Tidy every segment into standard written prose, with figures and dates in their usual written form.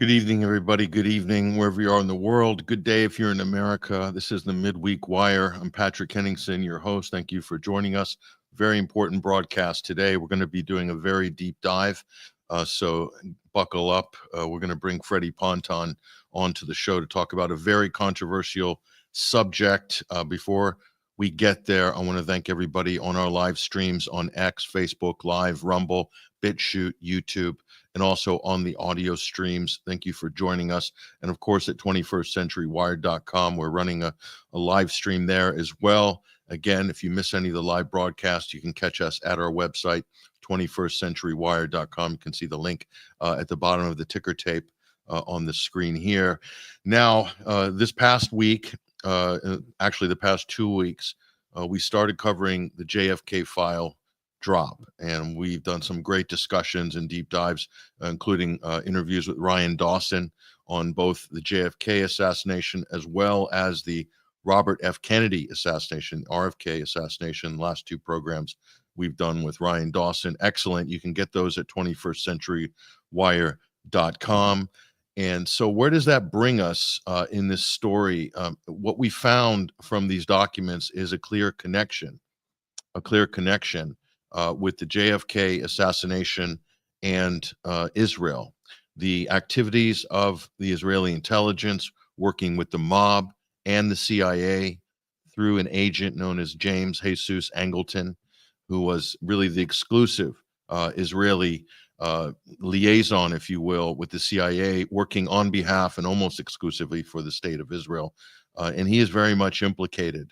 Good evening, everybody. Good evening, wherever you are in the world. Good day if you're in America. This is the Midweek Wire. I'm Patrick Henningsen, your host. Thank you for joining us. Very important broadcast today. We're going to be doing a very deep dive, so buckle up. We're going to bring Freddie Ponton onto the show to talk about a very controversial subject. Before we get there, I want to thank everybody on our live streams on X, Facebook Live, Rumble, BitChute, YouTube, and also on the audio streams. Thank you for joining us. And of course, at 21stcenturywire.com, we're running a live stream there as well. Again, if you miss any of the live broadcasts, you can catch us at our website, 21stcenturywire.com. You can see the link at the bottom of the ticker tape on the screen here. Now, this past week, actually the past 2 weeks, we started covering the JFK file drop, and we've done some great discussions and deep dives, including interviews with Ryan Dawson on both the JFK assassination as well as the Robert F. Kennedy assassination, RFK assassination. Last two programs we've done with Ryan Dawson. Excellent. You can get those at 21stcenturywire.com. And so where does that bring us in this story? What we found from these documents is a clear connection with the JFK assassination and Israel. The activities of the Israeli intelligence working with the mob and the CIA through an agent known as James Jesus Angleton, who was really the exclusive Israeli liaison, if you will, with the CIA, working on behalf and almost exclusively for the state of Israel. And he is very much implicated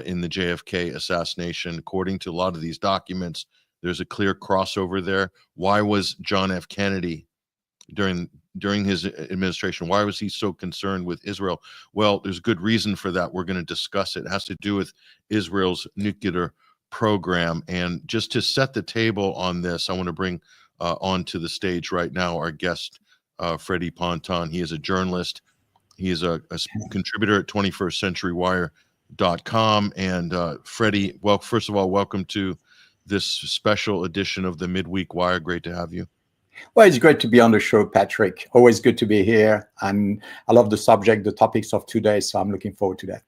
in the JFK assassination. According to a lot of these documents, there's a clear crossover there. Why was John F. Kennedy, during his administration, why was he so concerned with Israel? Well, there's good reason for that. We're going to discuss it. It has to do with Israel's nuclear program. And just to set the table on this, I want to bring onto the stage right now our guest, Freddie Ponton. He is a journalist. He is a contributor at 21stcenturywire.com. And Freddie, well, first of all, welcome to this special edition of the Midweek Wire. Great to have you. Well, it's great to be on the show, Patrick. Always good to be here. And I love the subject, the topics of today, so I'm looking forward to that.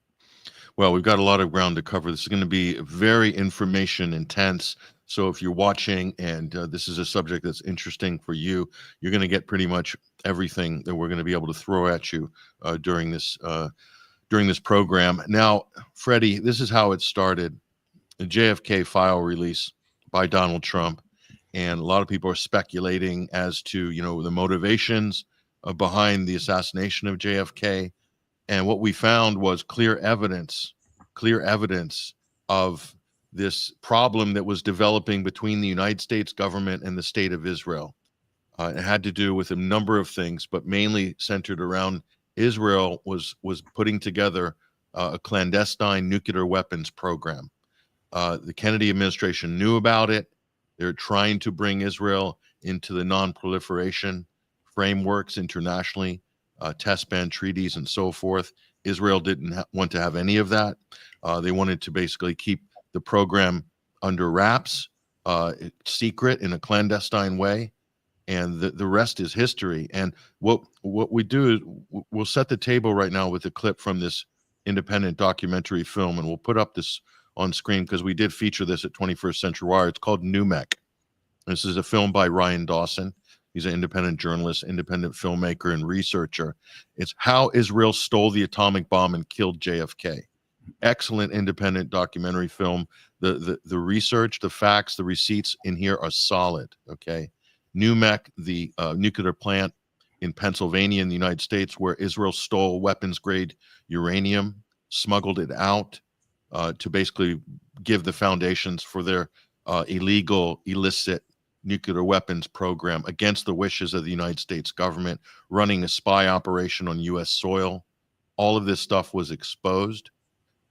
Well, we've got a lot of ground to cover. This is going to be very information intense. So if you're watching and this is a subject that's interesting for you, you're going to get pretty much everything that we're going to be able to throw at you during this program. Now, Freddie, this is how it started. The JFK file release by Donald Trump. And a lot of people are speculating as to, the motivations behind the assassination of JFK. And what we found was clear evidence of this problem that was developing between the United States government and the state of Israel. It had to do with a number of things, but mainly centered around Israel was putting together a clandestine nuclear weapons program. The Kennedy administration knew about it. They're trying to bring Israel into the non-proliferation frameworks internationally, test ban treaties and so forth. Israel didn't want to have any of that. They wanted to basically keep the program under wraps, secret in a clandestine way. And the rest is history. And what we do is we'll set the table right now with a clip from this independent documentary film, and we'll put up this on screen because we did feature this at 21st Century Wire. It's called MIDWEEK. This is a film by Ryan Dawson. He's an independent journalist, independent filmmaker, and researcher. It's How Israel Stole the Atomic Bomb and Killed JFK. Excellent independent documentary film. The research, the facts, the receipts in here are solid, okay? MIDWEEK, the nuclear plant in Pennsylvania in the United States where Israel stole weapons-grade uranium, smuggled it out, to basically give the foundations for their illegal, illicit nuclear weapons program against the wishes of the United States government, running a spy operation on U.S. soil. All of this stuff was exposed.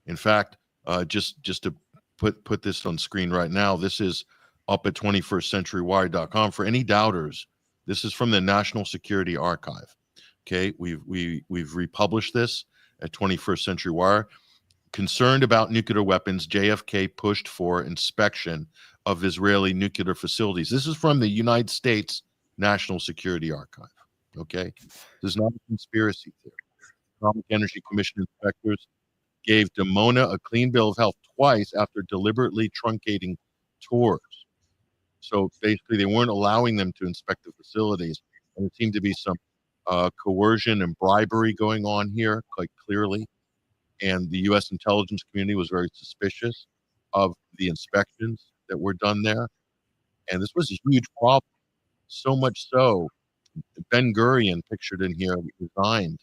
In fact, just to put this on screen right now, this is up at 21stcenturywire.com. For any doubters, this is from the National Security Archive. Okay, we've republished this at 21st Century Wire. Concerned about nuclear weapons, JFK pushed for inspection of Israeli nuclear facilities. This is from the United States National Security Archive. Okay, this is not a conspiracy theory. Atomic Energy Commission inspectors gave Dimona a clean bill of health twice after deliberately truncating tours. So basically, they weren't allowing them to inspect the facilities, and there seemed to be some coercion and bribery going on here, quite clearly. And the U.S. intelligence community was very suspicious of the inspections that were done there. And this was a huge problem. So much so, Ben Gurion, pictured in here, resigned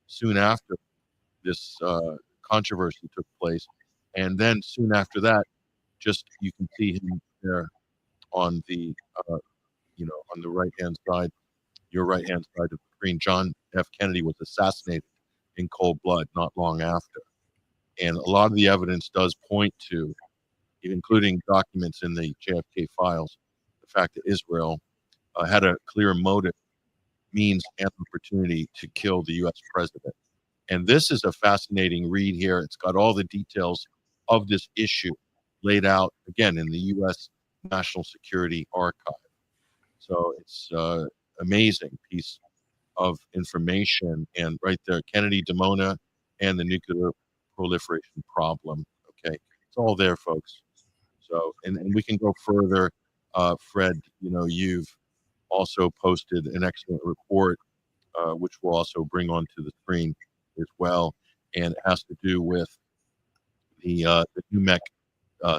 soon after this controversy took place. And then soon after that, just you can see him there on the, on the right-hand side, your right-hand side of the screen. John F. Kennedy was assassinated in cold blood not long after. And a lot of the evidence does point to, including documents in the JFK files, the fact that Israel had a clear motive, means, and opportunity to kill the U.S. president. And this is a fascinating read here. It's got all the details of this issue laid out, again, in the U.S. National Security Archive. So it's amazing piece of information. And right there, Kennedy, Dimona, and the nuclear proliferation problem. Okay, it's all there, folks. So, and we can go further. Fred, you've also posted an excellent report, which we'll also bring onto the screen as well, and it has to do with the UMEC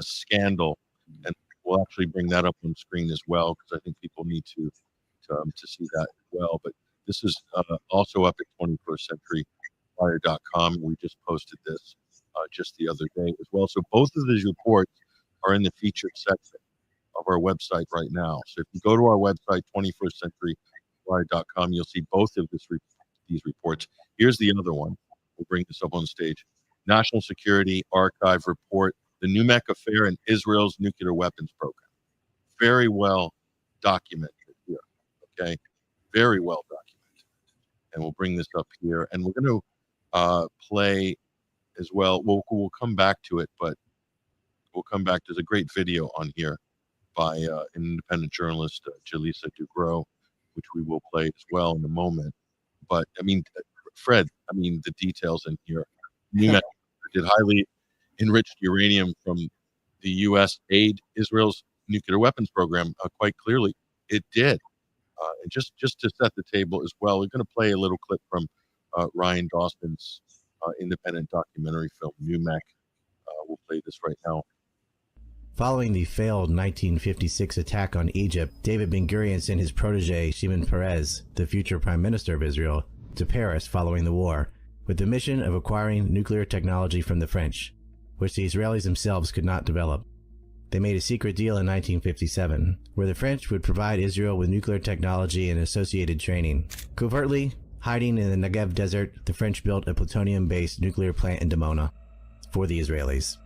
scandal, and we'll actually bring that up on screen as well because I think people need to see that as well. But this is also up at 21stcenturywire.com. We just posted this just the other day as well. So both of these reports are in the featured section of our website right now. So if you go to our website, 21stcenturywire.com, you'll see both of these reports. Here's the other one. We'll bring this up on stage. National Security Archive report, the NUMEC affair and Israel's nuclear weapons program. Very well documented here, okay? Very well documented. And we'll bring this up here. And we're going to play as well. We'll come back to it, but we'll come back. There's a great video on here by an independent journalist, Jaleesa Dugro, which we will play as well in a moment. But, I mean, Fred, the details in here. NUMEC did highly enriched uranium from the U.S. aid Israel's nuclear weapons program. Quite clearly, it did. And just to set the table as well, we're going to play a little clip from Ryan Dawson's independent documentary film, NUMEC. We'll play this right now. Following the failed 1956 attack on Egypt, David Ben-Gurion sent his protege, Shimon Peres, the future Prime Minister of Israel, to Paris following the war, with the mission of acquiring nuclear technology from the French, which the Israelis themselves could not develop. They made a secret deal in 1957, where the French would provide Israel with nuclear technology and associated training. Covertly, hiding in the Negev desert, the French built a plutonium-based nuclear plant in Dimona for the Israelis.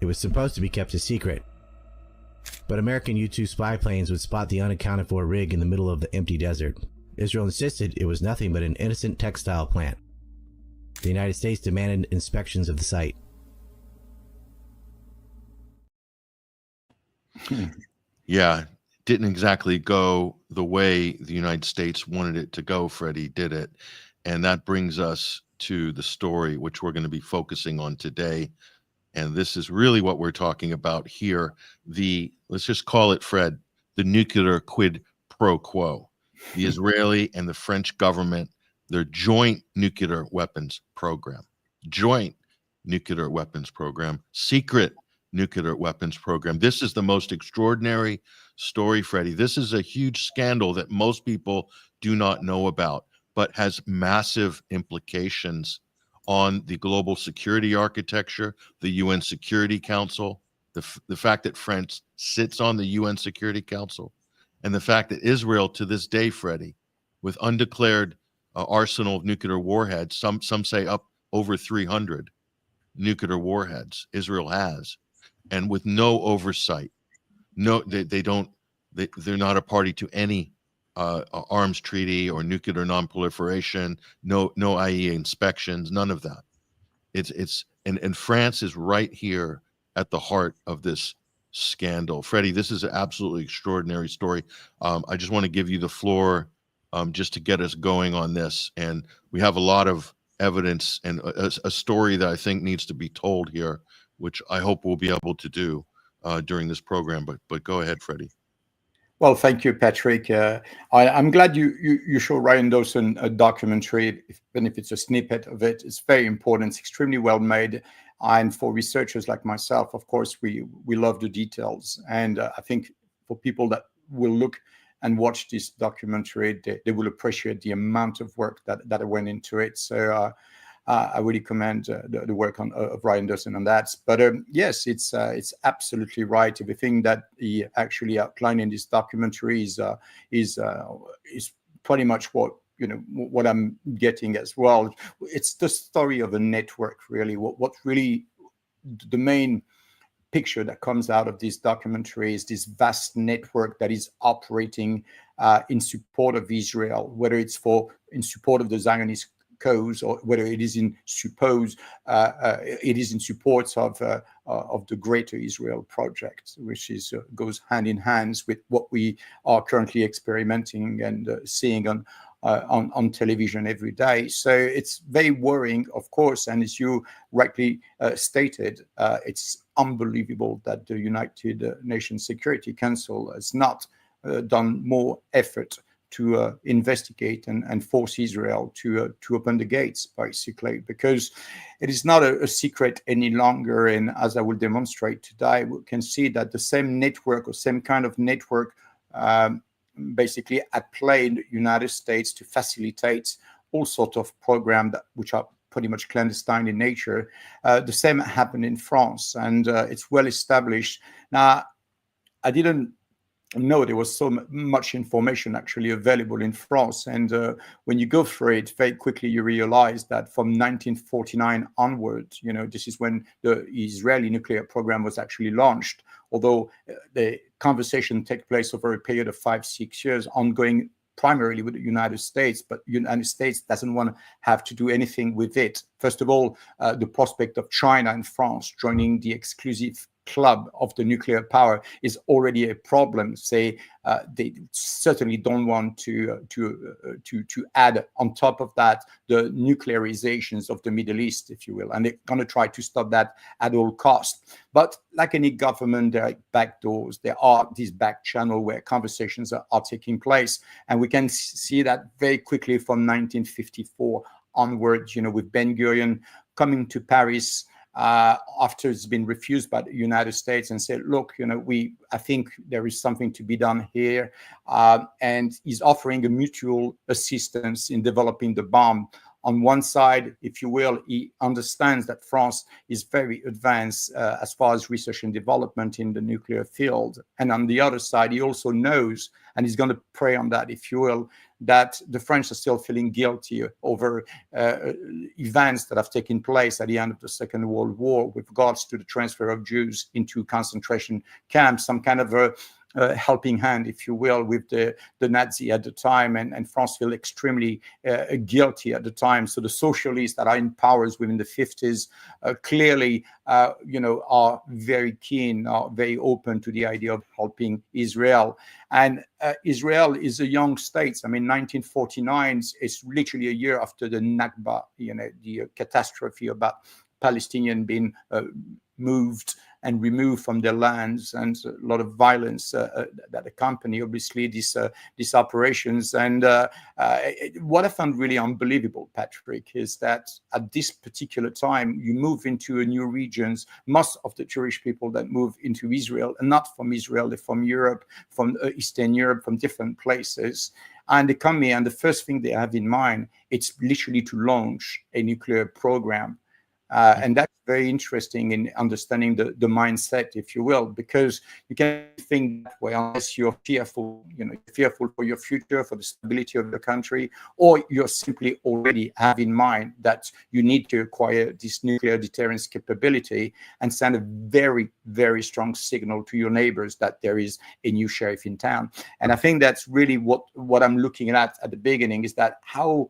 It was supposed to be kept a secret, but American U-2 spy planes would spot the unaccounted-for rig in the middle of the empty desert. Israel insisted it was nothing but an innocent textile plant. The United States demanded inspections of the site. Yeah, didn't exactly go the way the United States wanted it to go, Freddie, did it? And that brings us to the story, which we're going to be focusing on today. And this is really what we're talking about here. Let's just call it, Fred, the nuclear quid pro quo. The Israeli and the French government, their joint nuclear weapons program, secret nuclear weapons program. This is the most extraordinary story, Freddie. This is a huge scandal that most people do not know about, but has massive implications on the global security architecture, the UN Security Council, the fact that France sits on the UN Security Council, and the fact that Israel to this day, Freddie, with undeclared arsenal of nuclear warheads, some say up over 300 nuclear warheads Israel has, and with no oversight. They're not a party to any arms treaty or nuclear non-proliferation, no IAEA inspections, none of that. And France is right here at the heart of this scandal. Freddie, this is an absolutely extraordinary story. I just want to give you the floor just to get us going on this. And we have a lot of evidence and a story that I think needs to be told here, which I hope we'll be able to do during this program. But go ahead, Freddie. Well, thank you, Patrick. I'm glad you show Ryan Dawson a documentary, even if it's a snippet of it. It's very important. It's extremely well made. And for researchers like myself, of course, we love the details. And I think for people that will look and watch this documentary, they will appreciate the amount of work that went into it. So I really commend the work of Ryan Dawson on that. But yes, it's absolutely right. Everything that he actually outlined in this documentary is pretty much what I'm getting as well. It's the story of a network, really. What really the main picture that comes out of this documentary is this vast network that is operating in support of Israel, whether it's in support of the Zionist cause or whether it is in support of the Greater Israel Project, which goes hand in hand with what we are currently experimenting and seeing on television every day. So it's very worrying, of course, and as you rightly stated, it's unbelievable that the United Nations Security Council has not done more effort to investigate and force Israel to open the gates, basically, because it is not a secret any longer. And as I will demonstrate today, we can see that the same network or same kind of network basically at play in the United States to facilitate all sorts of programs which are pretty much clandestine in nature. The same happened in France, and it's well established. Now, I didn't know there was so much information actually available in France, and when you go through it very quickly, you realize that from 1949 onwards, this is when the Israeli nuclear program was actually launched, although the conversation takes place over a period of 5-6 years, ongoing primarily with the United States, but the United States doesn't want to have to do anything with it. First of all, the prospect of China and France joining the exclusive club of the nuclear power is already a problem. Say they certainly don't want to add on top of that the nuclearizations of the Middle East, if you will, and they're going to try to stop that at all costs. But like any government, there are back doors. There are these back channels where conversations are taking place, and we can see that very quickly from 1954 onwards. With Ben Gurion coming to Paris after it's been refused by the United States and said, look, I think there is something to be done here. And he's offering a mutual assistance in developing the bomb. On one side, if you will, he understands that France is very advanced as far as research and development in the nuclear field. And on the other side, he also knows, and he's going to prey on that, if you will, that the French are still feeling guilty over events that have taken place at the end of the Second World War with regards to the transfer of Jews into concentration camps, some kind of a helping hand, if you will, with the Nazi at the time, and France feel extremely guilty at the time. So the socialists that are in powers within the 50s clearly, are very keen, are very open to the idea of helping Israel. And Israel is a young state. I mean, 1949 is literally a year after the Nakba, the catastrophe about Palestinians being moved and removed from their lands, and a lot of violence that accompany, obviously, these operations. And what I found really unbelievable, Patrick, is that at this particular time, you move into a new regions. Most of the Jewish people that move into Israel are not from Israel, they're from Europe, from Eastern Europe, from different places. And they come here, and the first thing they have in mind, it's literally to launch a nuclear program. And that's very interesting in understanding the mindset, if you will, because you can think that way unless you're fearful, fearful for your future, for the stability of the country, or you're simply already have in mind that you need to acquire this nuclear deterrence capability and send a very, very strong signal to your neighbors that there is a new sheriff in town. And I think that's really what I'm looking at the beginning, is that how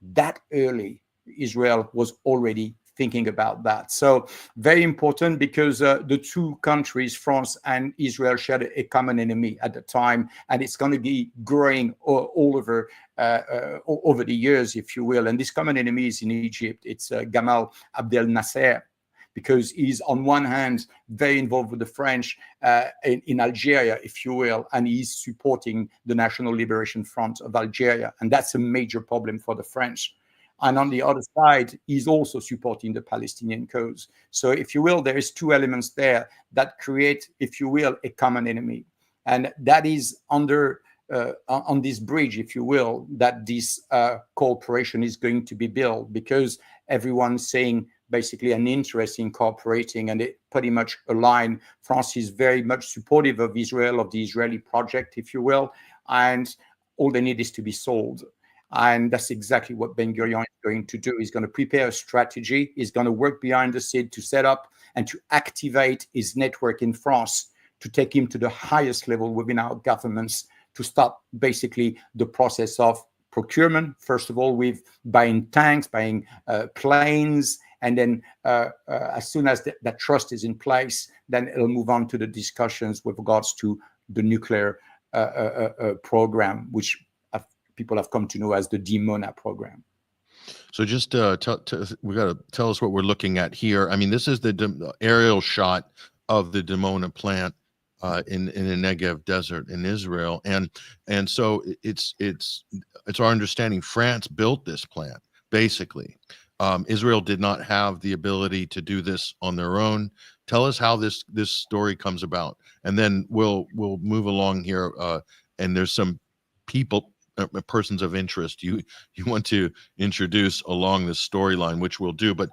that early Israel was already thinking about that. So very important, because the two countries, France and Israel, shared a common enemy at the time, and it's going to be growing all over the years, if you will. And this common enemy is in Egypt. It's Gamal Abdel Nasser, because he's on one hand very involved with the French in Algeria, if you will, and he's supporting the National Liberation Front of Algeria, and that's a major problem for the French. And on the other side, he's also supporting the Palestinian cause. So, if you will, there is two elements there that create, if you will, a common enemy. And that is under on this bridge, if you will, that this cooperation is going to be built, because everyone's saying basically an interest in cooperating, and it pretty much aligned. France is very much supportive of Israel, of the Israeli project, if you will, and all they need is to be sold. And that's exactly what Ben-Gurion is going to do. He's going to prepare a strategy. He's going to work behind the scenes to set up and to activate his network in France, to take him to the highest level within our governments, to start basically the process of procurement, first of all, with buying tanks, buying planes, and then as soon as that trust is in place, then it'll move on to the discussions with regards to the nuclear program, which people have come to know as the Dimona program. So just we got to tell us what we're looking at here. I mean, this is the aerial shot of the Dimona plant in the Negev desert in Israel, and so it's our understanding France built this plant basically. Israel did not have the ability to do this on their own. Tell us how this story comes about, and then we'll move along here. And there's some persons of interest you want to introduce along this storyline, which we'll do. But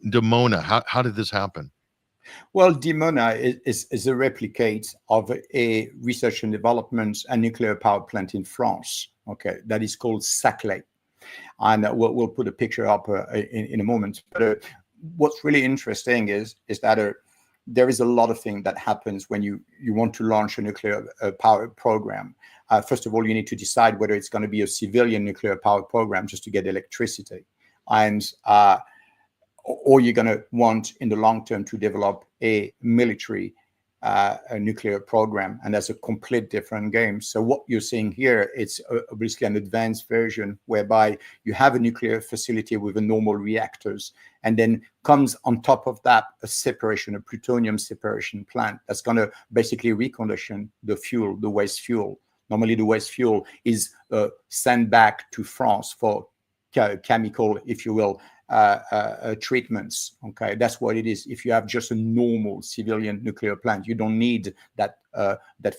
Dimona, how did this happen? Well, Dimona is a replicate of a research and development and nuclear power plant in France. Okay, that is called Saclay, and we'll put a picture up in a moment. But what's really interesting is that there is a lot of things that happens when you want to launch a nuclear power program. First of all, you need to decide whether it's going to be a civilian nuclear power program just to get electricity, and or you're going to want in the long term to develop a military a nuclear program, and that's a complete different game. So what you're seeing here, it's obviously an advanced version whereby you have a nuclear facility with a normal reactors, and then comes on top of that a plutonium separation plant that's going to basically recondition the fuel, the waste fuel. Normally the waste fuel is sent back to France for chemical, if you will, treatments. Okay, that's what it is. If you have just a normal civilian nuclear plant, you don't need that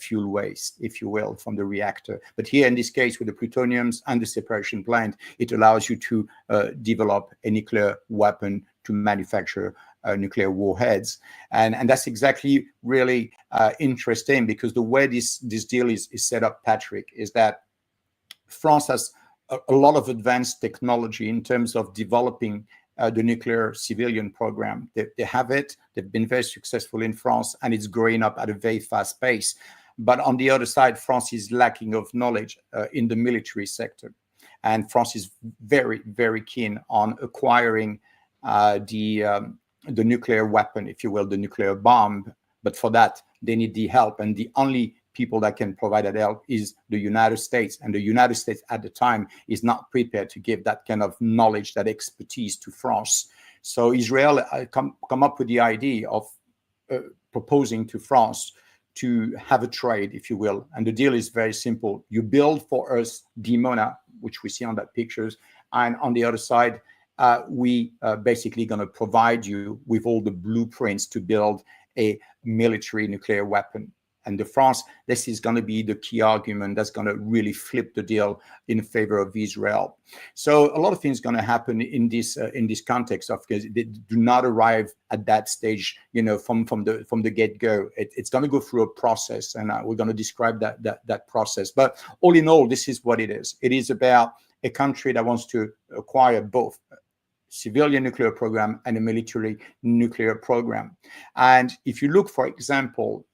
fuel waste, if you will, from the reactor. But here in this case, with the plutoniums and the separation plant, it allows you to develop a nuclear weapon to manufacture nuclear warheads, and that's exactly really interesting, because the way this deal is set up, Patrick, is that France has a lot of advanced technology in terms of developing the nuclear civilian program. They have it. They've been very successful in France, and it's growing up at a very fast pace. But on the other side, France is lacking of knowledge in the military sector, and France is very, very keen on acquiring the nuclear weapon, if you will, the nuclear bomb. But for that, they need the help, and the only people that can provide that help is the United States, and the United States at the time is not prepared to give that kind of knowledge, that expertise to France. So Israel come up with the idea of proposing to France to have a trade, if you will, and the deal is very simple. You build for us Dimona, which we see on that pictures, and on the other side, we basically going to provide you with all the blueprints to build a military nuclear weapon. And the France, this is going to be the key argument that's going to really flip the deal in favor of Israel. So a lot of things going to happen in this context of, because they do not arrive at that stage, you know, from the get-go. It's going to go through a process, and we're going to describe that process. But all in all, this is what it is. It is about a country that wants to acquire both civilian nuclear program and a military nuclear program. And if you look, for example,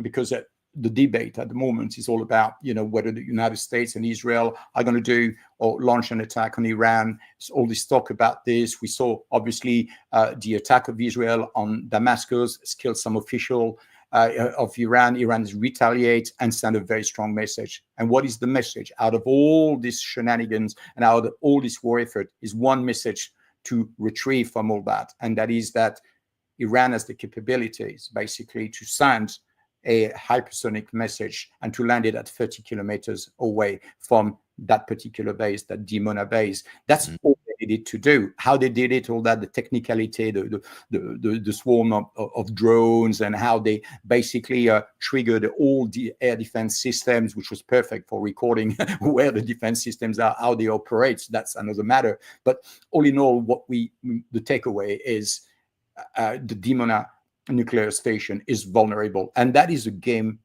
because the debate at the moment is all about, whether the United States and Israel are going to do or launch an attack on Iran. It's all this talk about this. We saw, obviously, the attack of Israel on Damascus has killed some official of Iran. Iran retaliates and send a very strong message. And what is the message? Out of all these shenanigans and out of all this war effort is one message to retrieve from all that. And that is that Iran has the capabilities, basically, to send a hypersonic message and to land it at 30 kilometers away from that particular base, that Dimona base. That's all they needed to do. How they did it, all that, the technicality, the swarm of drones, and how they basically triggered all the air defense systems, which was perfect for recording where the defense systems are, how they operate. So that's another matter. But all in all, the takeaway is the Dimona nuclear station is vulnerable, and that is a game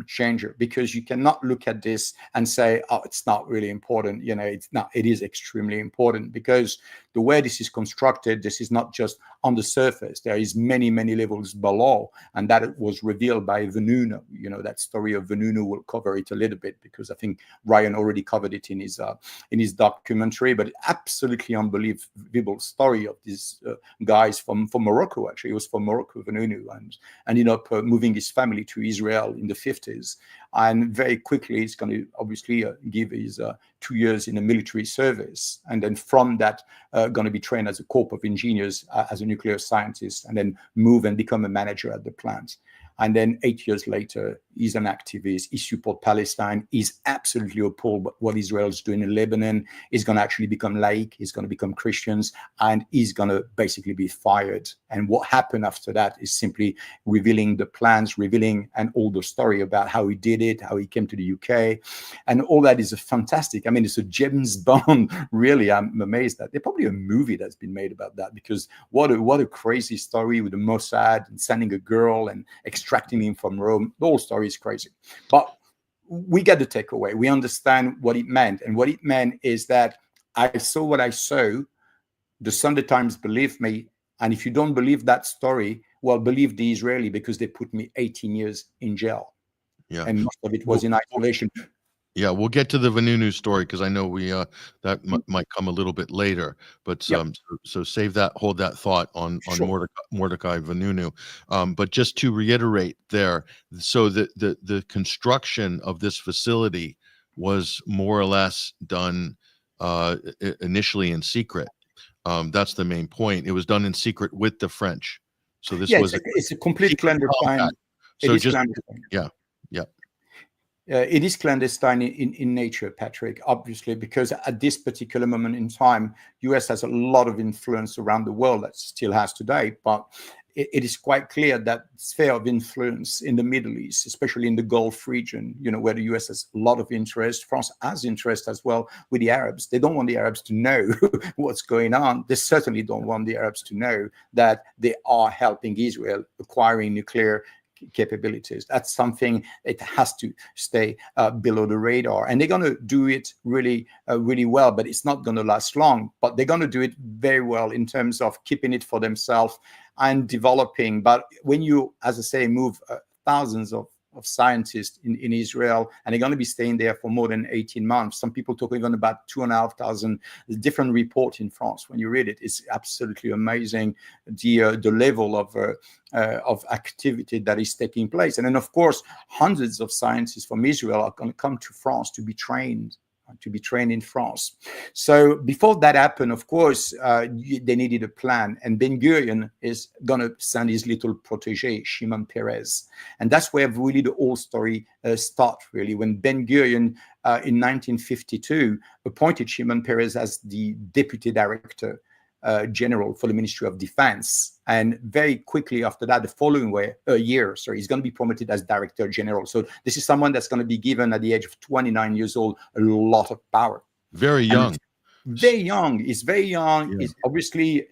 changer, because you cannot look at this and say, oh, it's not really important. It's not. It is extremely important, because the way this is constructed, this is not just on the surface. There is many levels below, and that was revealed by Venunu. That story of Venunu, will cover it a little bit, because I think Ryan already covered it in his documentary. But absolutely unbelievable story of these guys from Morocco. Actually, it was from Morocco, Venunu, and ended up moving his family to Israel in the 50s, and very quickly he's going to obviously give his 2 years in a military service, and then from that going to be trained as a corps of engineers as a nuclear scientist, and then move and become a manager at the plant. And then 8 years later, he's an activist. He supports Palestine. He's absolutely appalled by what Israel is doing in Lebanon. He's going to actually become laïc. He's going to become Christians, and he's going to basically be fired. And what happened after that is simply revealing the plans, and all the story about how he did it, how he came to the UK, and all that is fantastic. I mean, it's a James Bond. Really, I'm amazed that there's probably a movie that's been made about that, because what a crazy story with the Mossad and sending a girl and extracting him from Rome. The whole story is crazy. But we get the takeaway. We understand what it meant. And what it meant is that I saw what I saw. The Sunday Times believed me. And if you don't believe that story, well, believe the Israeli, because they put me 18 years in jail. Yeah. And most of it was in isolation. Yeah, we'll get to the Venunu story, because I know might come a little bit later. But so hold that thought on Sure. Mordecai Venunu. But just to reiterate there, so the construction of this facility was more or less done initially in secret. That's the main point. It was done in secret with the French. So this was it's a complete clandestine. So clandestine. Yeah. It is clandestine in nature, Patrick, obviously, because at this particular moment in time, US has a lot of influence around the world, that still has today. But it is quite clear that sphere of influence in the Middle East, especially in the Gulf region, where the US has a lot of interest, France has interest as well with the Arabs. They don't want the Arabs to know what's going on. They certainly don't want the Arabs to know that they are helping Israel acquiring nuclear capabilities. That's something it has to stay below the radar, and they're going to do it really well, but it's not going to last long. But they're going to do it very well in terms of keeping it for themselves and developing. But when you, as I say, move thousands of scientists in Israel, and they're going to be staying there for more than 18 months. Some people talk even about 2,500 different reports in France. When you read it, it's absolutely amazing, the level of activity that is taking place. And then, of course, hundreds of scientists from Israel are going to come to France to be trained in France. So before that happened, of course, they needed a plan. And Ben-Gurion is going to send his little protege, Shimon Peres. And that's where really the whole story starts, really, when Ben-Gurion in 1952 appointed Shimon Peres as the deputy director general for the Ministry of Defense. And very quickly after that, the following year, he's going to be promoted as director general. So this is someone that's going to be given at the age of 29 years old a lot of power. Very young. Very young. He's very young. Yeah.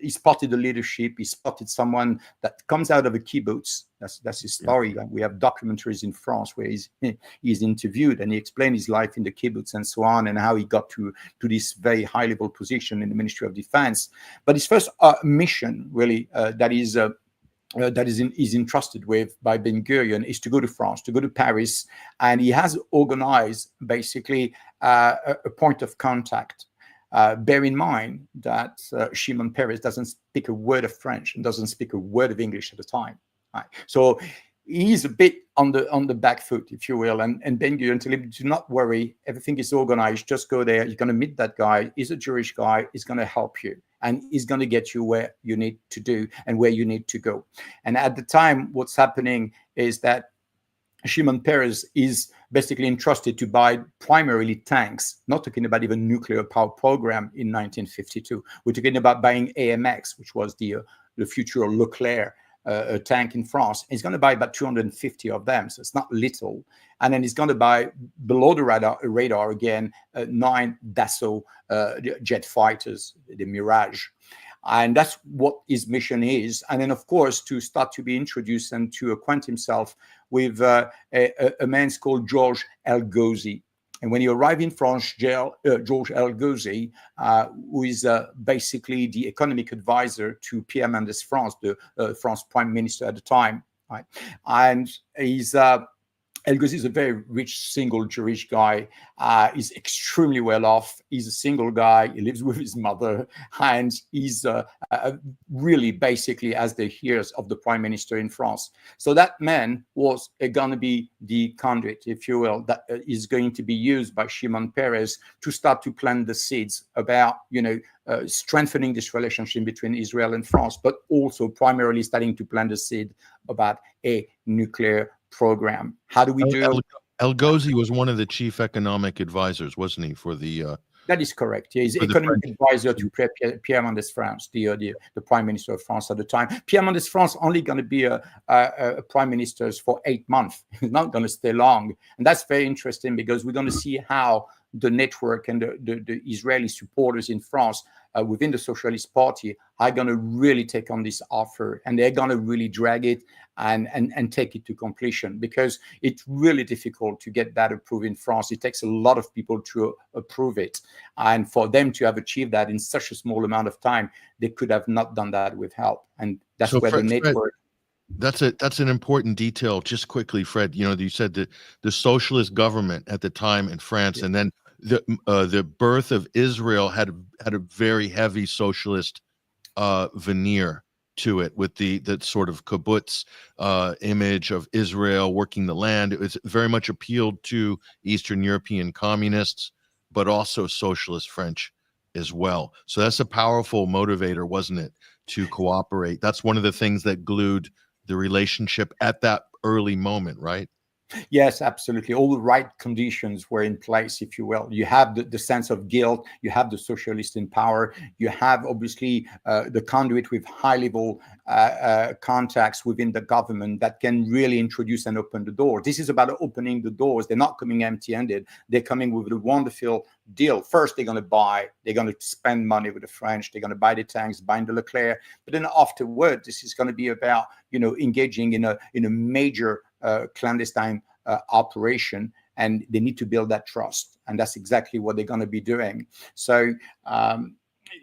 He spotted the leadership. He spotted someone that comes out of a kibbutz. That's his story. Yeah. We have documentaries in France where he's interviewed, and he explained his life in the kibbutz and so on, and how he got to this very high level position in the Ministry of Defense. But his first mission, really, that is that is entrusted with by Ben Gurion is to go to France, to go to Paris, and he has organized basically a point of contact. Bear in mind that Shimon Peres doesn't speak a word of French and doesn't speak a word of English at the time. Right? So he's a bit on the back foot, if you will, and Ben Gurion tell him, do not worry, everything is organized, just go there, you're going to meet that guy, he's a Jewish guy, he's going to help you, and he's going to get you where you need to do and where you need to go. And at the time, what's happening is that Shimon Peres is basically entrusted to buy primarily tanks, not talking about even nuclear power program in 1952. We're talking about buying AMX, which was the future Leclerc tank in France. He's going to buy about 250 of them, so it's not little. And then he's going to buy, below the radar again, 9 Dassault jet fighters, the Mirage. And that's what his mission is. And then, of course, to start to be introduced and to acquaint himself with a man called Georges El-Ghazi. And when he arrived in France, Georges El-Ghazi, who is basically the economic advisor to Pierre Mendès France, the France prime minister at the time, right? And he's El-Ghazi is a very rich single Jewish guy. He's extremely well off. He's a single guy. He lives with his mother, and he's really basically as the heirs of the prime minister in France. So that man was going to be the conduit, if you will, that is going to be used by Shimon Peres to start to plant the seeds about, strengthening this relationship between Israel and France, but also primarily starting to plant the seed about a nuclear program. How do we do? El-Ghazi was one of the chief economic advisors, wasn't he, for the? That is correct. Yeah, he's economic advisor to Pierre Mendès France, the prime minister of France at the time. Pierre Mendès France only going to be a prime minister for 8 months. He's not going to stay long, and that's very interesting because we're going to see how the network and the Israeli supporters in France within the Socialist Party are going to really take on this offer, and they're going to really drag it and take it to completion, because it's really difficult to get that approved in France. It takes a lot of people to approve it, and for them to have achieved that in such a small amount of time, they could have not done that with help, and that's where the network. Fred, that's an important detail. Just quickly, Fred, you said that the socialist government at the time in France, yeah, and then the birth of Israel had a very heavy socialist veneer to it, with the sort of kibbutz image of Israel working the land. It was very much appealed to Eastern European communists, but also socialist French as well. So that's a powerful motivator, wasn't it, to cooperate? That's one of the things that glued the relationship at that early moment, right? Yes, absolutely. All the right conditions were in place, if you will. You have the sense of guilt. You have the socialist in power. You have, obviously, the conduit with high-level contacts within the government that can really introduce and open the door. This is about opening the doors. They're not coming empty-handed. They're coming with a wonderful deal. First, they're going to spend money with the French. They're going to buy the tanks, buy the Leclerc. But then afterward, this is going to be about, engaging in a major clandestine operation, and they need to build that trust, and that's exactly what they're going to be doing. So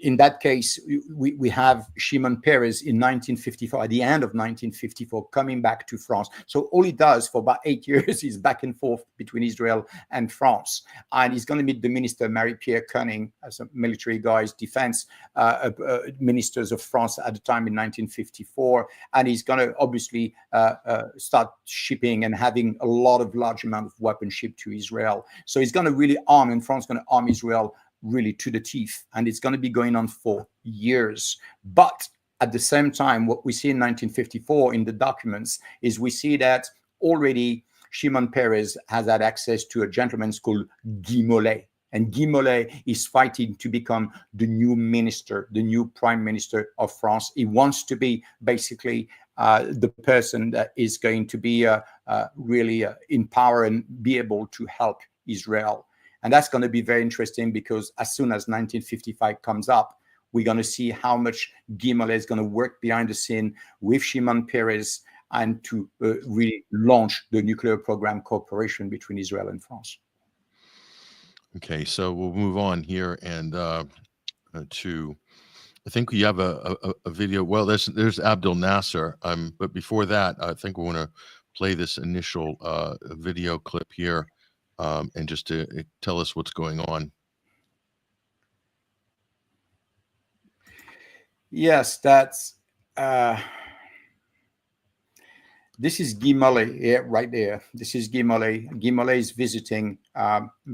in that case, we have Shimon Peres in 1954, at the end of 1954, coming back to France. So all he does for about 8 years is back and forth between Israel and France. And he's going to meet the minister, Marie-Pierre Cunning, as a military guy's defense ministers of France at the time in 1954. And he's going to obviously start shipping and having a large amount of weapons shipped to Israel. So he's going to really arm, and France is going to arm Israel really to the teeth, and it's going to be going on for years. But at the same time, what we see in 1954 in the documents is we see that already Shimon Peres has had access to a gentleman called Guy Mollet, and Guy Mollet is fighting to become the new minister, the new prime minister of France. He wants to be basically the person that is going to be really in power and be able to help Israel. And that's going to be very interesting, because as soon as 1955 comes up, we're going to see how much Guy Mollet is going to work behind the scene with Shimon Peres and to really launch the nuclear program cooperation between Israel and France. Okay, so we'll move on here and to I think we have a video. Well, there's Abdel Nasser. But before that, I think we want to play this initial video clip here, and just to tell us what's going on. Yes, that's this is Guy Mollet here, right there. This is Guy Mollet. Guy Mollet is visiting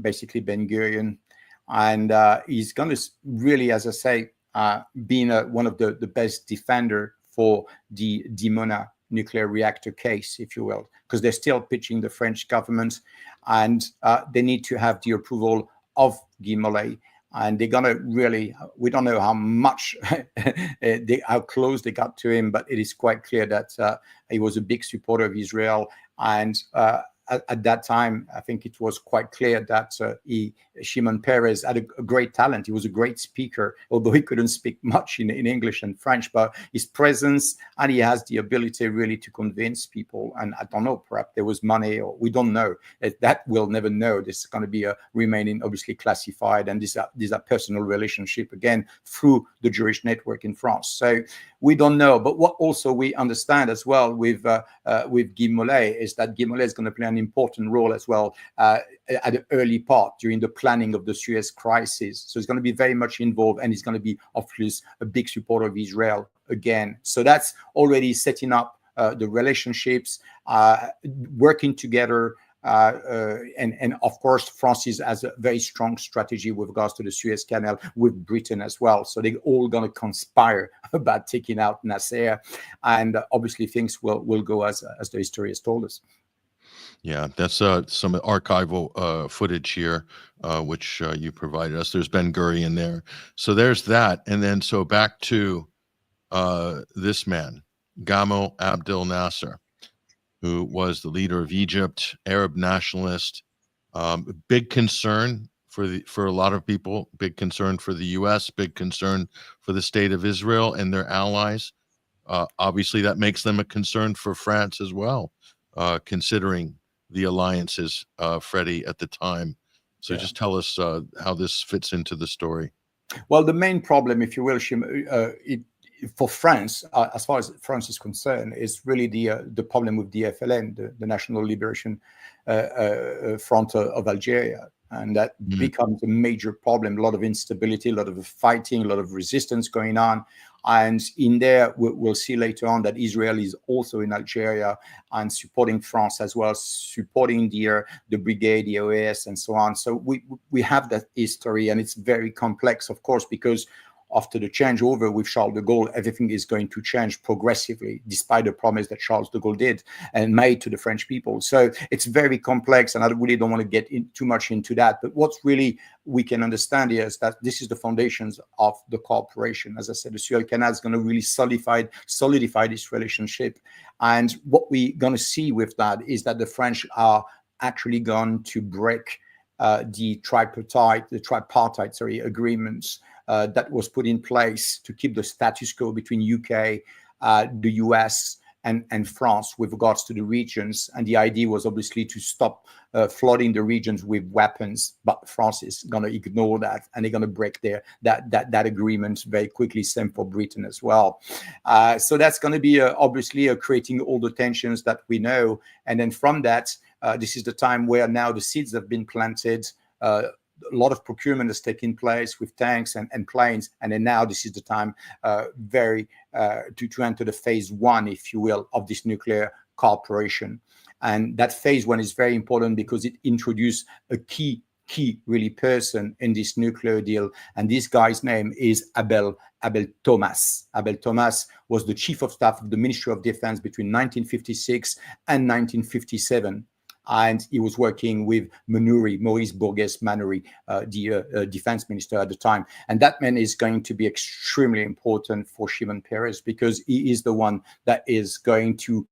basically Ben Gurion, and he's going to really, as I say, being one of the best defender for the Dimona nuclear reactor case, if you will, because they're still pitching the French government, and they need to have the approval of Guy Mollet. And they're gonna really, we don't know how much, how close they got to him, but it is quite clear that he was a big supporter of Israel. And at that time, I think it was quite clear that Shimon Peres had a great talent. He was a great speaker, although he couldn't speak much in English and French, but his presence, and he has the ability really to convince people. And I don't know, perhaps there was money, or we don't know. That we'll never know. This is going to be remaining obviously classified, and these are personal relationship, again, through the Jewish network in France. So we don't know. But what also we understand as well with Guy Mollet is that Guy Mollet is going to play an important role as well at the early part during the planning of the Suez crisis. So he's going to be very much involved, and he's going to be, of course, a big supporter of Israel again. So that's already setting up the relationships, working together. And of course, France has a very strong strategy with regards to the Suez Canal with Britain as well. So they're all going to conspire about taking out Nasser. And obviously things will go as the history has told us. Yeah, that's some archival footage here, which you provided us. There's Ben Gurion there. So there's that. And then so back to this man, Gamal Abdel Nasser, who was the leader of Egypt, Arab nationalist, big concern for a lot of people, big concern for the U.S., big concern for the state of Israel and their allies. Obviously, that makes them a concern for France as well, considering the alliances, Freddie, at the time. So yeah. Just tell us how this fits into the story. Well, the main problem, if you will, for France, as far as France is concerned, is really the problem with the FLN, the National Liberation Front of Algeria. And that becomes a major problem, a lot of instability, a lot of fighting, a lot of resistance going on. And in there, we'll see later on that Israel is also in Algeria and supporting France as well, supporting the brigade, the OAS, and so on. So we have that history, and it's very complex, of course, because after the changeover with Charles de Gaulle, everything is going to change progressively, despite the promise that Charles de Gaulle did and made to the French people. So it's very complex, and I really don't want to get too much into that. But what's really we can understand here is that this is the foundations of the cooperation. As I said, the Suez Canal is going to really solidify this relationship. And what we're going to see with that is that the French are actually going to break the tripartite agreements that was put in place to keep the status quo between UK, the US, and France with regards to the regions. And the idea was obviously to stop flooding the regions with weapons, but France is going to ignore that, and they're going to break that agreement very quickly. Same for Britain as well. So that's going to be obviously creating all the tensions that we know. And then from that, this is the time where now the seeds have been planted. A lot of procurement has taken place with tanks and planes, and then now this is the time to enter the phase one, if you will, of this nuclear cooperation. And that phase one is very important because it introduced a key really person in this nuclear deal, and this guy's name is Abel Thomas. Abel Thomas was the chief of staff of the Ministry of Defense between 1956 and 1957. And he was working with Maurice Bourges-Manoury, the defense minister at the time. And that man is going to be extremely important for Shimon Peres, because he is the one that is going to,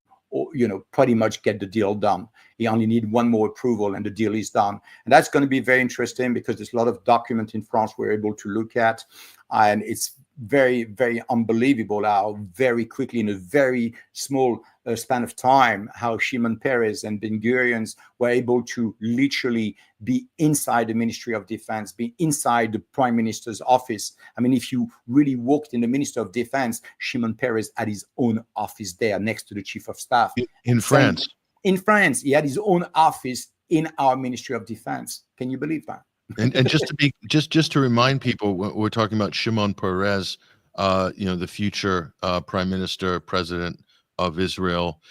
pretty much get the deal done. He only needs one more approval and the deal is done. And that's going to be very interesting because there's a lot of documents in France we're able to look at. And it's very, very unbelievable how very quickly, in a very small span of time, how Shimon Peres and Ben Gurion were able to literally be inside the Ministry of Defense, be inside the Prime Minister's office. I mean, if you really walked in the Minister of Defense, Shimon Peres had his own office there next to the Chief of Staff. In France. In France, he had his own office in our Ministry of Defense. Can you believe that? And just to remind people, we're talking about Shimon Peres, the future prime minister, president of Israel.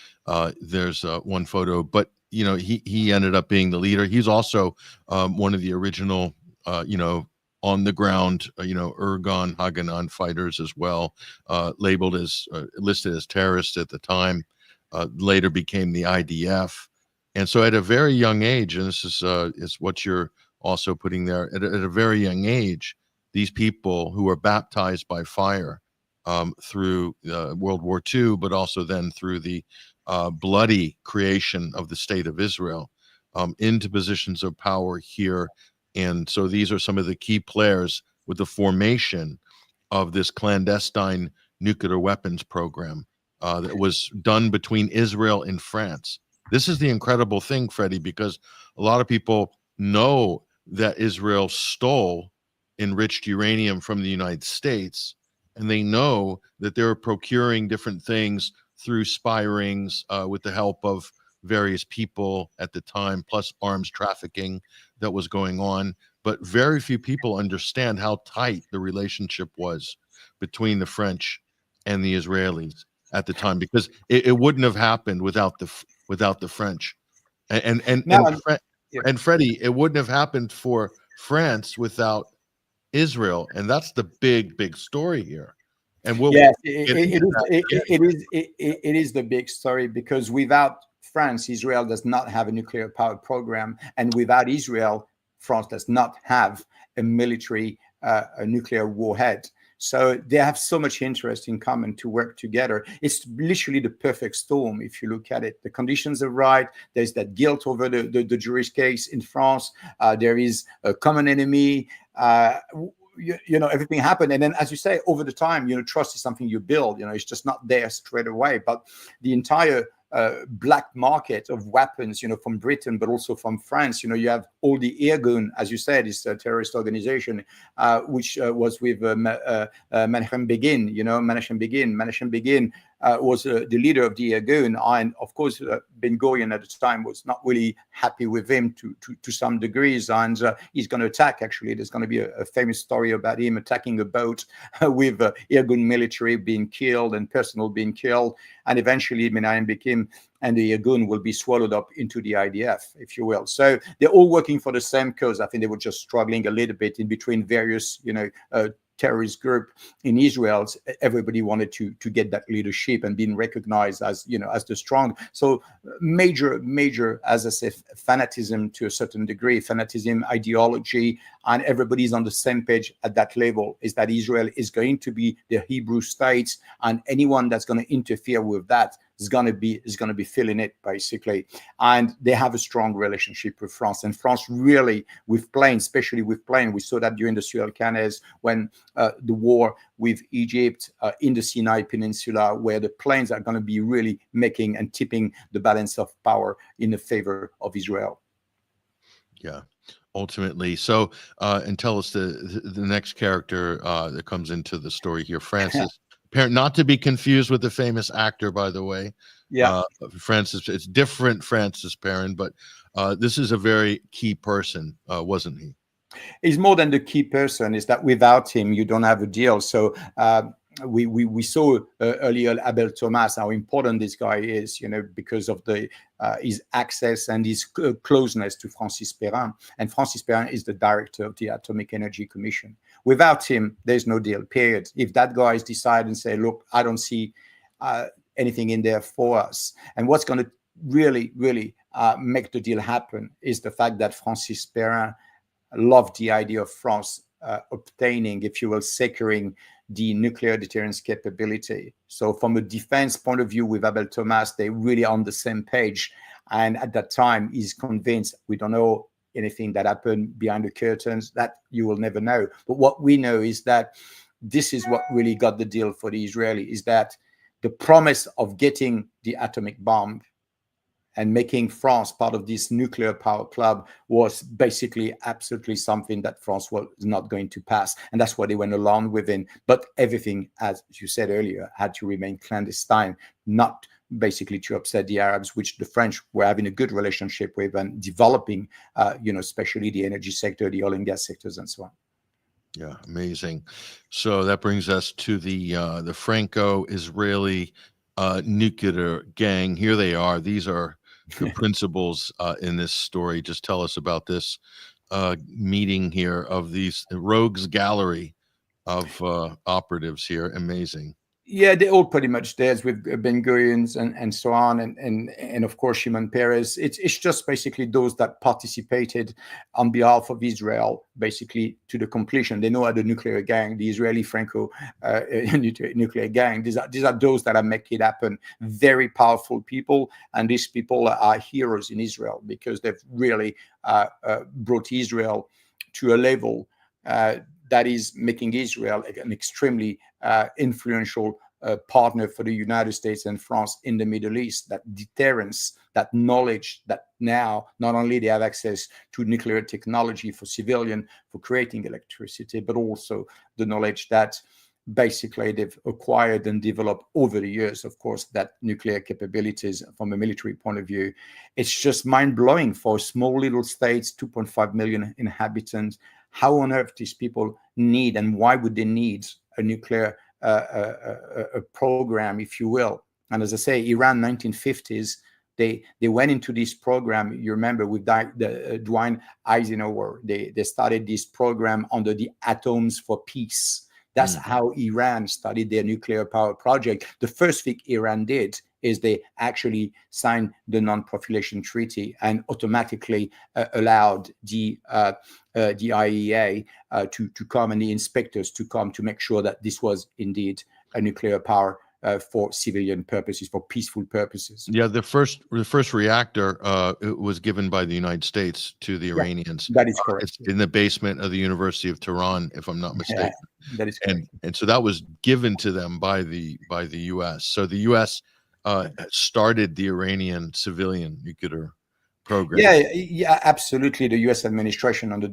There's one photo, but he ended up being the leader. He's also one of the original, on the ground, Irgun Haganah fighters as well, labeled as listed as terrorists at the time. Later became the IDF, and so at a very young age, and this is what you're also putting there, at a very young age, these people who were baptized by fire through World War II, but also then through the bloody creation of the State of Israel into positions of power here. And so these are some of the key players with the formation of this clandestine nuclear weapons program that was done between Israel and France. This is the incredible thing, Freddie, because a lot of people know that Israel stole enriched uranium from the United States, and they know that they're procuring different things through spy rings with the help of various people at the time, plus arms trafficking that was going on. But very few people understand how tight the relationship was between the French and the Israelis at the time, because it wouldn't have happened without the French. And Freddie, it wouldn't have happened for France without Israel, and that's the big story here. And it is the big story, because without France, Israel does not have a nuclear power program, and without Israel, France does not have a military a nuclear warhead. So they have so much interest in common to work together. It's literally the perfect storm if you look at it. The conditions are right. There's that guilt over the Jewish case in France. There is a common enemy. Everything happened. And then, as you say, over the time, trust is something you build. It's just not there straight away. But the entire black market of weapons, from Britain, but also from France. You have all the Irgun, as you said, is a terrorist organization, which was with Menachem Begin. Menachem Begin was the leader of the Irgun, and of course, Ben Gurion at the time was not really happy with him to some degrees, and he's going to attack. Actually, there's going to be a famous story about him attacking a boat with Irgun military being killed and personnel being killed, and eventually Menachem Begin and the Irgun will be swallowed up into the IDF, if you will. So they're all working for the same cause. I think they were just struggling a little bit in between various, terrorist group in Israel. Everybody wanted to get that leadership and being recognized as, as the strong. So major, as I say, fanatism to a certain degree, fanatism, ideology, and everybody's on the same page at that level, is that Israel is going to be the Hebrew state, and anyone that's going to interfere with that is going to be feeling it, basically. And they have a strong relationship with France, and France really, with planes, especially with planes, we saw that during the Suez Canal, when the war with Egypt in the Sinai Peninsula, where the planes are going to be really making and tipping the balance of power in the favor of Israel. Yeah, ultimately. So, and tell us the next character that comes into the story here, Francis. Not to be confused with the famous actor, by the way. Yeah, Francis. It's different Francis Perrin, but this is a very key person, wasn't he? He's more than the key person. Is that without him, you don't have a deal. So we saw earlier Abel Thomas, how important this guy is, because of his access and his closeness to Francis Perrin. And Francis Perrin is the director of the Atomic Energy Commission. Without him, there's no deal, period. If that guy decide and say, look, I don't see anything in there for us. And what's going to really make the deal happen is the fact that Francis Perrin loved the idea of France obtaining, if you will, securing the nuclear deterrence capability. So from a defense point of view with Abel Thomas, they're really on the same page. And at that time, he's convinced, we don't know anything that happened behind the curtains, that you will never know. But what we know is that this is what really got the deal for the Israeli, is that the promise of getting the atomic bomb and making France part of this nuclear power club was basically absolutely something that France was not going to pass. And that's why they went along with it. But everything, as you said earlier, had to remain clandestine, not basically to upset the Arabs, which the French were having a good relationship with and developing, especially the energy sector, the oil and gas sectors, and so on. Yeah, amazing. So that brings us to the Franco-Israeli nuclear gang. Here they are. These are the principals in this story. Just tell us about this meeting here of these rogues gallery of operatives here. Amazing. Yeah, they're all pretty much there with Ben Gurions and so on, and of course Shimon Peres. It's just basically those that participated on behalf of Israel, basically to the completion. They know how the nuclear gang, the Israeli Franco nuclear gang. These are those that are making it happen. Very powerful people, and these people are heroes in Israel because they've really brought Israel to a level that is making Israel an extremely influential partner for the United States and France in the Middle East. That deterrence, that knowledge that now not only they have access to nuclear technology for civilian, for creating electricity, but also the knowledge that basically they've acquired and developed over the years, of course, that nuclear capabilities from a military point of view. It's just mind-blowing for small little states, 2.5 million inhabitants. How on earth these people need, and why would they need a nuclear a program, if you will? And as I say, Iran, 1950s, they went into this program. You remember with Dwight Eisenhower, they started this program under the Atoms for Peace. That's how Iran started their nuclear power project. The first thing Iran did is they actually signed the non-proliferation treaty and automatically allowed the IAEA to come, and the inspectors to come to make sure that this was indeed a nuclear power for civilian purposes, for peaceful purposes. Yeah, the first reactor it was given by the United States to the Iranians. That is correct. It's in the basement of the University of Tehran, if I'm not mistaken. Yeah, that is correct. And so that was given to them by the U.S. So the U.S. Started the Iranian civilian nuclear program. Yeah, absolutely. The U.S. administration under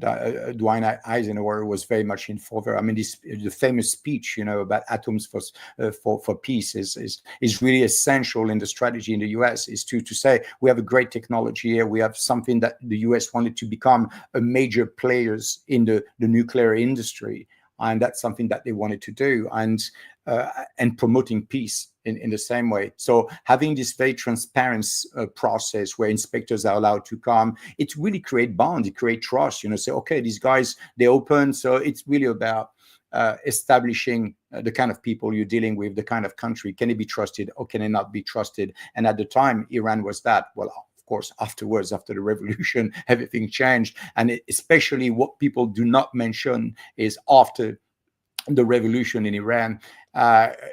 Dwight Eisenhower was very much in favor. I mean, the famous speech, about atoms for peace is really essential in the strategy in the U.S. is to say we have a great technology here. We have something that the U.S. wanted to become a major players in the nuclear industry, and that's something that they wanted to do, and promoting peace in the same way. So having this very transparent process where inspectors are allowed to come, it really create bonds, it create trust. Say, okay, these guys, they're open. So it's really about establishing the kind of people you're dealing with, the kind of country. Can it be trusted or can it not be trusted? And at the time, Iran was that. Well, of course, afterwards, after the revolution, everything changed. And especially what people do not mention is after the revolution in Iran,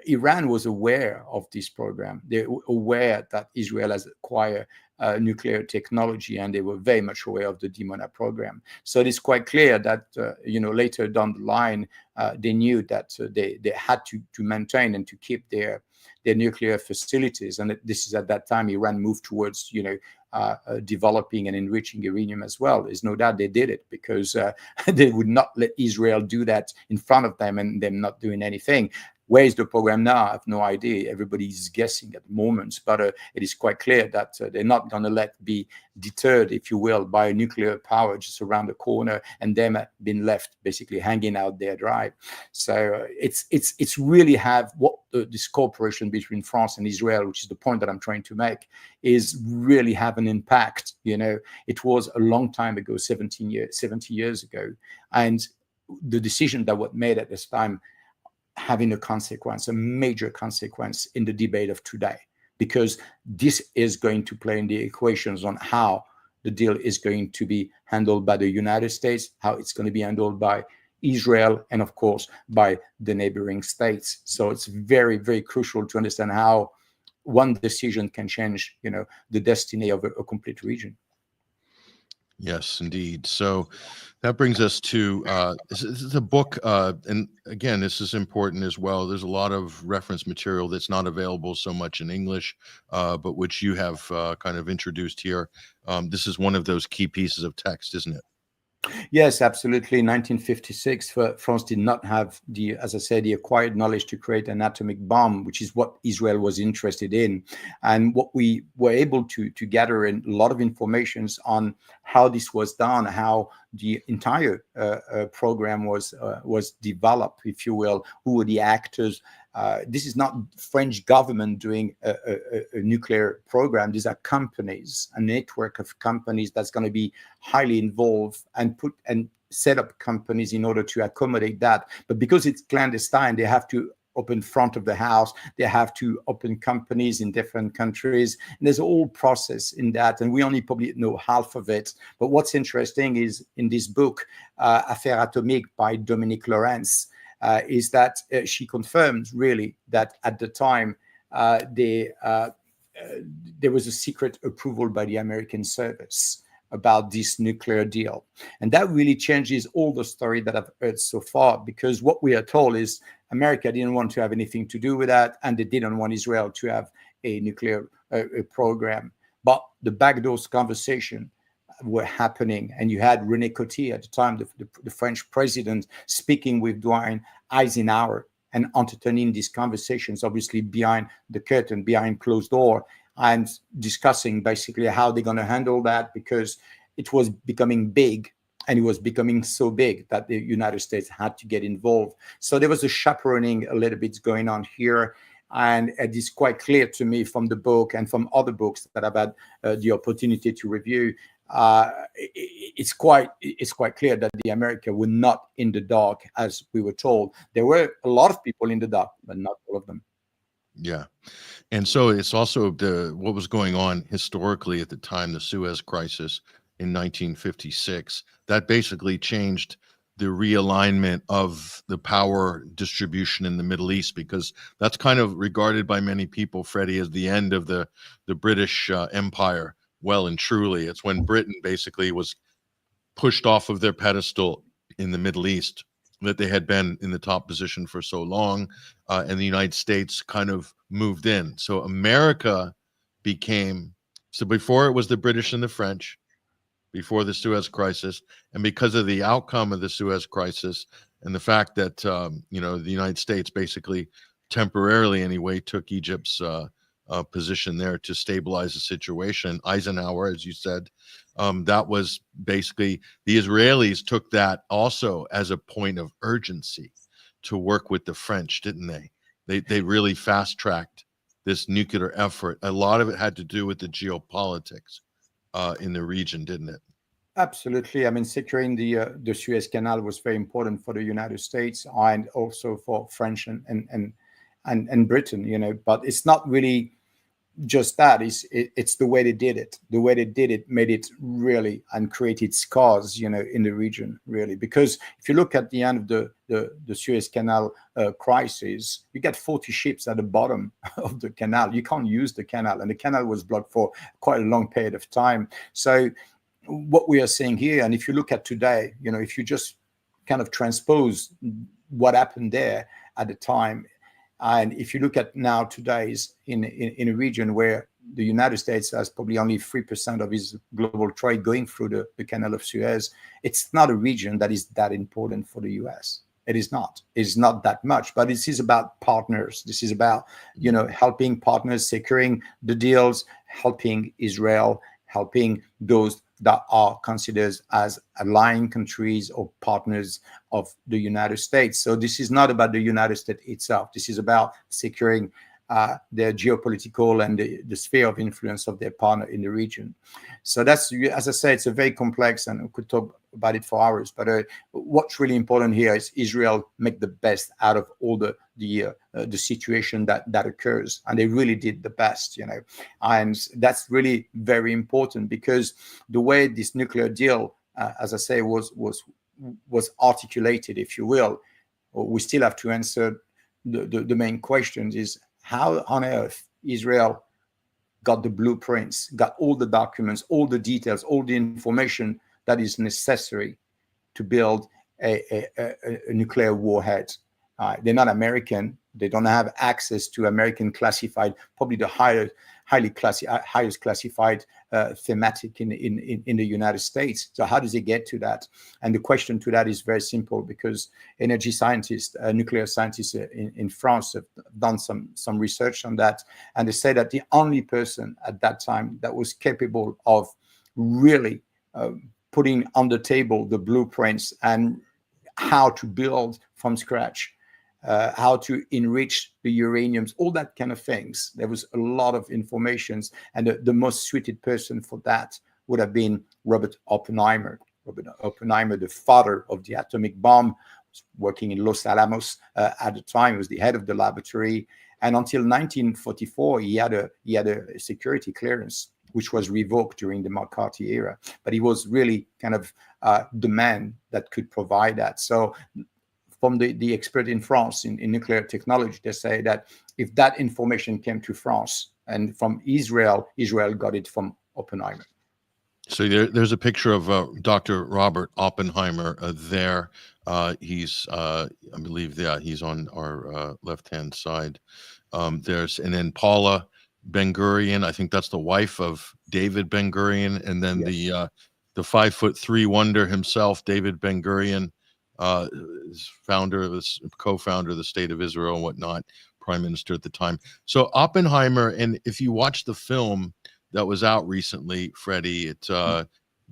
Iran was aware of this program. They were aware that Israel has acquired nuclear technology, and they were very much aware of the Dimona program. So it is quite clear that later down the line, they knew that they had to maintain and to keep their nuclear facilities. And this is at that time Iran moved towards developing and enriching uranium as well. There's no doubt they did it because they would not let Israel do that in front of them and them not doing anything. Where is the program now? I have no idea. Everybody's guessing at the moment, but it is quite clear that they're not going to be deterred, if you will, by a nuclear power just around the corner and them being left basically hanging out their drive. So it's really have what this cooperation between France and Israel, which is the point that I'm trying to make, is really have an impact. It was a long time ago, 70 years ago, and the decision that was made at this time having a major consequence in the debate of today, because this is going to play in the equations on how the deal is going to be handled by the United States, how it's going to be handled by Israel, and of course by the neighboring states. So it's very, very crucial to understand how one decision can change, the destiny of a complete region. Yes, indeed. So that brings us to this is a book, and again, this is important as well. There's a lot of reference material that's not available so much in English, but which you have kind of introduced here. This is one of those key pieces of text, isn't it? Yes, absolutely. 1956, France did not have as I said, the acquired knowledge to create an atomic bomb, which is what Israel was interested in. And what we were able to gather in a lot of informations on how this was done, how the entire program was developed, if you will, who were the actors. This is not French government doing a nuclear program. These are companies, a network of companies that's going to be highly involved and set up companies in order to accommodate that. But because it's clandestine, they have to open front of the house. They have to open companies in different countries. And there's a whole process in that. And we only probably know half of it. But what's interesting is in this book, Affaire Atomique by Dominique Lawrence, is that she confirms really that at the time there was a secret approval by the American service about this nuclear deal. And that really changes all the story that I've heard so far, because what we are told is America didn't want to have anything to do with that, and they didn't want Israel to have a nuclear program. But the backdoor conversation were happening, and you had René Coty at the time, the French president, speaking with Dwight Eisenhower and entertaining these conversations, obviously behind the curtain, behind closed door, and discussing basically how they're going to handle that, because it was becoming big, and it was becoming so big that the United States had to get involved. So there was a chaperoning a little bit going on here. And it is quite clear to me from the book and from other books that I've had the opportunity to review. It's quite clear that the America were not in the dark, as we were told. There were a lot of people in the dark, but not all of them. Yeah. And so it's also what was going on historically at the time, the Suez Crisis in 1956, that basically changed the realignment of the power distribution in the Middle East, because that's kind of regarded by many people, Freddie, as the end of the British Empire. Well and truly, it's when Britain basically was pushed off of their pedestal in the Middle East, that they had been in the top position for so long, and the United States kind of moved in. So America became, so before it was the British and the French, before the Suez Crisis, and because of the outcome of the Suez Crisis and the fact that, the United States basically temporarily anyway took Egypt's position there to stabilize the situation. Eisenhower, as you said, that was basically, the Israelis took that also as a point of urgency to work with the French, didn't they? They really fast-tracked this nuclear effort. A lot of it had to do with the geopolitics in the region, didn't it? Absolutely. I mean, securing the Suez Canal was very important for the United States and also for French and Britain, but it's not really just that. It's the way they did it. The way they did it made it really, and created scars, in the region, really. Because if you look at the end of the Suez Canal crisis, you get 40 ships at the bottom of the canal. You can't use the canal, and the canal was blocked for quite a long period of time. So what we are seeing here, and if you look at today, if you just kind of transpose what happened there at the time, and if you look at now today's in a region where the United States has probably only 3% of its global trade going through the Canal of Suez, it's not a region that is that important for the US. It is not. It's not that much, but this is about partners. This is about, helping partners, securing the deals, helping Israel, helping those that are considered as allying countries or partners of the United States. So this is not about the United States itself. This is about securing their geopolitical and the sphere of influence of their partner in the region. So that's, as I say, it's a very complex, and we could talk about it for hours. But what's really important here is Israel make the best out of all the situation that occurs, and they really did the best, and that's really very important, because the way this nuclear deal, as I say, was articulated, if you will, we still have to answer the main questions: is how on earth Israel got the blueprints, got all the documents, all the details, all the information that is necessary to build a nuclear warhead. They're not American. They don't have access to American classified, probably the highest classified thematic in the United States. So how does it get to that? And the question to that is very simple, because energy scientists, nuclear scientists in France have done some research on that, and they say that the only person at that time that was capable of really putting on the table the blueprints and how to build from scratch, how to enrich the uraniums, all that kind of things. There was a lot of information, and the most suited person for that would have been Robert Oppenheimer. Robert Oppenheimer, the father of the atomic bomb, was working in Los Alamos at the time. He was the head of the laboratory, and until 1944, he had a security clearance, which was revoked during the McCarthy era. But he was really kind of the man that could provide that. So from the expert in France in nuclear technology, they say that if that information came to France and from Israel, Israel got it from Oppenheimer. So there's a picture of Dr. Robert Oppenheimer there. He's, I believe, he's on our left-hand side. And then Paula Ben-Gurion, I think that's the wife of David Ben-Gurion, and then yes, the 5'3" wonder himself, David Ben-Gurion, co-founder of the State of Israel and whatnot, prime minister at the time. So Oppenheimer, and if you watch the film that was out recently, Freddie, it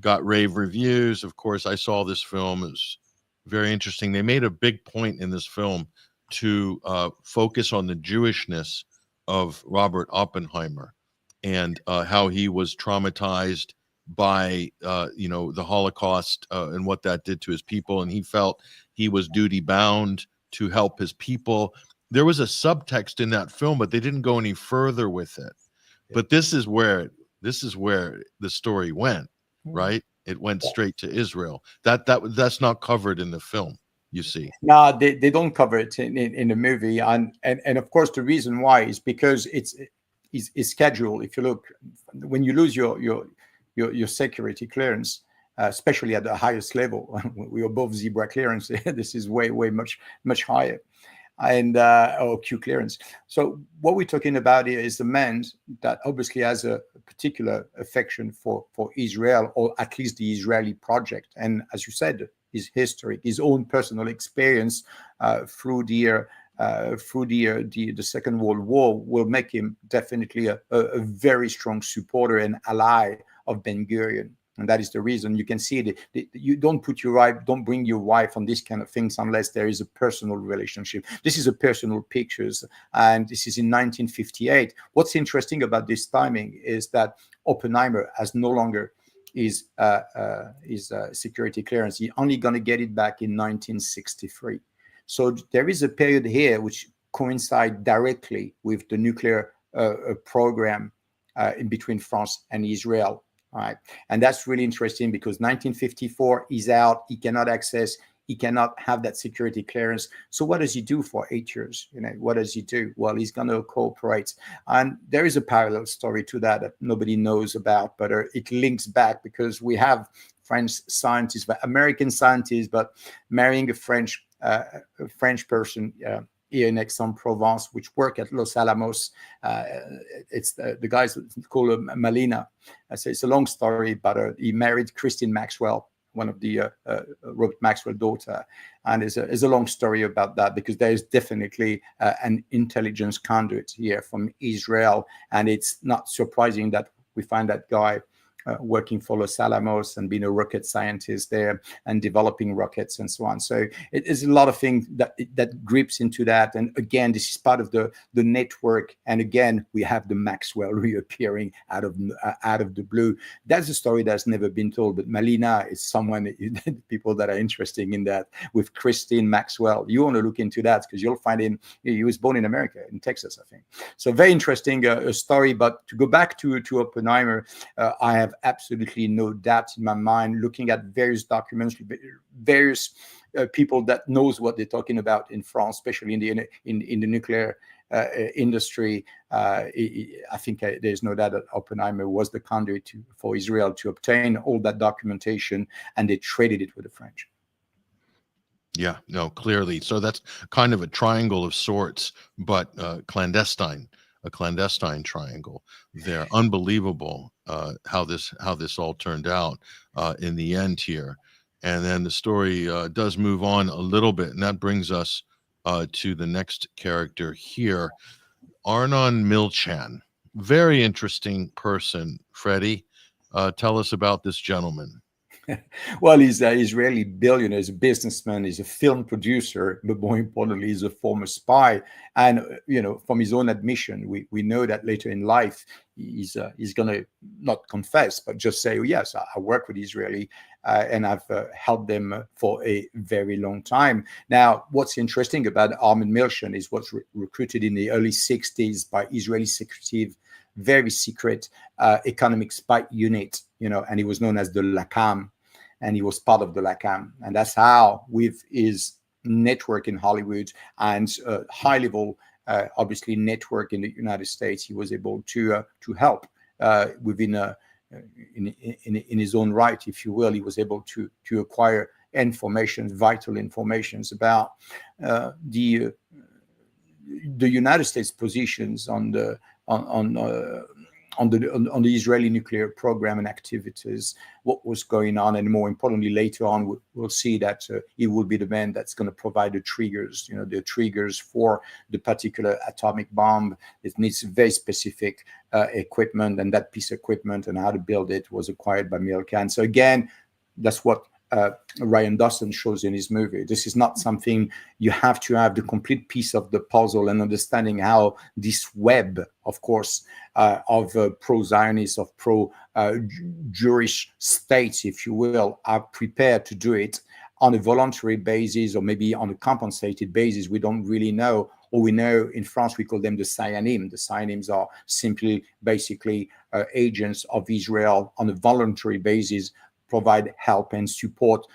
got rave reviews. Of course, I saw this film. It was very interesting. They made a big point in this film to focus on the Jewishness of Robert Oppenheimer and how he was traumatized by the Holocaust and what that did to his people, and he felt he was duty bound to help his people. There was a subtext in that film, but they didn't go any further with it. But this is where the story went, right? It went straight to Israel. That's not covered in the film, you see. No, they don't cover it in the movie, and of course the reason why is because it's scheduled. If you look, when you lose your security clearance, especially at the highest level, we're above zebra clearance. This is way much higher, and or Q clearance. So what we're talking about here is the man that obviously has a particular affection for Israel, or at least the Israeli project. And as you said, his history, his own personal experience through the Second World War will make him definitely a very strong supporter and ally of Ben-Gurion. And that is the reason you can see that you don't bring your wife on these kind of things unless there is a personal relationship. This is a personal pictures, and this is in 1958. What's interesting about this timing is that Oppenheimer has no longer his security clearance. He's only going to get it back in 1963. So there is a period here which coincides directly with the nuclear program in between France and Israel. All right. And that's really interesting because 1954, he's out, he cannot have that security clearance. So what does he do for 8 years? What does he do? Well, he's going to cooperate. And there is a parallel story to that nobody knows about, but it links back because we have French scientists, American scientists, but marrying a French person here in Aix-en-Provence, which work at Los Alamos. It's the guys called Malina. So it's a long story, but he married Christine Maxwell, one of the Robert Maxwell daughter. And there's a long story about that because there is definitely an intelligence conduit here from Israel. And it's not surprising that we find that guy working for Los Alamos and being a rocket scientist there and developing rockets and so on. So it is a lot of things that grips into that. And again, this is part of the network. And again, we have the Maxwell reappearing out of the blue. That's a story that's never been told. But Malina is someone, people that are interested in that, with Christine Maxwell. You want to look into that because you'll find him. He was born in America, in Texas, I think. So very interesting story. But to go back to Oppenheimer, I have absolutely no doubt in my mind, looking at various documents, various people that knows what they're talking about in France, especially in the nuclear industry. I think there's no doubt that Oppenheimer was the conduit for Israel to obtain all that documentation, and they traded it with the French. Yeah, no, clearly. So that's kind of a triangle of sorts, but clandestine, a clandestine triangle. They're unbelievable how this all turned out in the end here. And then the story does move on a little bit, and that brings us to the next character here, Arnon Milchan. Very interesting person, Freddie. Tell us about this gentleman. Well, he's an Israeli billionaire, he's a businessman, he's a film producer, but more importantly, he's a former spy. And, from his own admission, we know that later in life, he's going to not confess, but just say, oh, yes, I work with Israeli and I've helped them for a very long time. Now, what's interesting about Arnon Milchan is was recruited in the early 60s by Israeli secretive, very secret economic spy unit, and he was known as the Lakam. And he was part of the Lakam. And that's how, with his network in Hollywood and high level, obviously, network in the United States, he was able to help within in his own right, if you will. He was able to acquire vital informations about the United States positions on the Israeli nuclear program and activities, what was going on, and more importantly, later on, we'll see that he will be the man that's going to provide the triggers, the triggers for the particular atomic bomb. It needs very specific equipment, and that piece of equipment and how to build it was acquired by Milchan. So again, that's what Ryan Dawson shows in his movie. This is not something you have to have the complete piece of the puzzle and understanding how this web, of course, of pro-Zionist, of pro-Jewish states, if you will, are prepared to do it on a voluntary basis or maybe on a compensated basis. We don't really know. Or we know in France, we call them the Sayanim. The Sayanims are simply, basically, agents of Israel on a voluntary basis, provide help and support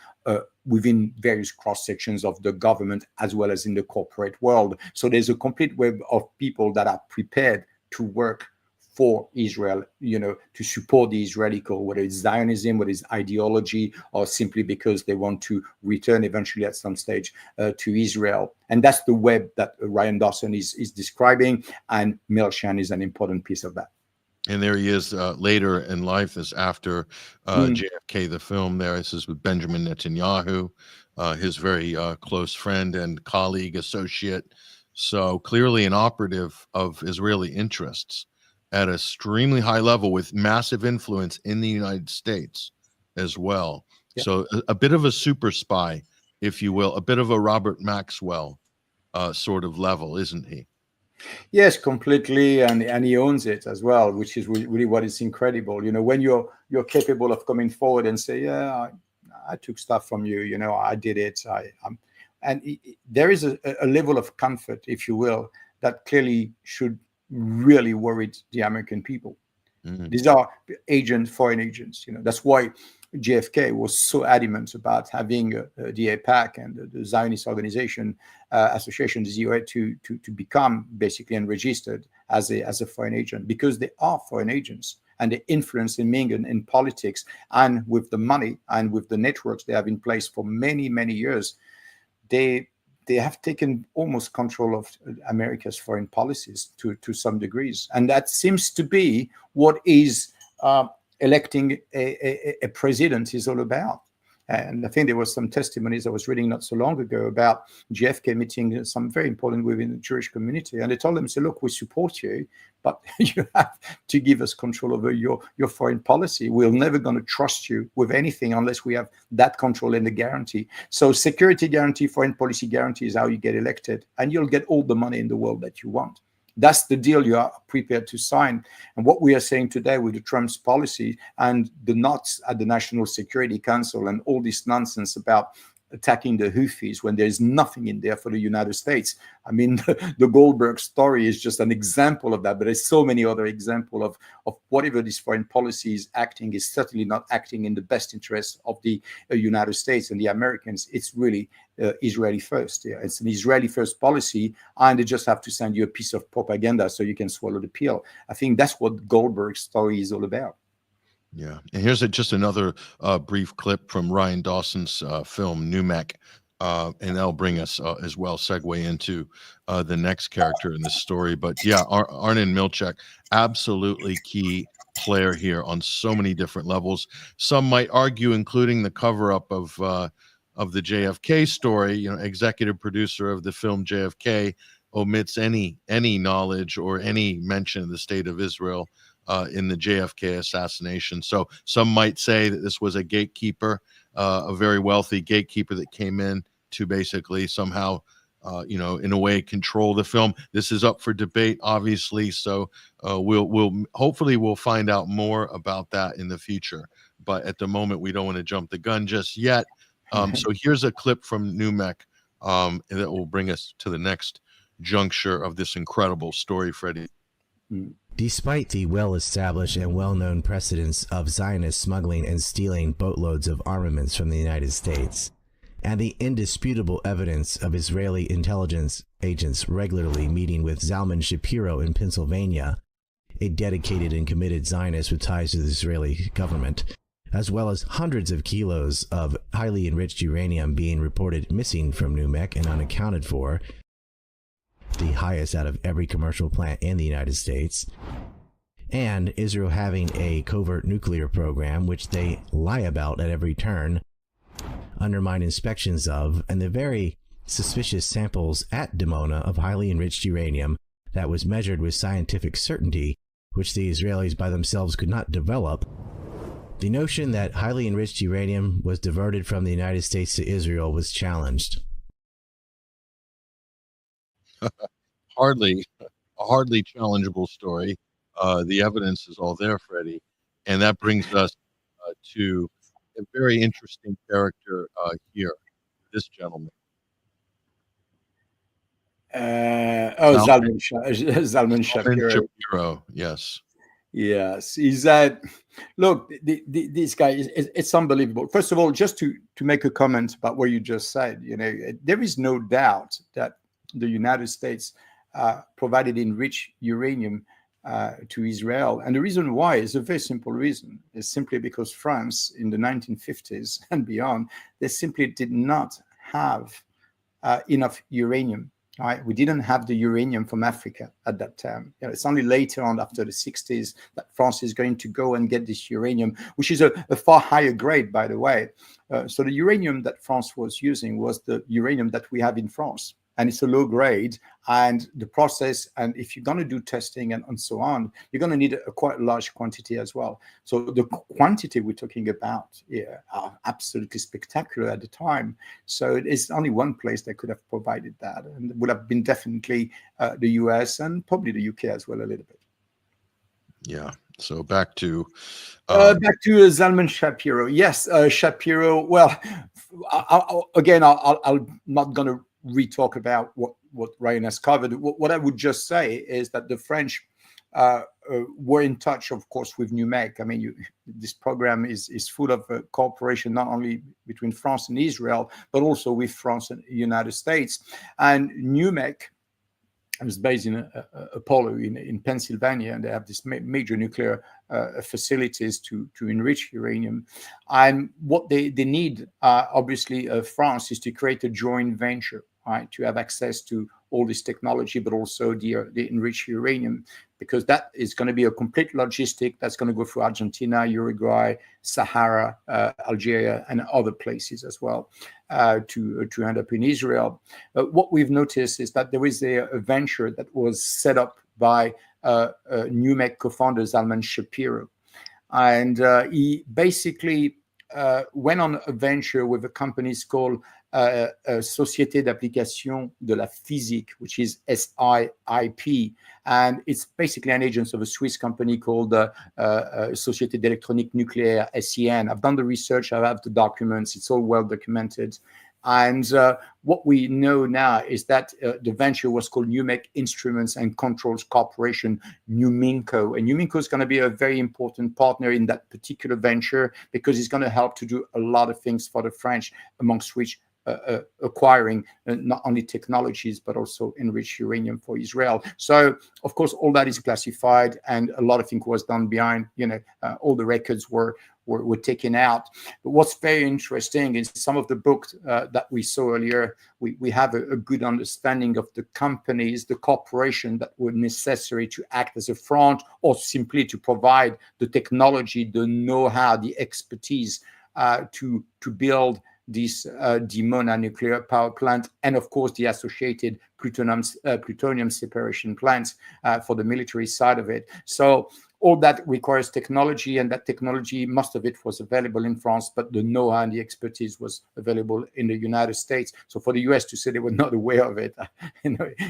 within various cross sections of the government as well as in the corporate world. So there's a complete web of people that are prepared to work for Israel, to support the Israeli cause, whether it's Zionism, whether it's ideology, or simply because they want to return eventually at some stage to Israel. And that's the web that Ryan Dawson is describing, and Milchan is an important piece of that. And there he is later in life, as after JFK, the film there. This is with Benjamin Netanyahu, his very close friend and colleague, associate. So clearly an operative of Israeli interests at an extremely high level with massive influence in the United States as well. Yeah. So a bit of a super spy, if you will, a bit of a Robert Maxwell sort of level, isn't he? Yes, completely, and he owns it as well, which is really what is incredible. When you're capable of coming forward and say, "Yeah, I took stuff from you. I did it." There is a level of comfort, if you will, that clearly should really worry the American people. Mm-hmm. These are foreign agents. That's why JFK was so adamant about having the AIPAC and the Zionist Organization Association, the ZOA, to become basically unregistered as a foreign agent, because they are foreign agents and they influence in in politics, and with the money and with the networks they have in place for many, many years, they have taken almost control of America's foreign policies to some degrees. And that seems to be what is electing a president is all about. And I think there was some testimonies I was reading not so long ago about JFK meeting some very important within the Jewish community. And they told them, look, we support you, but you have to give us control over your foreign policy. We're never going to trust you with anything unless we have that control and the guarantee. So security guarantee, foreign policy guarantee is how you get elected, and you'll get all the money in the world that you want. That's the deal you are prepared to sign. And what we are saying today with the Trump's policy and the knots at the National Security Council and all this nonsense about attacking the Houthis when there's nothing in there for the United States. I mean, the Goldberg story is just an example of that, but there's so many other examples of whatever this foreign policy is acting is certainly not acting in the best interest of the United States and the Americans. It's really Israeli first. Yeah, it's an Israeli first policy, and they just have to send you a piece of propaganda so you can swallow the pill. I think that's what Goldberg's story is all about. Yeah, and here's just another brief clip from Ryan Dawson's film NUMEC, and that'll bring us as well segue into the next character in this story. But yeah, Arnon Milchek, absolutely key player here on so many different levels. Some might argue, including the cover-up of the JFK story. You know, executive producer of the film JFK omits any knowledge or any mention of the state of Israel in the JFK assassination. So some might say that this was a gatekeeper, a very wealthy gatekeeper that came in to basically somehow, in a way control the film. This is up for debate, obviously. So we'll hopefully find out more about that in the future. But at the moment, we don't want to jump the gun just yet. So here's a clip from NUMEC that will bring us to the next juncture of this incredible story, Freddie. Despite the well-established and well-known precedents of Zionist smuggling and stealing boatloads of armaments from the United States, and the indisputable evidence of Israeli intelligence agents regularly meeting with Zalman Shapiro in Pennsylvania, a dedicated and committed Zionist with ties to the Israeli government, as well as hundreds of kilos of highly enriched uranium being reported missing from NUMEC and unaccounted for, the highest out of every commercial plant in the United States, and Israel having a covert nuclear program, which they lie about at every turn, undermine inspections of, and the very suspicious samples at Dimona of highly enriched uranium that was measured with scientific certainty, which the Israelis by themselves could not develop. The notion that highly enriched uranium was diverted from the United States to Israel was challenged. Hardly a hardly challengeable story. The evidence is all there, Freddie, and that brings us to a very interesting character here, this gentleman. Zalman Shapiro, yes. Yes, is that, look, this guy, it's unbelievable. First of all, just to make a comment about what you just said, there is no doubt that the United States provided enriched uranium to Israel. And the reason why is a very simple reason. It's simply because France in the 1950s and beyond, they simply did not have enough uranium. Right? We didn't have the uranium from Africa at that time. It's only later on, after the 60s, that France is going to go and get this uranium, which is a far higher grade, by the way. So the uranium that France was using was the uranium that we have in France. And it's a low grade, and the process, and if you're going to do testing and so on, you're going to need a quite large quantity as well. So the quantity we're talking about here are absolutely spectacular at the time. So it's only one place that could have provided that, and it would have been definitely the US and probably the UK as well a little bit. Yeah. So back to Zalman Shapiro. Yes, Shapiro. Well, I'm not going to re-talk about what Ryan has covered. What I would just say is that the French were in touch, of course, with NUMEC. I mean, this program is full of cooperation, not only between France and Israel, but also with France and the United States. And NUMEC is based in Apollo in Pennsylvania, and they have this major nuclear facilities to enrich uranium. And what they need, obviously, France, is to create a joint venture, right, to have access to all this technology, but also the enriched uranium, because that is going to be a complete logistic that's going to go through Argentina, Uruguay, Sahara, Algeria, and other places as well to end up in Israel. What we've noticed is that there is a venture that was set up by NUMEC co-founder Zalman Shapiro. And he basically went on a venture with a company called Société d'Application de la Physique, which is SIIP. And it's basically an agent of a Swiss company called Société d'Électronique Nucléaire, SEN. I've done the research, I have the documents, it's all well documented. And what we know now is that the venture was called Numec Instruments and Controls Corporation, Numinco. And Numinco is going to be a very important partner in that particular venture because it's going to help to do a lot of things for the French, amongst which acquiring not only technologies but also enriched uranium for Israel. So of course all that is classified, and a lot of things was done behind, all the records were taken out. But what's very interesting is some of the books that we saw earlier, we have a good understanding of the companies, the corporation that were necessary to act as a front or simply to provide the technology, the know-how, the expertise to build this Dimona nuclear power plant, and of course the associated plutonium separation plants for the military side of it. So all that requires technology, and that technology, most of it was available in France, but the know-how and the expertise was available in the United States. So for the US to say they were not aware of it,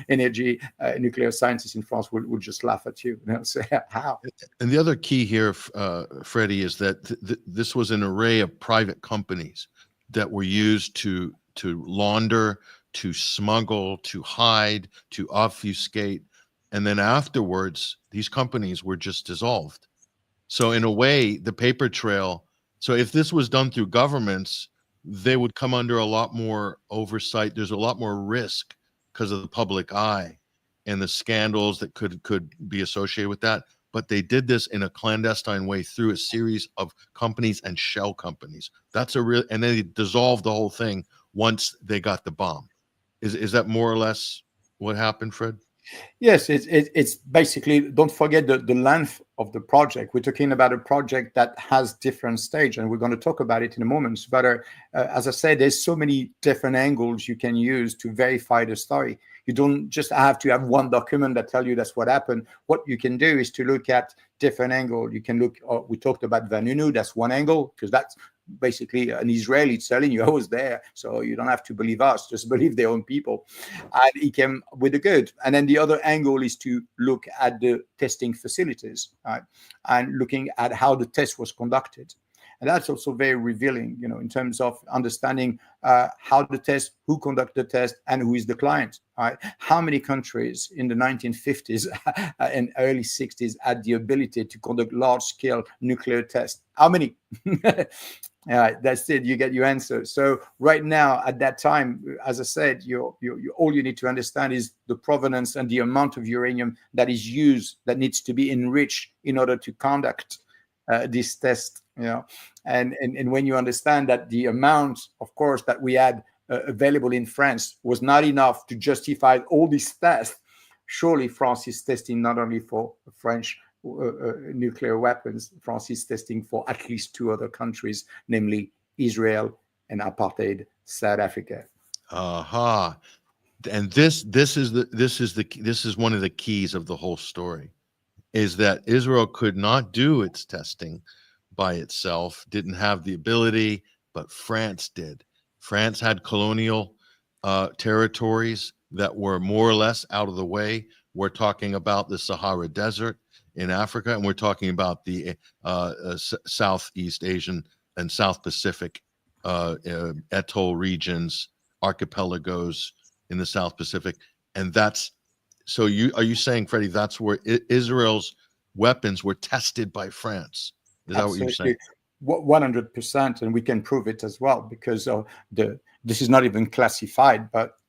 energy nuclear scientists in France would just laugh at you. Say, how? And the other key here, Freddie, is that this was an array of private companies that were used to launder, to smuggle, to hide, to obfuscate. And then afterwards, these companies were just dissolved. So in a way, the paper trail, so if this was done through governments, they would come under a lot more oversight. There's a lot more risk because of the public eye and the scandals that could be associated with that. But they did this in a clandestine way through a series of companies and shell companies. That's a real, and then they dissolved the whole thing once they got the bomb. Is that more or less what happened, Fred? Yes, it's basically, don't forget the length of the project. We're talking about a project that has different stages, and we're going to talk about it in a moment. But as I said, there's so many different angles you can use to verify the story. You don't just have to have one document that tells you that's what happened. What you can do is to look at different angles. You can look, we talked about Vanunu, that's one angle, because that's basically an Israeli telling you I was there, so you don't have to believe us, just believe their own people. And he came with the good. And then the other angle is to look at the testing facilities, right? And looking at how the test was conducted. And that's also very revealing, in terms of understanding how the test, who conducted the test, and who is the client. Right? How many countries in the 1950s and early 60s had the ability to conduct large-scale nuclear tests? How many? That's it. You get your answer. So right now, at that time, as I said, all you need to understand is the provenance and the amount of uranium that is used, that needs to be enriched in order to conduct this test. And when you understand that the amount, of course, that we had available in France was not enough to justify all these tests, surely France is testing not only for French nuclear weapons, France is testing for at least two other countries, namely Israel and apartheid South Africa. Aha. And this is one of the keys of the whole story, is that Israel could not do its testing by itself, didn't have the ability, but France did. France had colonial territories that were more or less out of the way. We're talking about the Sahara Desert in Africa, and we're talking about the Southeast Asian and South Pacific atoll regions, archipelagos in the South Pacific. And that's, so are you saying, Freddie, that's where Israel's weapons were tested by France? Is that what you're saying? 100%, and we can prove it as well, because this is not even classified, but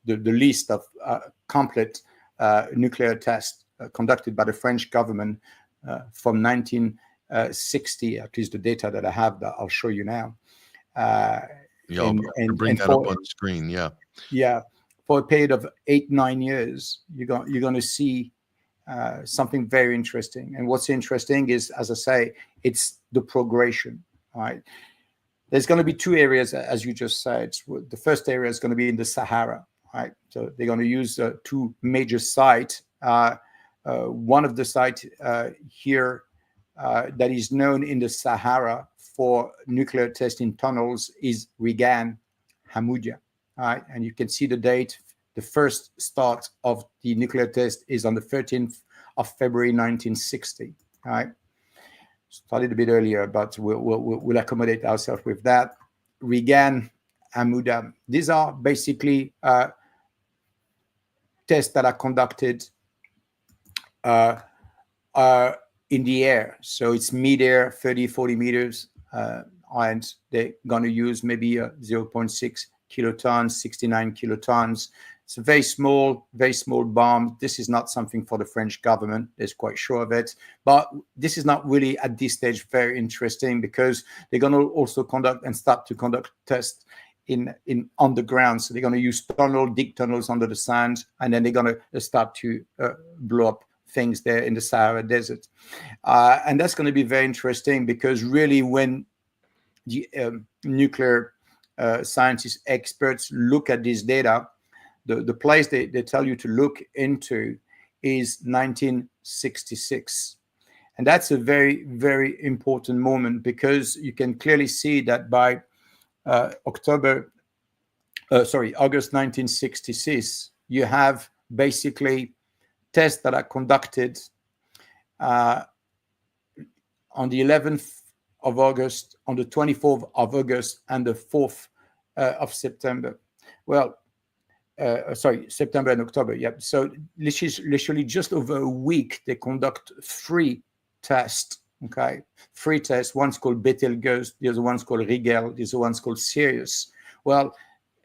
the list of complete nuclear tests conducted by the French government from 1960, at least the data that I have that I'll show you now. I'll bring that up on the screen. Yeah, for a period of 8-9 years, you're going to see something very interesting. And what's interesting is, as I say, it's the progression, right? There's going to be two areas, as you just said. The first area is going to be in the Sahara, right? So they're going to use two major sites. One of the sites here that is known in the Sahara for nuclear testing tunnels is Regan Hamoudia, right? And you can see the date. The first start of the nuclear test is on the 13th of February 1960, right? Started a bit earlier, but we'll accommodate ourselves with that. Regan Amuda. These are basically tests that are conducted in the air. So it's mid-air, 30, 40 meters, and they're going to use maybe 0.6 kilotons, 69 kilotons. It's a very small bomb. This is not something for the French government. They're quite sure of it. But this is not really at this stage very interesting, because they're going to also start to conduct tests in underground. So they're going to use dig tunnels under the sand, and then they're going to start to blow up things there in the Sahara Desert. And that's going to be very interesting, because really when the nuclear scientists, experts look at this data, the place they tell you to look into is 1966. And that's a very, very important moment, because you can clearly see that by August 1966, you have basically tests that are conducted on the 11th of August, on the 24th of August, and the 4th of September. Well, September and October. Yeah. So literally just over a week, they conduct 3 tests. Okay, 3 tests. One's called Betelgeuse, the other one's called Rigel, the other one's called Sirius. Well,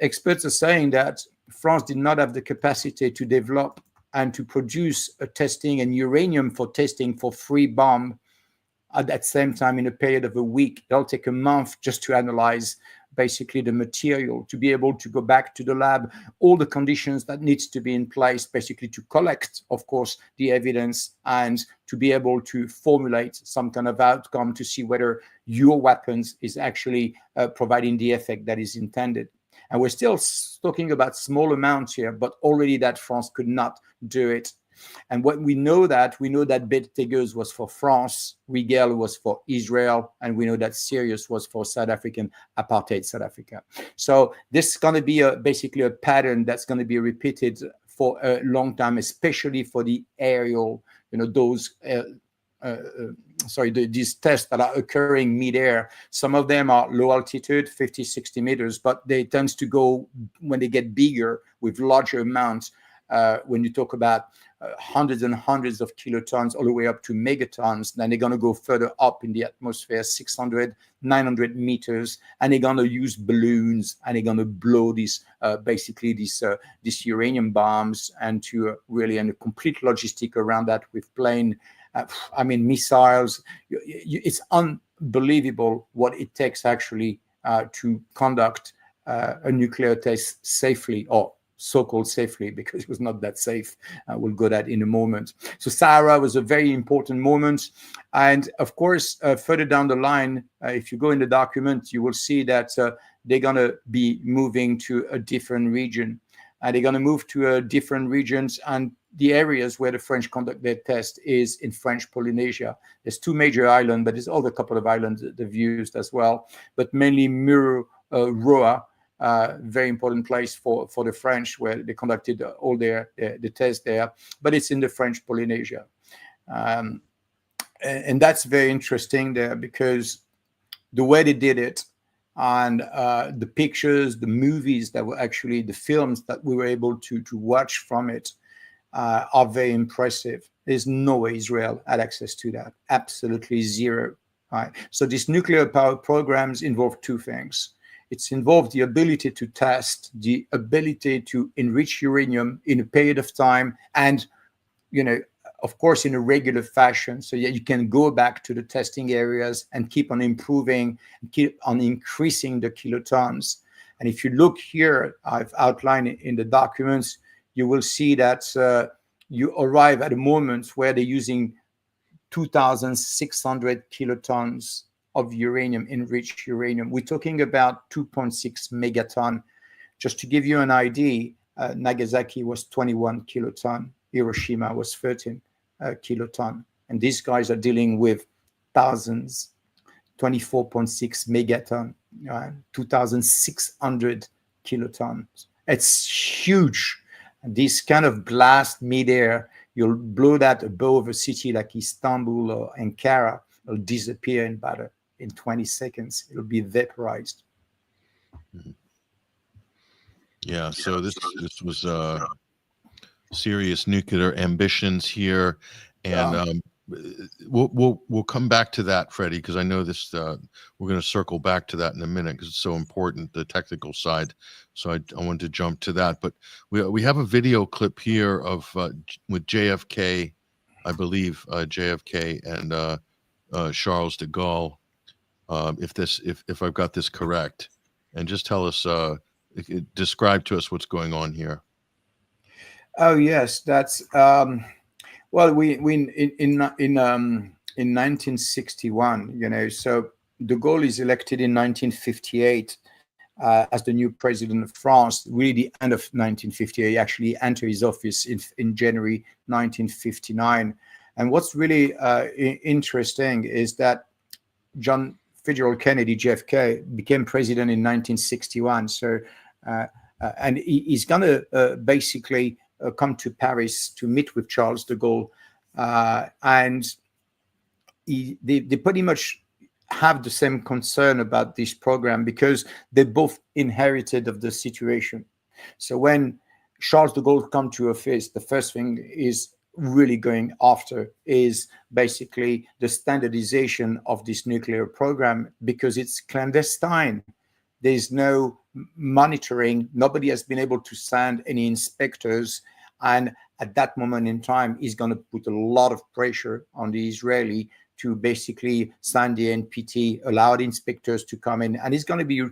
experts are saying that France did not have the capacity to develop and to produce a testing and uranium for testing for 3 bombs at that same time in a period of a week. It'll take a month just to analyze basically the material, to be able to go back to the lab, all the conditions that needs to be in place, basically to collect, of course, the evidence, and to be able to formulate some kind of outcome to see whether your weapons is actually providing the effect that is intended. And we're still talking about small amounts here, but already that France could not do it. And when we know that Betelgeuse was for France, Rigel was for Israel, and we know that Sirius was for South African apartheid South Africa. So this is going to be basically a pattern that's going to be repeated for a long time, especially for the aerial, those these tests that are occurring mid-air. Some of them are low altitude, 50, 60 meters, but they tend to go, when they get bigger, with larger amounts. When you talk about hundreds and hundreds of kilotons all the way up to megatons, then they're going to go further up in the atmosphere, 600, 900 meters, and they're going to use balloons, and they're going to blow these uranium bombs, and to really, and a complete logistic around that with plane, missiles. It's unbelievable what it takes actually to conduct a nuclear test safely, or so-called safely, because it was not that safe. We'll go that in a moment. So Sahara was a very important moment. And of course, further down the line, if you go in the document, you will see that they're going to be moving to a different region. And they're going to move to different regions, and the areas where the French conduct their test is in French Polynesia. There's 2 major islands, but there's other couple of islands that they've used as well, but mainly Mururoa, very important place for the French, where they conducted all the tests there, but it's in the French Polynesia. And that's very interesting there, because the way they did it, and the pictures, the movies that were actually, the films that we were able to watch from it are very impressive. There's no way Israel had access to that. Absolutely zero. Right? So these nuclear power programs involve 2 things. It's involved the ability to test, the ability to enrich uranium in a period of time, and, of course, in a regular fashion, so that you can go back to the testing areas and keep on improving, keep on increasing the kilotons. And if you look here, I've outlined it in the documents, you will see that you arrive at a moment where they're using 2,600 kilotons of uranium, enriched uranium. We're talking about 2.6 megaton. Just to give you an idea, Nagasaki was 21 kiloton, Hiroshima was 13 kiloton. And these guys are dealing with thousands, 24.6 megaton, 2,600 kilotons. It's huge. And this kind of blast mid-air, you'll blow that above a city like Istanbul or Ankara, it'll disappear in 20 seconds. It'll be vaporized. Yeah. So this was serious nuclear ambitions here, and we'll come back to that, Freddie, because I know this. We're going to circle back to that in a minute because it's so important, the technical side. So I wanted to jump to that, but we have a video clip here of with JFK, I believe JFK and Charles de Gaulle. If I've got this correct, and just tell us, describe to us what's going on here. Oh yes, that's well, we in 1961, you know, so de Gaulle is elected in 1958 as the new president of France. Really, the end of 1958. He actually entered his office in January 1959. And what's really interesting is that John Fitzgerald Kennedy, JFK, became president in 1961. So, and he's going to basically come to Paris to meet with Charles de Gaulle, and they pretty much have the same concern about this program because they both inherited of the situation. So when Charles de Gaulle come to office, the first thing is really going after is basically the standardization of this nuclear program because it's clandestine. There's no monitoring. Nobody has been able to send any inspectors. And at that moment in time, he's going to put a lot of pressure on the Israeli to basically send the NPT, allow the inspectors to come in. And he's going to be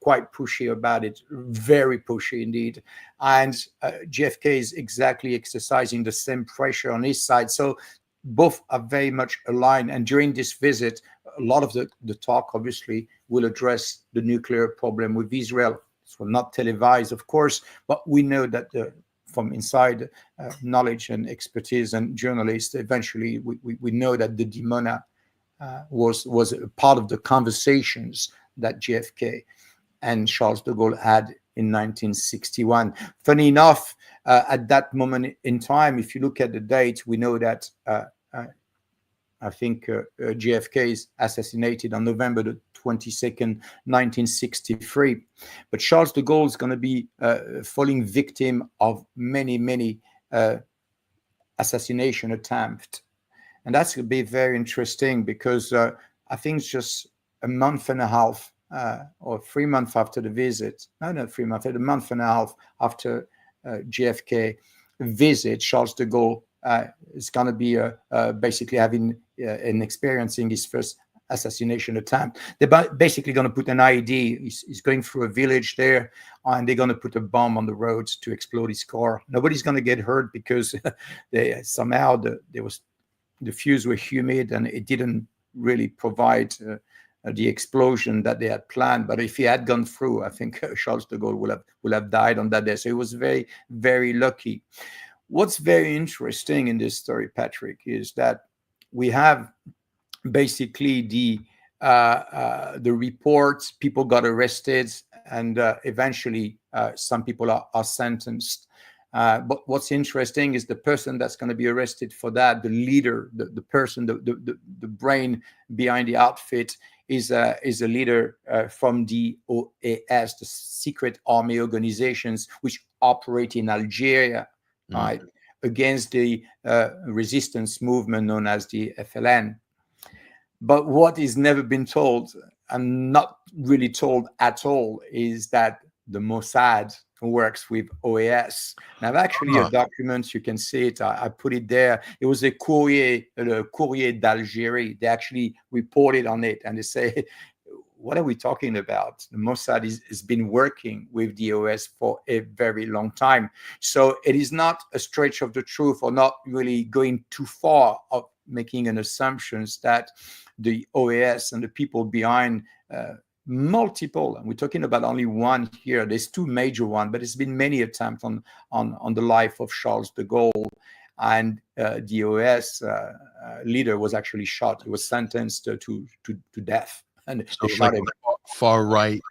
quite pushy about it, very pushy indeed. And JFK is exactly exercising the same pressure on his side. So both are very much aligned. And during this visit, a lot of the talk, obviously, will address the nuclear problem with Israel. So not televised, of course, but we know that from inside knowledge and expertise and journalists, eventually we know that the demona was a part of the conversations that JFK and Charles de Gaulle had in 1961. Funny enough, at that moment in time, if you look at the date, we know that I think JFK is assassinated on November the 22nd, 1963. But Charles de Gaulle is going to be falling victim of many assassination attempts. And that's going to be very interesting because I think it's just a month and a half or 3 months after the visit. No, 3 months, a month and a half after JFK visit, Charles de Gaulle is going to be basically having and experiencing his first assassination attempt. They're basically going to put an IED. He's going through a village there, and they're going to put a bomb on the road to explode his car. Nobody's going to get hurt because somehow the fuse were humid and it didn't really provide the explosion that they had planned. But if he had gone through, I think Charles de Gaulle will have died on that day. So he was very, very lucky. What's very interesting in this story, Patrick, is that we have basically the reports. People got arrested, and eventually some people are sentenced. But what's interesting is the person that's going to be arrested for that, the leader, the person, the brain behind the outfit, is a leader from the OAS, the secret army organizations which operate in Algeria. Right, against the resistance movement known as the FLN. But what is never been told, and not really told at all, is that the Mossad works with OAS. Now, actually, a document, you can see it, I put it there. It was a Courrier d'Algérie. They actually reported on it, and they say, what are we talking about? The Mossad has been working with the OAS for a very long time. So it is not a stretch of the truth, or not really going too far of making an assumption that the OAS and the people behind multiple, and we're talking about only one here, there's two major ones, but there's been many attempts on the life of Charles de Gaulle. And the OAS leader was actually shot. He was sentenced to death. And so like far right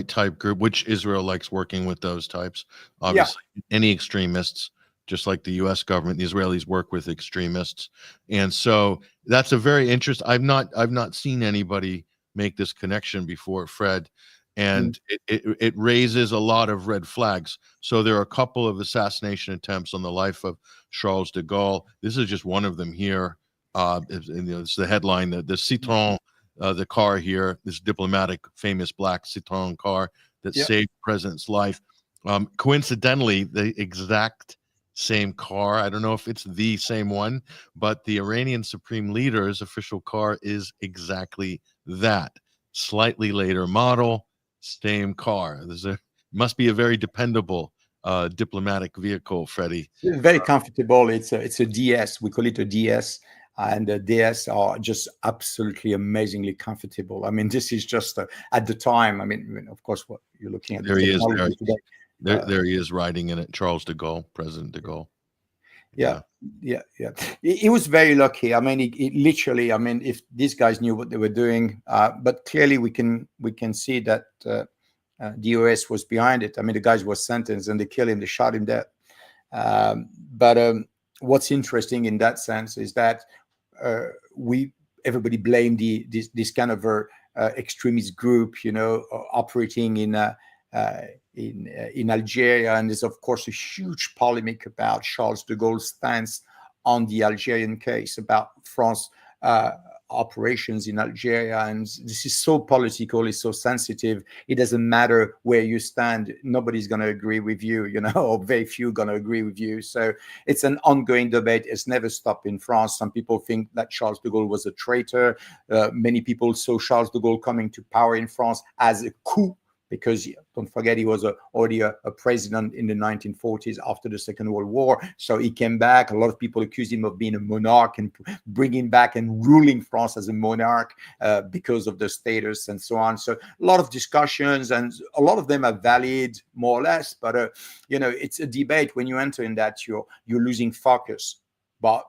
type group, which Israel likes working with those types. Obviously, any extremists, just like the U.S. government, the Israelis work with extremists, and so that's a very interesting. I've not seen anybody make this connection before, Fred, and it raises a lot of red flags. So there are a couple of assassination attempts on the life of Charles de Gaulle. This is just one of them here. It's the headline, the Citroën, the car here, this diplomatic, famous black Citroën car that saved the president's life. Coincidentally, the exact same car, I don't know if it's the same one, but the Iranian Supreme Leader's official car is exactly that. Slightly later model, same car. Must be a very dependable diplomatic vehicle, Freddie. Very comfortable. It's a DS. We call it a DS. And the DS are just absolutely amazingly comfortable. I mean, this is just at the time. I mean, of course, what you're looking at. There he is. There he is riding in it. Charles de Gaulle, President de Gaulle. Yeah. He was very lucky. I mean, he literally. I mean, if these guys knew what they were doing, but clearly we can see that the US was behind it. I mean, the guys were sentenced and they killed him. They shot him dead. But what's interesting in that sense is that everybody blamed this kind of extremist group, you know, operating in Algeria, and there's of course a huge polemic about Charles de Gaulle's stance on the Algerian case, about France operations in Algeria, and this is so political, it's so sensitive. It doesn't matter where you stand, nobody's going to agree with you, you know, or very few going to agree with you. So it's an ongoing debate. It's never stopped in France. Some people think that Charles de Gaulle was a traitor. Many people saw Charles de Gaulle coming to power in France as a coup, because don't forget, he was already a president in the 1940s after the Second World War. So he came back. A lot of people accused him of being a monarch and bringing back and ruling France as a monarch because of the status and so on. So a lot of discussions, and a lot of them are valid, more or less. But you know, it's a debate. When you enter in that, you're losing focus. But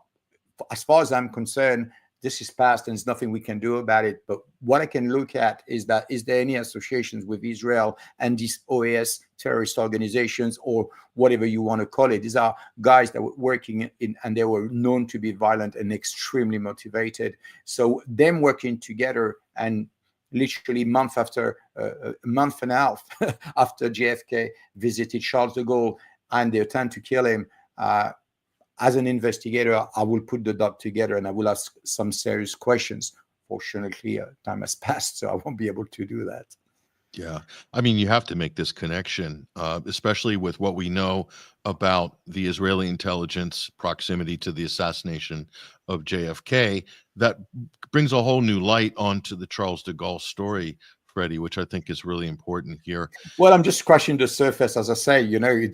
as far as I'm concerned, this is past and there's nothing we can do about it. But what I can look at is that, is there any associations with Israel and these OAS terrorist organizations, or whatever you want to call it? These are guys that were working in, and they were known to be violent and extremely motivated. So them working together, and literally a month and a half after JFK visited Charles de Gaulle and they attempt to kill him, as an investigator, I will put the dot together and I will ask some serious questions. Fortunately, time has passed, so I won't be able to do that. Yeah. I mean, you have to make this connection, especially with what we know about the Israeli intelligence proximity to the assassination of JFK. That brings a whole new light onto the Charles de Gaulle story, Freddie, which I think is really important here. Well, I'm just scratching the surface, as I say. You know,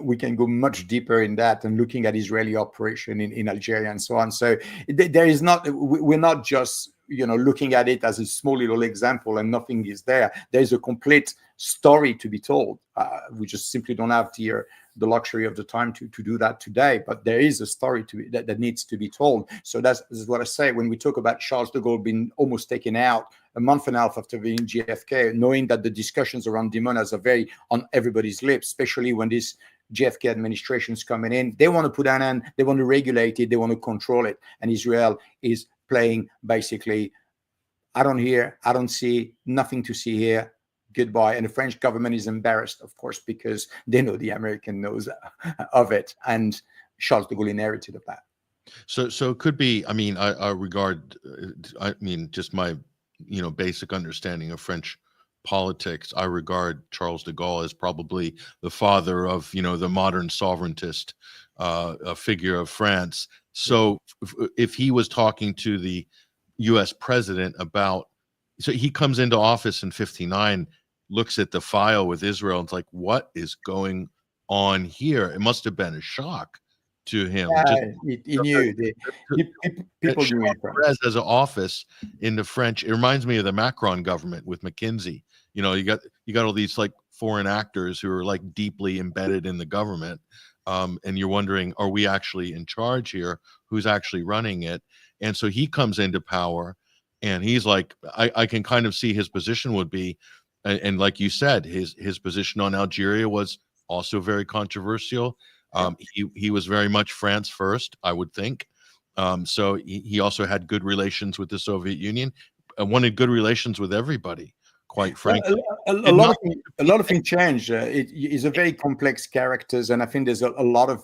we can go much deeper in that, and looking at Israeli operation in Algeria and so on. So there is not, we're not just, you know, looking at it as a small little example and nothing is there. There's a complete story to be told. We just simply don't have the luxury of the time to do that today, but there is a story that needs to be told. So this is what I say when we talk about Charles de Gaulle being almost taken out a month and a half after being JFK, knowing that the discussions around demonaz are very on everybody's lips, especially when this JFK administration is coming in. They want to put an end, they want to regulate it, they want to control it, and Israel is playing basically, I don't hear, I don't see, nothing to see here, goodbye. And the French government is embarrassed, of course, because they know the American knows of it, and Charles de Gaulle inherited of that. So it could be, I mean, I regard, I mean, just my, you know, basic understanding of French politics, I regard Charles de Gaulle as probably the father of, you know, the modern sovereigntist figure of France. So if he was talking to the US president about, so he comes into office in 59, looks at the file with Israel, and it's like, what is going on here? It must have been a shock to him. He knew. People knew in France. As an office in the French, it reminds me of the Macron government with McKinsey. You know, you got all these like foreign actors who are like deeply embedded in the government, and you're wondering, are we actually in charge here? Who's actually running it? And so he comes into power, and he's like, I can kind of see his position would be, and like you said, his position on Algeria was also very controversial. He was very much France first, I would think. So he also had good relations with the Soviet Union, wanted good relations with everybody, quite Well, frankly. a lot of things change. It is a very complex characters, and I think there's a lot of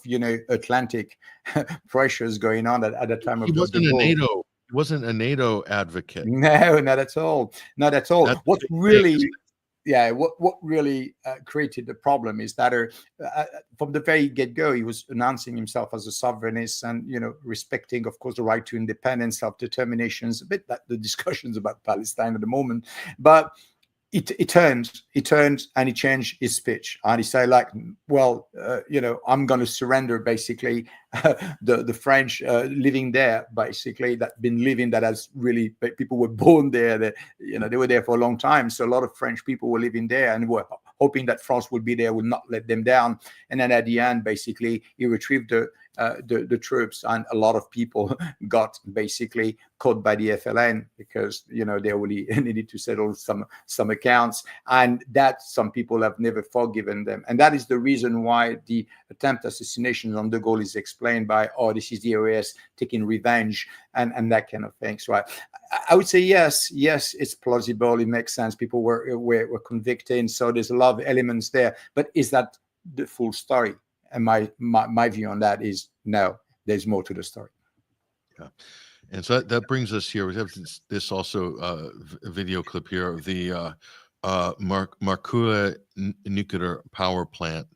Atlantic pressures going on at the time He of the wasn't a war. NATO. He wasn't a NATO advocate. No, not at all. Not at all. That's What the big really, thing. yeah, what really created the problem is that from the very get-go, he was announcing himself as a sovereignist and respecting, of course, the right to independence, self-determination. A bit like the discussions about Palestine at the moment, but it turned and he changed his speech and he said like, well, I'm going to surrender basically the French living there, basically that been living, that has really, people were born there, that they were there for a long time, so a lot of French people were living there and were hoping that France would be there, would not let them down. And then at the end, basically, he retrieved the troops, and a lot of people got basically caught by the FLN because they only needed to settle some accounts, and that some people have never forgiven them. And that is the reason why the attempt assassination on de Gaulle is explained by, oh, this is the OAS taking revenge and that kind of things, right? I would say yes, it's plausible, it makes sense. People were convicted, so there's a lot of elements there. But is that the full story? And my view on that is no, there's more to the story. Yeah. And so that brings us here. We have this also video clip here of the Marcoule nuclear power plant.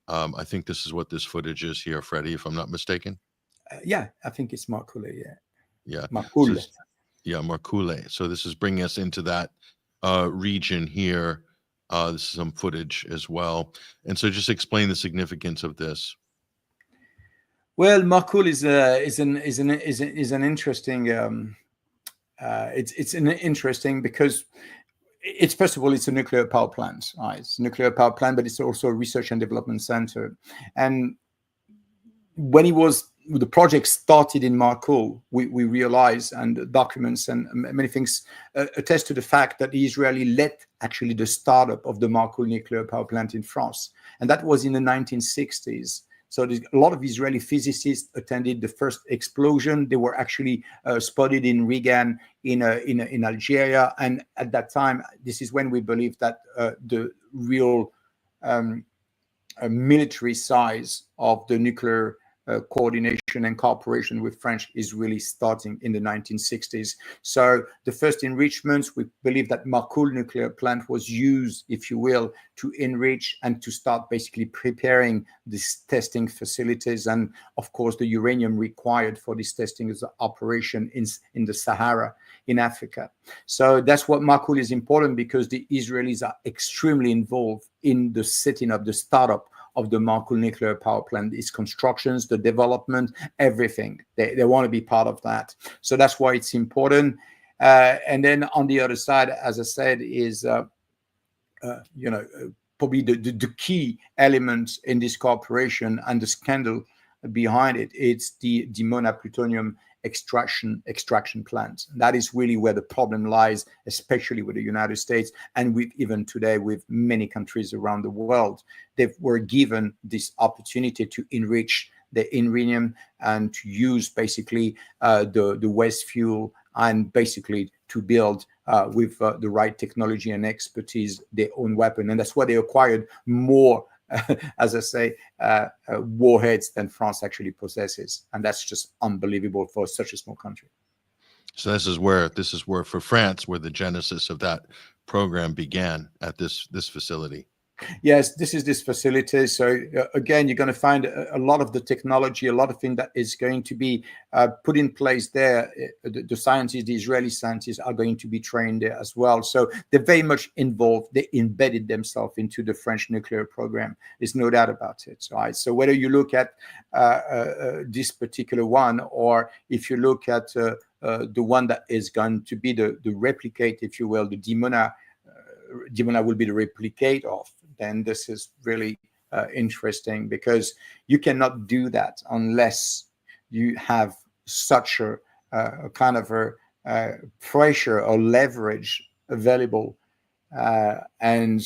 I think this is what this footage is here, Freddie, if I'm not mistaken. Yeah, I think it's Marcoule. Yeah. Marcoule. So, yeah, Marcoule. So this is bringing us into that region here. This is some footage as well. And so just explain the significance of this. Well, Marcoule is an interesting. It's an interesting because it's, first of all, it's a nuclear power plant. It's a nuclear power plant, but it's also a research and development center. And when the project started in Marcoule, we realized, and documents and many things attest to the fact that the Israeli led actually the startup of the Marcoule nuclear power plant in France, and that was in the 1960s. So a lot of Israeli physicists attended the first explosion. They were actually spotted in Regan in Algeria, and at that time, this is when we believe that the real military size of the nuclear coordination and cooperation with French is really starting in the 1960s. So the first enrichments, we believe that Marcoule nuclear plant was used, if you will, to enrich and to start basically preparing these testing facilities, and of course the uranium required for this testing is operation in the Sahara in Africa. So that's what Marcoule is important, because the Israelis are extremely involved in the setting up, the startup of the Marcoule nuclear power plant, its constructions, the development, everything. They want to be part of that. So that's why it's important. And then on the other side, as I said, is probably the key elements in this cooperation and the scandal behind it. It's the Dimona plutonium extraction plant. That is really where the problem lies, especially with the United States, and with even today with many countries around the world. They were given this opportunity to enrich the uranium and to use basically the waste fuel, and basically to build with the right technology and expertise their own weapon. And that's why they acquired more as I say, warheads than France actually possesses, and that's just unbelievable for such a small country. So this is where for France, where the genesis of that program began, at this facility. Yes, this is this facility. So again, you're going to find a lot of the technology, a lot of things that is going to be put in place there. The scientists, the Israeli scientists, are going to be trained there as well. So they're very much involved. They embedded themselves into the French nuclear program. There's no doubt about it. Right. So whether you look at this particular one, or if you look at the one that is going to be the replicate, if you will, the Dimona will be the replicate of, then this is really interesting, because you cannot do that unless you have such a kind of a pressure or leverage available. And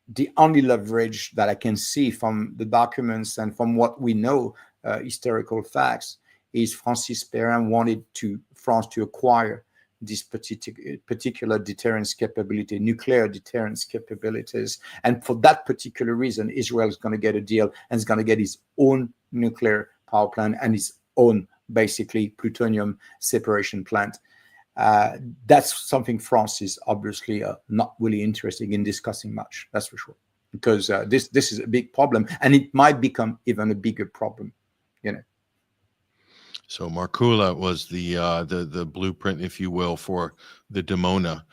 the only leverage that I can see from the documents and from what we know, historical facts, is Francis Perrin wanted France to acquire this particular deterrence capability, nuclear deterrence capabilities. And for that particular reason, Israel is going to get a deal and is going to get its own nuclear power plant and its own, basically, plutonium separation plant. That's something France is obviously not really interested in discussing much, that's for sure, because this is a big problem, and it might become even a bigger problem, you know. So Markula was the blueprint, if you will, for the Dimona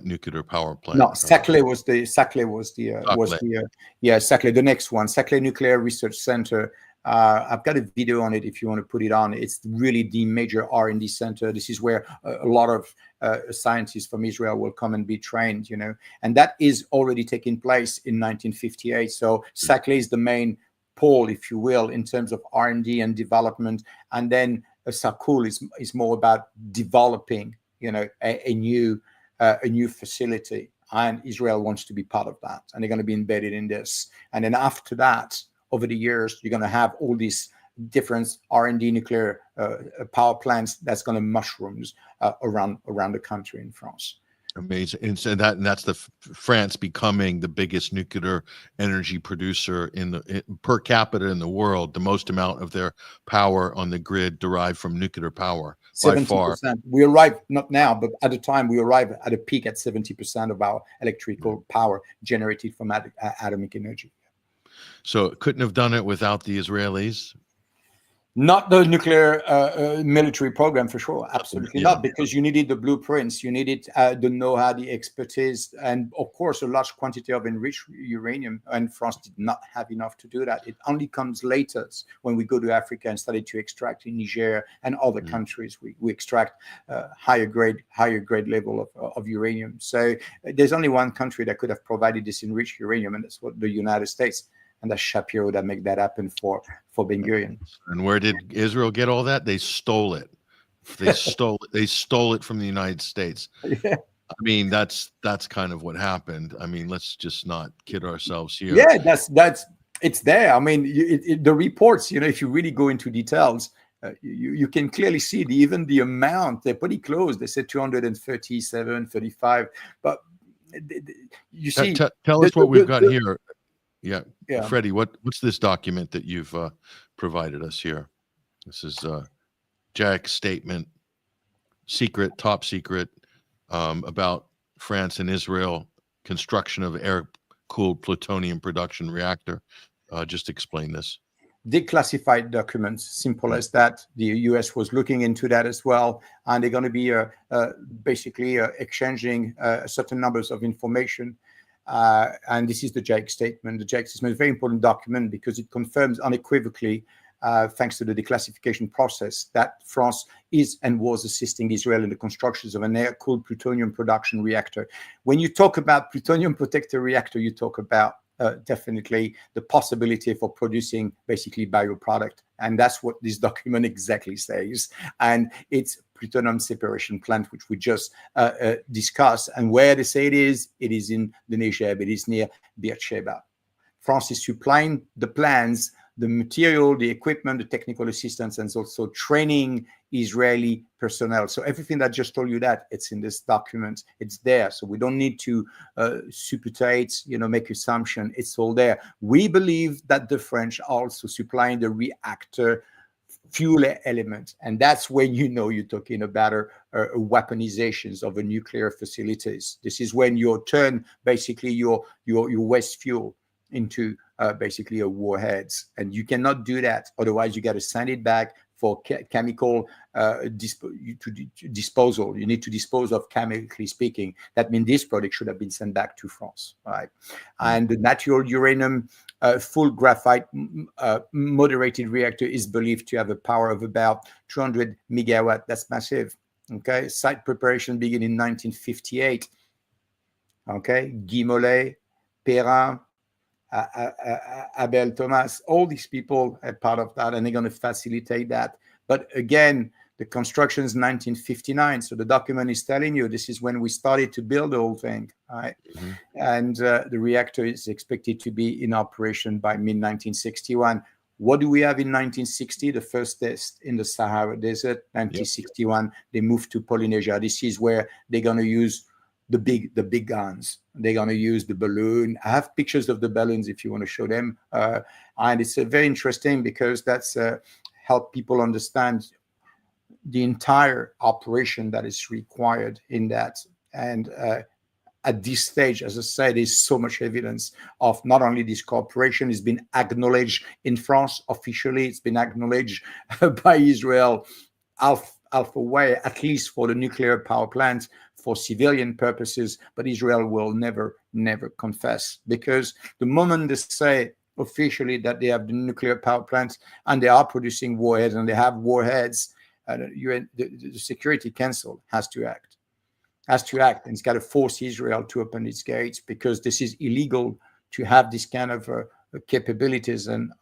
nuclear power plant. No, Saclay was the Saclay, the next one, Saclay Nuclear Research Center. I've got a video on it if you want to put it on. It's really the major R&D center. This is where a lot of scientists from Israel will come and be trained, you know, and that is already taking place in 1958. So Saclay is the main pole, if you will, in terms of R&D and development. And then Sarkoul is more about developing, you know, a new facility. And Israel wants to be part of that. And they're going to be embedded in this. And then after that, over the years, you're going to have all these different R&D nuclear power plants that's going to mushrooms around the country in France. Amazing. And so that's the France becoming the biggest nuclear energy producer per capita in the world, the most amount of their power on the grid derived from nuclear power. 70%. By far. We arrive, not now, but at the time we arrive at a peak at 70% of our electrical power generated from atomic energy. So it couldn't have done it without the Israelis? Not the nuclear military program, for sure. Absolutely not, because you needed the blueprints, you needed the know-how, the expertise, and of course, a large quantity of enriched uranium. And France did not have enough to do that. It only comes later when we go to Africa and started to extract in Niger and other countries. We extract higher grade level of uranium. So there's only one country that could have provided this enriched uranium, and that's what the United States. And that's Shapiro that make that happen for Ben Gurion. And where did Israel get all that? They stole it. They stole it from the United States. Yeah. I mean, that's kind of what happened. I mean, let's just not kid ourselves here. Yeah, that's it's there. I mean, the reports, you know, if you really go into details, you can clearly see even the amount. They're pretty close. They said 237, 35. But you see, tell us what we've got here. Yeah, Freddie, what's this document that you've provided us here? This is Jack's statement, top secret, about France and Israel construction of air-cooled plutonium production reactor. Just explain this. Declassified documents, simple as that. The US was looking into that as well, and they're going to be basically exchanging certain numbers of information. And this is the JAIC statement. The JAIC statement is a very important document because it confirms unequivocally, thanks to the declassification process, that France is and was assisting Israel in the constructions of an air-cooled plutonium production reactor. When you talk about plutonium protector reactor, you talk about definitely the possibility for producing basically bioproduct. And that's what this document exactly says. And it's plutonium separation plant, which we just discussed. And where they say it is in the Negev. It is near Beersheba. France is supplying the plans, the material, the equipment, the technical assistance, and also training Israeli personnel. So everything that I just told you that, it's in this document. It's there. So we don't need to supputate, make assumption. It's all there. We believe that the French are also supplying the reactor fuel element. And that's when you're talking about weaponizations of a nuclear facilities. This is when you turn basically your waste fuel into basically a warheads, and you cannot do that. Otherwise, you got to send it back for chemical disposal. You need to dispose of, chemically speaking. That means this product should have been sent back to France, right? And the natural uranium full graphite moderated reactor is believed to have a power of about 200 megawatt. That's massive. Okay, site preparation began in 1958. Okay, Guy Mollet, Perrin, Abel Thomas, all these people are part of that, and they're going to facilitate that. But again, the construction is 1959, so the document is telling you this is when we started to build the whole thing, right? And the reactor is expected to be in operation by mid-1961. What do we have in 1960? The first test in the Sahara Desert. 1961, they moved to Polynesia. This is where they're going to use the big guns. They're going to use the balloon. I have pictures of the balloons if you want to show them. And it's very interesting because that's help people understand the entire operation that is required in that. And at this stage, as I said, there's so much evidence of not only this cooperation, it's been acknowledged in France officially, it's been acknowledged by Israel alpha way, at least for the nuclear power plants for civilian purposes, but Israel will never confess, because the moment they say officially that they have the nuclear power plants and they are producing warheads and they have warheads, the Security Council has to act, and it's got to force Israel to open its gates, because this is illegal to have this kind of capabilities and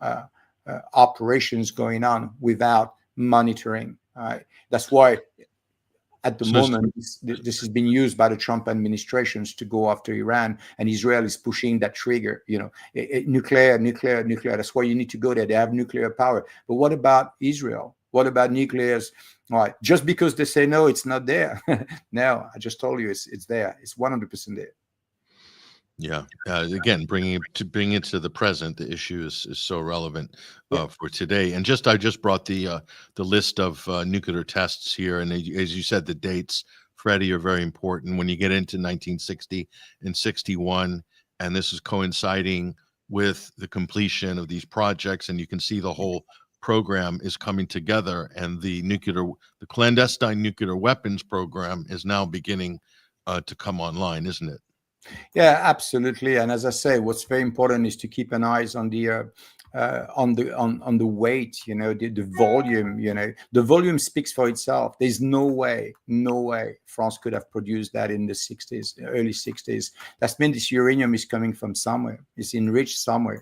operations going on without monitoring. That's why at the moment this has been used by the Trump administrations to go after Iran, and Israel is pushing that trigger, nuclear. That's why you need to go there. They have nuclear power. But what about Israel? What about nuclears? All right, just because they say no, it's not there. No, I just told you it's there. It's 100% there. Yeah. Again, bringing it to the present, the issue is so relevant for today. And I just brought the list of nuclear tests here, and as you said, the dates, Freddie, are very important when you get into 1960 and 61, and this is coinciding with the completion of these projects, and you can see the whole program is coming together, and the clandestine nuclear weapons program is now beginning to come online, isn't it? Yeah, absolutely. And as I say, what's very important is to keep an eye on the weight, the volume. The volume speaks for itself. There's no way France could have produced that in the 60s, early 60s. That means this uranium is coming from somewhere. It's enriched somewhere.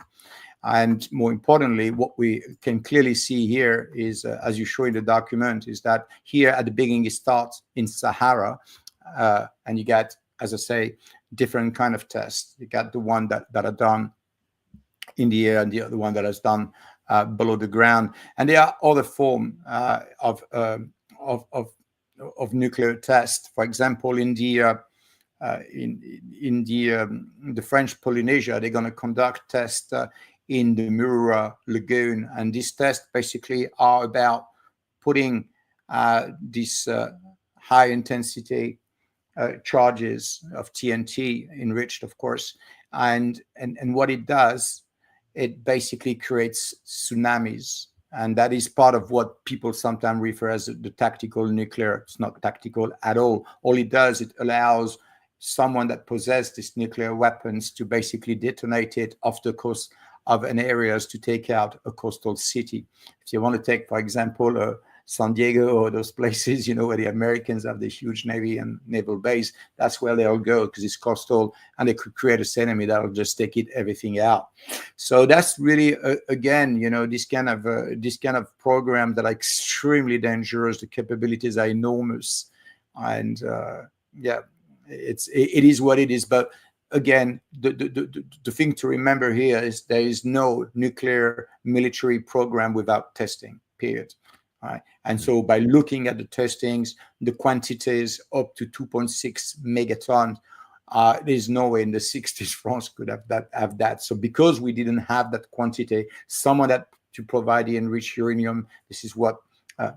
And more importantly, what we can clearly see here is, as you show in the document, is that here at the beginning it starts in Sahara, and you got, as I say, different kind of tests. You got the one that are done in the air, and the other one that is done below the ground. And there are other forms of nuclear tests. For example, in the French Polynesia, they're going to conduct tests in the Murura Lagoon, and these tests basically are about putting this high intensity charges of TNT, enriched, of course, and what it does, it basically creates tsunamis, and that is part of what people sometimes refer as the tactical nuclear. It's not tactical at all. All it does, it allows someone that possesses these nuclear weapons to basically detonate it off the coast of an areas to take out a coastal city. If you want to take, for example, San Diego or those places, where the Americans have this huge Navy and naval base, that's where they'll go, because it's coastal, and they could create a enemy that'll just take everything out. So that's really, again, this kind of program that are extremely dangerous. The capabilities are enormous, and it is what it is. But again, the thing to remember here is there is no nuclear military program without testing, period. Right. And so by looking at the testings, the quantities up to 2.6 megatons, there's no way in the 60s France could have that. So because we didn't have that quantity, someone that to provide the enriched uranium, this is what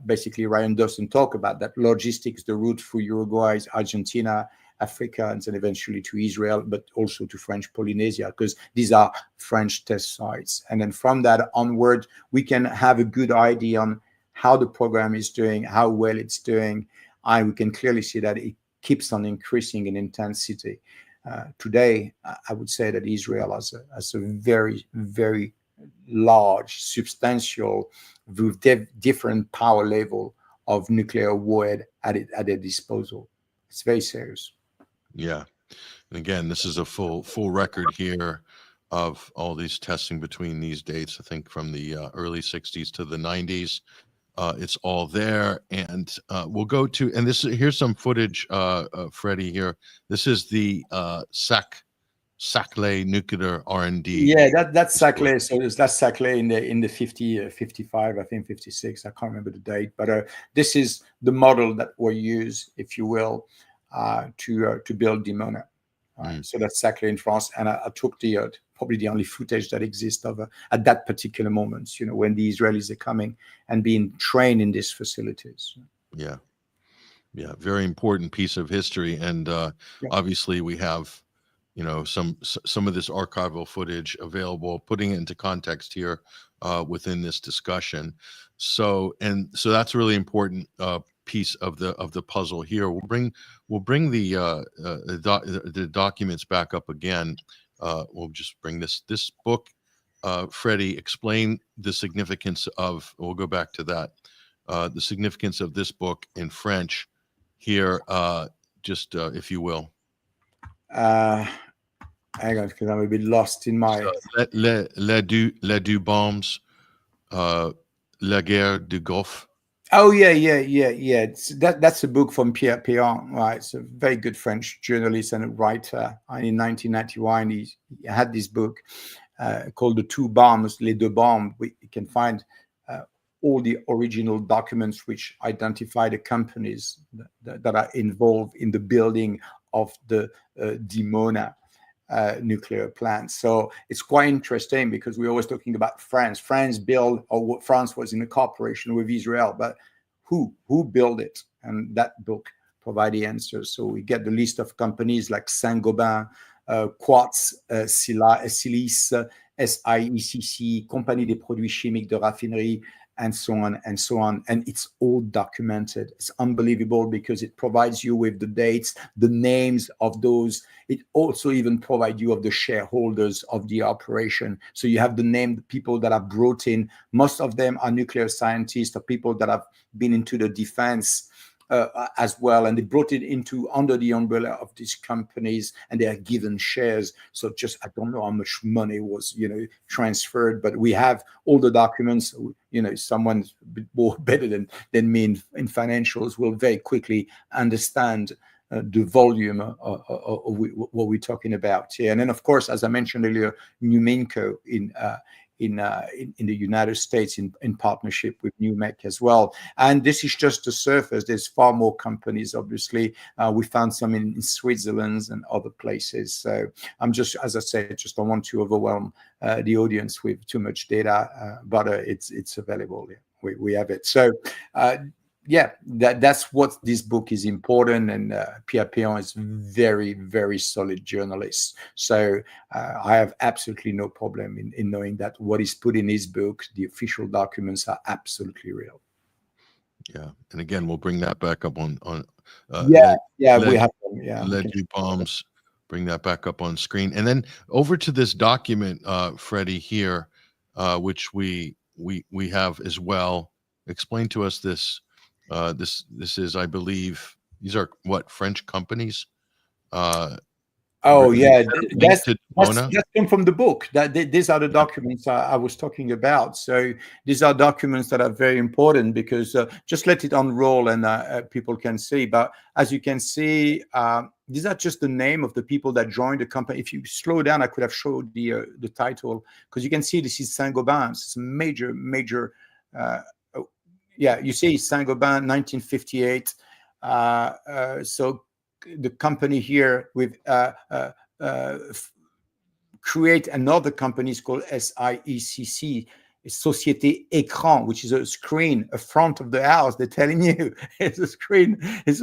basically Ryan Dawson talked about, that logistics, the route through Uruguay, Argentina, Africa, and then eventually to Israel, but also to French Polynesia, because these are French test sites. And then from that onward, we can have a good idea on how the program is doing, how well it's doing, and we can clearly see that it keeps on increasing in intensity. Today, I would say that Israel has a very, very large, substantial, with different power level of nuclear warhead at their disposal. It's very serious. Yeah, and again, this is a full record here of all these testing between these dates. I think from the early 60s to the 90s. It's all there, and we'll go to, and here's some footage, Freddie, here. This is the Saclay nuclear R&D. Yeah, that's Saclay. So that's Saclay in the 55, I think 56. I can't remember the date, but this is the model that we use, if you will, to build Dimona. So that's Saclay in France, and I took the probably the only footage that exists of at that particular moment, you know, when the Israelis are coming and being trained in these facilities. Yeah, very important piece of history, and obviously we have, you know, some of this archival footage available, putting it into context here within this discussion. So that's a really important piece of the puzzle here. We'll bring the documents back up again. We'll just bring this book. Freddie, explain the significance of. We'll go back to that. The significance of this book in French here, just if you will. Hang on, because I'm a bit lost in my. Les deux bombes, la guerre du Golfe. Oh yeah. That's a book from Pierre Péan, right? It's a very good French journalist and a writer. And in 1991, he had this book called The Two Bombs, Les Deux Bombes. You can find all the original documents which identify the companies that are involved in the building of the Dimona nuclear plant. So it's quite interesting because we're always talking about France. France was in a cooperation with Israel, but who built it? And that book provides the answers. So we get the list of companies like Saint-Gobain, Quartz, Silice, SIECC, Compagnie des Produits Chimiques de Raffinerie, and so on and so on. And it's all documented. It's unbelievable because it provides you with the dates, the names of those. It also even provides you of the shareholders of the operation. So you have the name, the people that are brought in. Most of them are nuclear scientists or people that have been into the defense as well, and they brought it into under the umbrella of these companies, and they are given shares. So just, I don't know how much money was, you know, transferred, but we have all the documents. You know, someone a bit more better than me in financials will very quickly understand the volume of what we're talking about here. And then, of course, as I mentioned earlier, Numinco in the United States in partnership with NUMEC as well. And this is just the surface. There's far more companies, obviously. We found some in Switzerland and other places. So I'm just, as I said, just don't want to overwhelm the audience with too much data, but it's available. Yeah, we have it. So yeah, that's what this book is important, and Pierre Péan is very, very solid journalist. So I have absolutely no problem in knowing that what is put in his book, the official documents, are absolutely real. Yeah, and again, we'll bring that back up on. We have them. Yeah, Les Deux Bombes. Bring that back up on screen, and then over to this document, Freddie here, which we have as well. Explain to us this. This is, I believe, these are what, French companies? Oh yeah, that's come from the book. These are the documents I was talking about. So these are documents that are very important because just let it unroll and people can see. But as you can see, these are just the name of the people that joined the company. If you slow down, I could have showed the title, because you can see this is Saint-Gobain. It's a major. Yeah, you see Saint-Gobain, 1958. So the company here with create another company is called SIECC, Société Écran, which is a screen, a front of the house. They're telling you it's a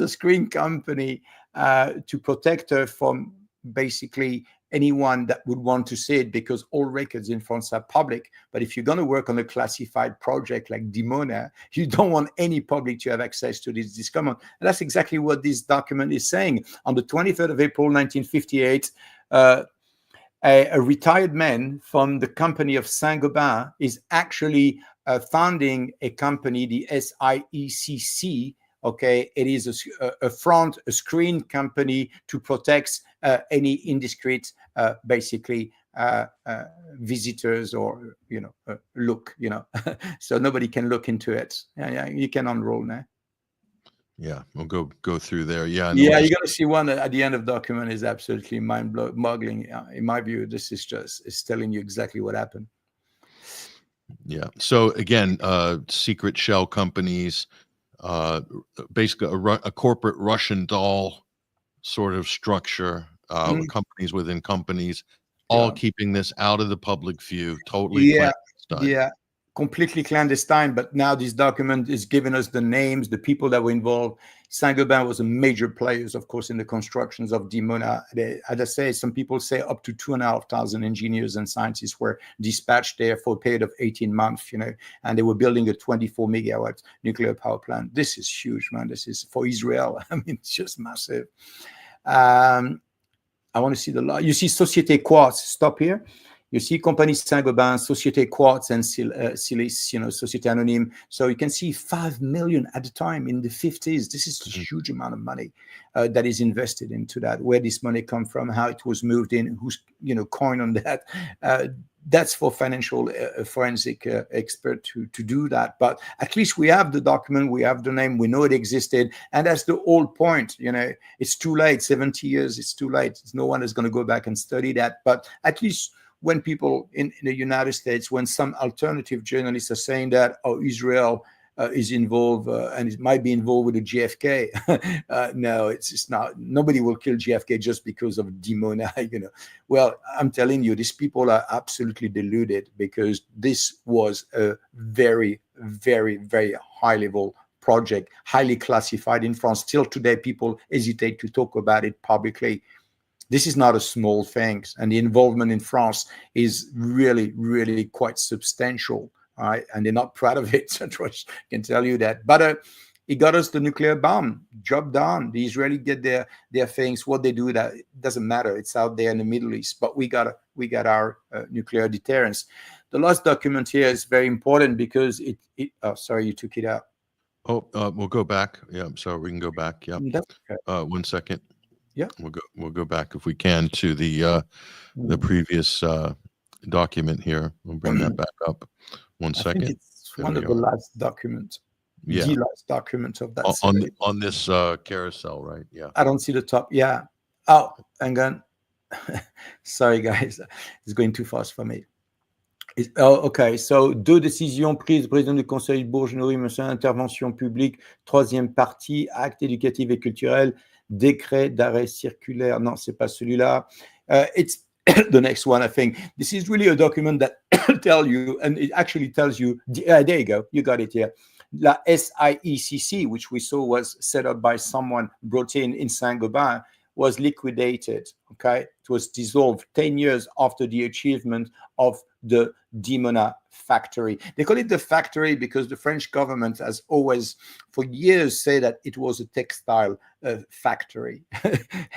screen company to protect her from basically anyone that would want to see it, because all records in France are public. But if you're going to work on a classified project like Dimona, you don't want any public to have access to this document. And that's exactly what this document is saying. On the 23rd of April, 1958, a retired man from the company of Saint-Gobain is actually founding a company, the SIECC. Okay, it is a screen company to protect any indiscreet, basically, visitors or, look, so nobody can look into it. Yeah, you can unroll now. Yeah, we'll go through there. Yeah, Yeah, you're going to see one at the end of the document is absolutely mind-boggling. In my view, this is just it's telling you exactly what happened. Yeah. So again, secret shell companies, basically a corporate Russian doll sort of structure, companies within companies, all Yeah. keeping this out of the public view, totally Yeah, clandestine. yeah, completely clandestine. But now this document is giving us the names, the people that were involved. Saint-Gobain was a major player, of course, in the constructions of Dimona. As I say, some people say up to 2,500 engineers and scientists were dispatched there for a period of 18 months, and they were building a 24 megawatt nuclear power plant. This is huge, man. This is for Israel. I mean, it's just massive. I want to see you see Société Quartz. Stop here. You see Compagnie Saint-Gobain, Société Quartz, and Silice, Société Anonyme. So you can see 5 million at the time in the 50s. This is a huge amount of money that is invested into that. Where this money come from, how it was moved in, who's coin on that. That's for financial forensic expert to do that. But at least we have the document, we have the name, we know it existed, and that's the whole point. It's too late. 70 years, it's too late. No one is going to go back and study that. But at least when people in the United States, when some alternative journalists are saying that, Israel is involved and it might be involved with the JFK, no, it's just not. Nobody will kill JFK just because of Dimona, Well, I'm telling you, these people are absolutely deluded, because this was a very, very, very high-level project, highly classified in France. Still today, people hesitate to talk about it publicly. This is not a small thing, and the involvement in France is really, really quite substantial, all right? And they're not proud of it, I can tell you that. But it got us the nuclear bomb, job done. The Israeli get their things. What they do, that it doesn't matter. It's out there in the Middle East. But we got our nuclear deterrence. The last document here is very important because oh, sorry, you took it out. Oh, we'll go back. Yeah, so we can go back. Yeah. Okay. 1 second. Yeah, we'll go back if we can to the previous document here. We'll bring that back up. 1 second. I think it's one of the last documents. Yeah, the last document of that on this carousel, right? Yeah. I don't see the top. Yeah. Oh, hang on. Sorry, guys, it's going too fast for me. OK. So, 2 décisions prises, président du Conseil Bourges-Nory, monsieur, intervention publique, 3e partie, acte éducatif et culturel, décret d'arrêt circulaire. Non, c'est pas celui-là. It's the next one, I think. This is really a document that tell you, and it actually tells you, there you go, you got it here. La SIECC, which we saw was set up by someone brought in Saint-Gobain, was liquidated, okay? It was dissolved 10 years after the achievement of the Dimona factory. They call it the factory because the French government has always, for years, said that it was a textile factory.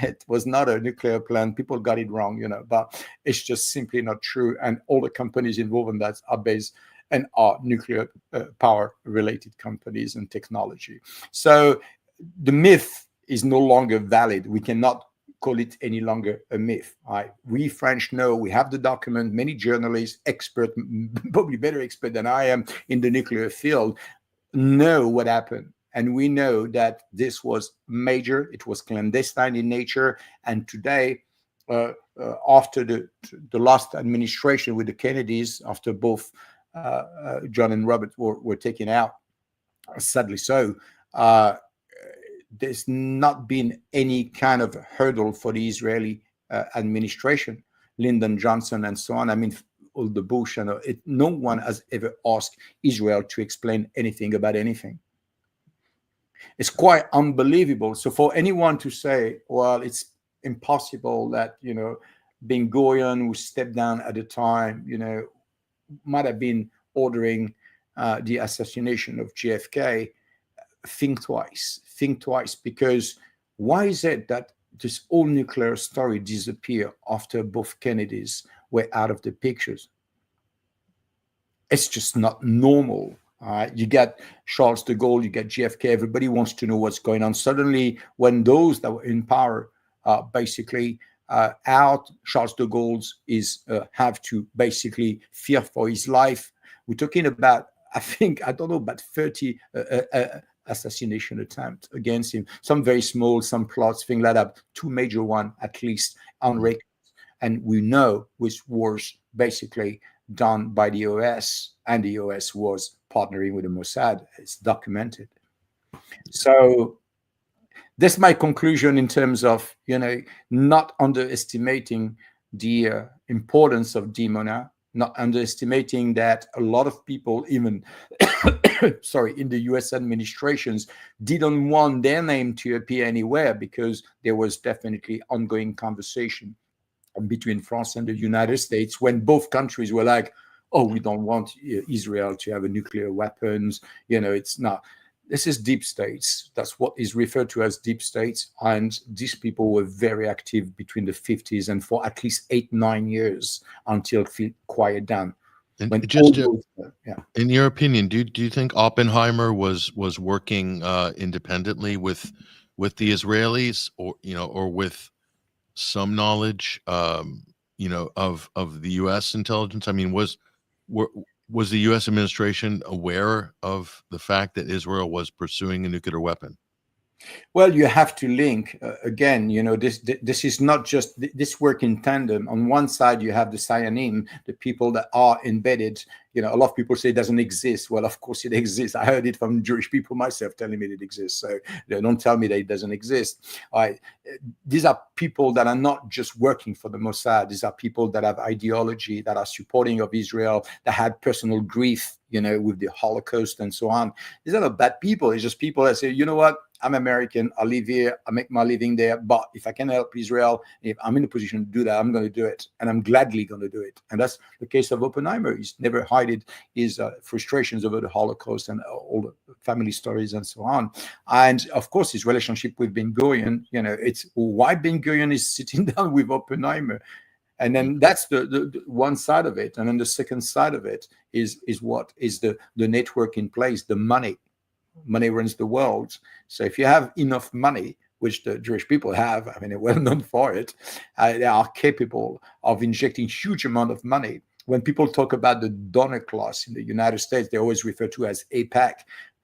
It was not a nuclear plant. People got it wrong, but it's just simply not true. And all the companies involved in that are based and are nuclear power related companies and technology. So the myth is no longer valid. We cannot call it any longer a myth. Right? We French know, we have the document, many journalists, experts, probably better expert than I am in the nuclear field, know what happened. And we know that this was major, it was clandestine in nature. And today, after the last administration with the Kennedys, after both John and Robert were taken out, sadly so, there's not been any kind of hurdle for the Israeli administration, Lyndon Johnson and so on. I mean, all the Bush and no one has ever asked Israel to explain anything about anything. It's quite unbelievable. So for anyone to say, well, it's impossible that, Ben Gurion, who stepped down at the time, might have been ordering the assassination of JFK, think twice, because why is it that this whole nuclear story disappeared after both Kennedys were out of the pictures? It's just not normal. You get Charles de Gaulle, you get JFK, everybody wants to know what's going on. Suddenly, when those that were in power basically out, Charles de Gaulle have to basically fear for his life. We're talking about, I don't know, about 30 assassination attempt against him. Some very small, some plots, things like that. 2 major ones at least on record. And we know which was basically done by the US, and the US was partnering with the Mossad. It's documented. So that's my conclusion in terms of, not underestimating the importance of DMONA, not underestimating that a lot of people, even in the US administrations, didn't want their name to appear anywhere, because there was definitely ongoing conversation between France and the United States, when both countries were like, oh, we don't want Israel to have a nuclear weapons. It's not. This is deep states. That's what is referred to as deep states. And these people were very active between the 50s and for at least 8-9 years until it quieted down. And just in your opinion, do you think Oppenheimer was working independently with the Israelis, or with some knowledge, of the U.S. intelligence? I mean, was the U.S. administration aware of the fact that Israel was pursuing a nuclear weapon? Well, you have to link again. This is not just this work in tandem. On one side, you have the Sayanim, the people that are embedded. A lot of people say it doesn't exist. Well, of course it exists. I heard it from Jewish people myself telling me that it exists. So don't tell me that it doesn't exist. These are people that are not just working for the Mossad. These are people that have ideology, that are supporting of Israel, that had personal grief, with the Holocaust and so on. These are not bad people. It's just people that say, you know what? I'm American. I live here. I make my living there. But if I can help Israel, if I'm in a position to do that, I'm going to do it. And I'm gladly going to do it. And that's the case of Oppenheimer. He's never hided his frustrations over the Holocaust and all the family stories and so on. And of course, his relationship with Ben-Gurion, it's why Ben-Gurion is sitting down with Oppenheimer. And then that's the one side of it. And then the second side of it is what is the network in place, the money. Money runs the world. So if you have enough money, which the Jewish people have, I mean, they're well known for it, they are capable of injecting huge amount of money. When people talk about the donor class in the United States, they always refer to as AIPAC.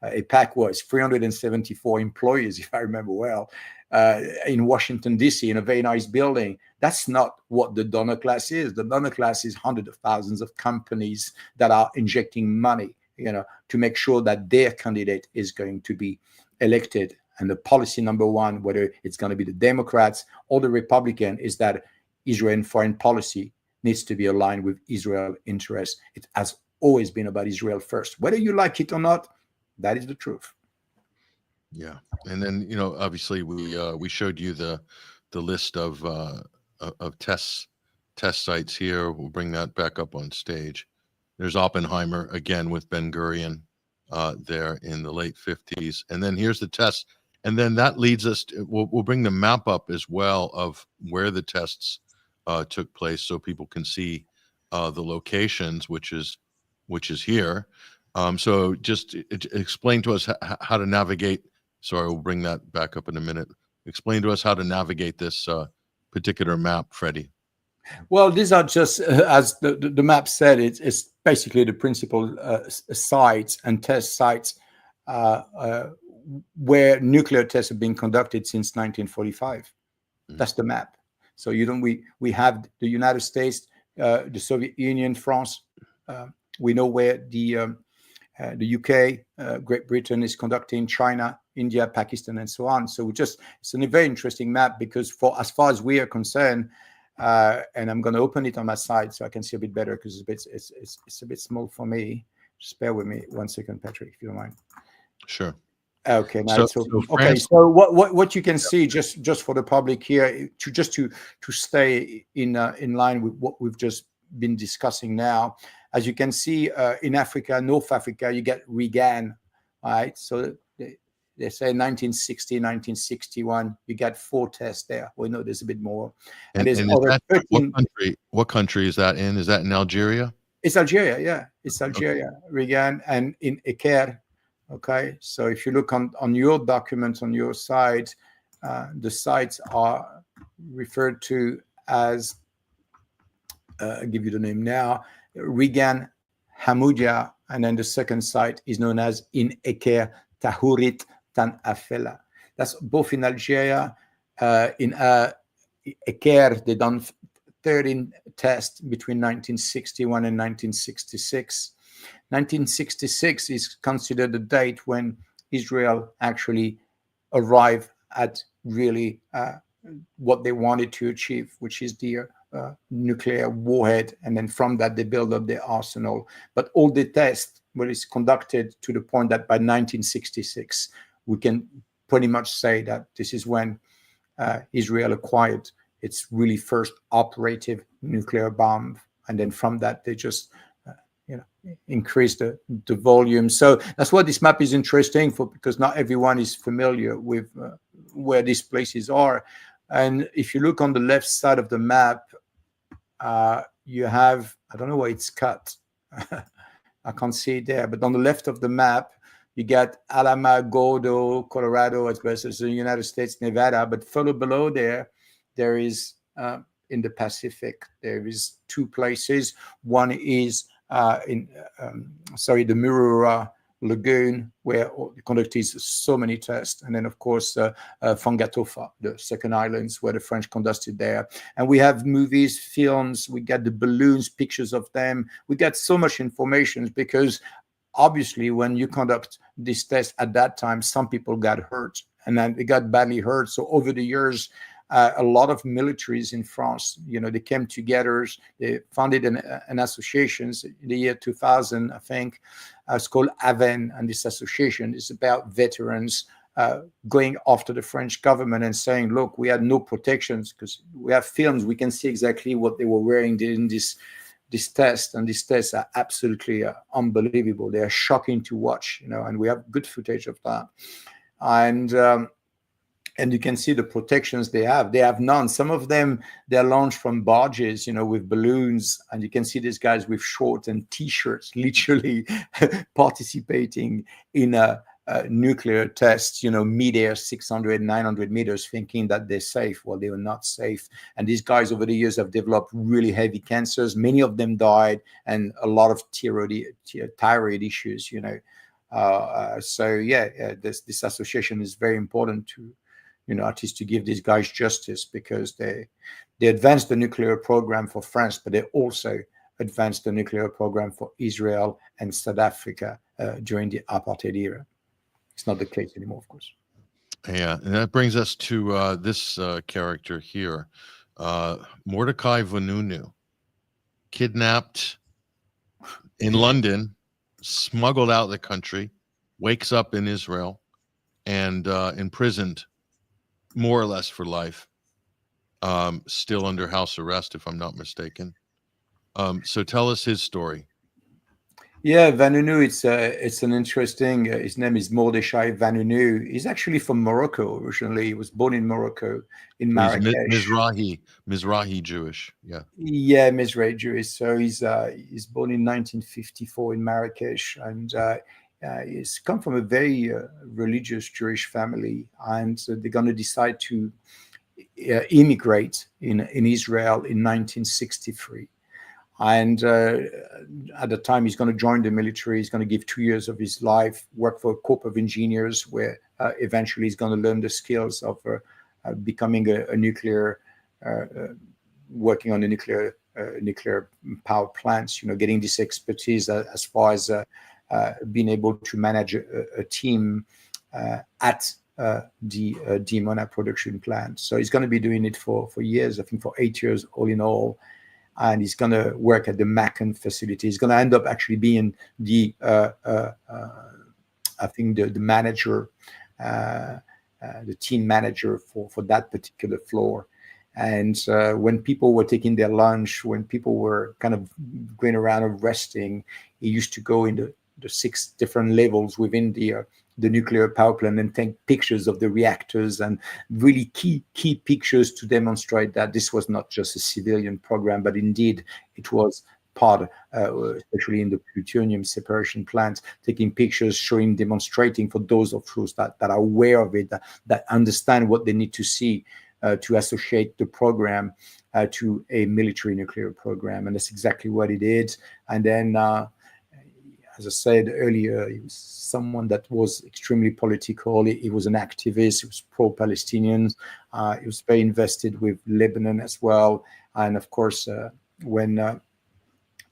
AIPAC was 374 employees, if I remember well, in Washington, D.C., in a very nice building. That's not what the donor class is. The donor class is hundreds of thousands of companies that are injecting money, to make sure that their candidate is going to be elected. And the policy number one, whether it's going to be the Democrats or the Republican, is that Israeli foreign policy needs to be aligned with Israel interests. It has always been about Israel first. Whether you like it or not, that is the truth. Yeah. And then, obviously we showed you the list of test sites here. We'll bring that back up on stage. There's Oppenheimer again with Ben-Gurion there in the late 50s. And then here's the test. And then that leads us to, we'll bring the map up as well of where the tests took place, so people can see the locations, which is here. So just explain to us how to navigate. Sorry, we'll bring that back up in a minute. Explain to us how to navigate this particular map, Freddie. Well, these are just, as the map said, it's basically the principal sites and test sites where nuclear tests have been conducted since 1945. Mm-hmm. That's the map. So we have the United States, the Soviet Union, France. We know where the UK, Great Britain is conducting, China, India, Pakistan, and so on. So it's a very interesting map, because as far as we are concerned, and I'm going to open it on my side so I can see a bit better, because it's a bit small for me. Just bear with me 1 second, Patrick, if you don't mind. Sure. Okay. Now okay. So what you can see, just for the public here, to stay in line with what we've just been discussing now, as you can see, in Africa, North Africa, you get Reagan, right? So they say 1960, 1961, you got 4 tests there. We know there's a bit more. And there's over 13. What country is that in? Is that in Algeria? It's Algeria, yeah. It's Algeria, okay. Reagan, and in Eker. Okay, so if you look on your documents on your side, the sites are referred to as, I'll give you the name now, Reagan, Hamoudia, and then the second site is known as in Eker Tahurit Tan Afela. That's both in Algeria. In Eker, they done 13 tests between 1961 and 1966. 1966 is considered the date when Israel actually arrived at really what they wanted to achieve, which is the nuclear warhead. And then from that, they build up their arsenal. But all the tests were conducted to the point that by 1966, we can pretty much say that this is when Israel acquired its really first operative nuclear bomb. And then from that, they just increase the volume. So that's why this map is interesting for, because not everyone is familiar with where these places are. And if you look on the left side of the map, you have, I don't know why it's cut. I can't see it there, but on the left of the map, you got Alama, Gordo, Colorado, as well as the United States, Nevada. But further below there is in the Pacific, there is two places. One is the Mururoa Lagoon, where they conducted so many tests. And then, of course, Fangatofa, the second islands where the French conducted there. And we have movies, films, we got the balloons, pictures of them. We got so much information because obviously when you conduct this test at that time, some people got hurt and then they got badly hurt. So over the years, a lot of militaries in France, they came together, they founded an association in the year 2000, I think. It's called AVEN, and this association is about veterans going after the French government and saying, look, we had no protections because we have films, we can see exactly what they were wearing in this test, and these tests are absolutely unbelievable. They are shocking to watch, and we have good footage of that. And you can see the protections they have. They have none. Some of them, they're launched from barges, with balloons. And you can see these guys with shorts and T-shirts, literally participating in a nuclear test, mid-air, 600, 900 meters, thinking that they're safe. Well, they were not safe. And these guys over the years have developed really heavy cancers. Many of them died, and a lot of thyroid issues, this association is very important to, at least to give these guys justice, because they advanced the nuclear program for France, but they also advanced the nuclear program for Israel and South Africa during the apartheid era. It's not the case anymore, of course. Yeah, and that brings us to this character here, Mordecai Vanunu, kidnapped in London, smuggled out of the country, wakes up in Israel, and imprisoned more or less for life, still under house arrest, if I'm not mistaken. So tell us his story. Yeah, Vanunu, it's an interesting, his name is Mordechai Vanunu. He's actually from Morocco originally. He was born in Morocco, in Marrakesh. Mizrahi Jewish, yeah. Yeah, Mizrahi Jewish. So he's born in 1954 in Marrakesh, and he's come from a very religious Jewish family, and so they're going to decide to immigrate in Israel in 1963. And at the time, he's going to join the military. He's going to give 2 years of his life, work for a corps of engineers, where eventually he's going to learn the skills of becoming a nuclear, working on the nuclear power plants. Getting this expertise as far as being able to manage a team at the Dimona production plant. So he's going to be doing it for years. I think for 8 years, all in all. And he's going to work at the Macon facility. He's going to end up actually being the, I think, the manager, the team manager for that particular floor. And when people were taking their lunch, when people were kind of going around and resting, he used to go in the 6 different levels within the nuclear power plant and take pictures of the reactors, and really key pictures to demonstrate that this was not just a civilian program, but indeed it was part, especially in the plutonium separation plant, taking pictures, showing, demonstrating for those of us that are aware of it, that understand what they need to see to associate the program to a military nuclear program. And that's exactly what he did. And then I as I said earlier, he was someone that was extremely political. He was an activist. He was pro-Palestinian. He was very invested with Lebanon as well. And of course, when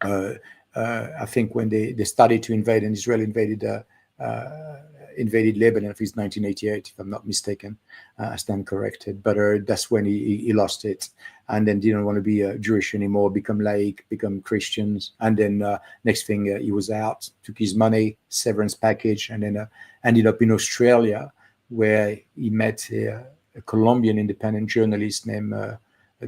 I think when they started to invade, and Israel invaded Lebanon, if it's 1988, if I'm not mistaken, I stand corrected. But that's when he lost it, and then didn't want to be Jewish anymore, become laïc, become Christians, and then next thing he was out, took his money, severance package, and then ended up in Australia, where he met a Colombian independent journalist named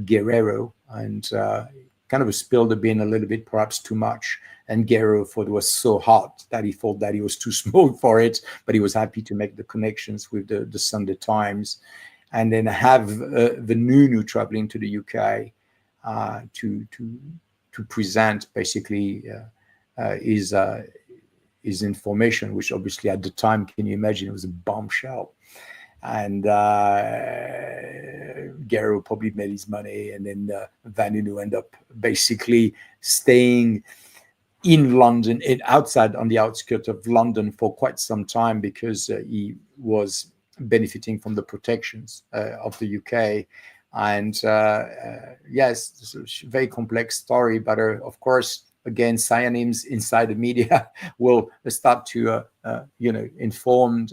Guerrero, and kind of spilled the bean a little bit, perhaps too much. And Guerrero thought it was so hot that he thought that he was too small for it, but he was happy to make the connections with the Sunday Times. And then have Vanunu traveling to the UK to present basically his information, which obviously at the time, can you imagine, it was a bombshell. And Guerrero probably made his money, and then Vanunu ended up basically staying in London, outside on the outskirts of London for quite some time, because he was benefiting from the protections of the UK. And yes, it's a very complex story, but of course, again, pseudonyms inside the media will start to inform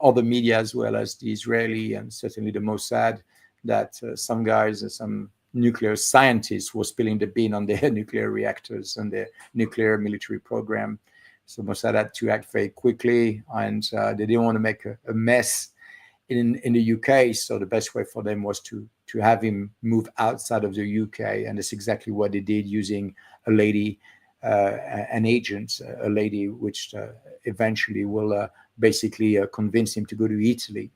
other media, as well as the Israeli and certainly the Mossad, that some guys, some nuclear scientists were spilling the bean on their nuclear reactors and their nuclear military program. So Mossad had to act very quickly, and they didn't want to make a mess in the UK. So the best way for them was to have him move outside of the UK, and that's exactly what they did, using a lady, an agent, a lady which eventually will basically convince him to go to Italy,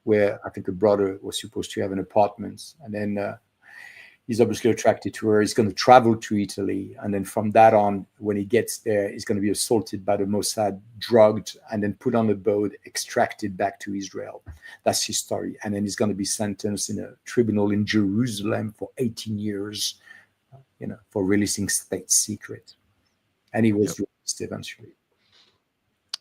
where I think a brother was supposed to have an apartment. And then he's obviously attracted to her. He's going to travel to Italy. And then from that on, when he gets there, he's going to be assaulted by the Mossad, drugged, and then put on a boat, extracted back to Israel. That's his story. And then he's going to be sentenced in a tribunal in Jerusalem for 18 years, for releasing state secret. And he was released eventually.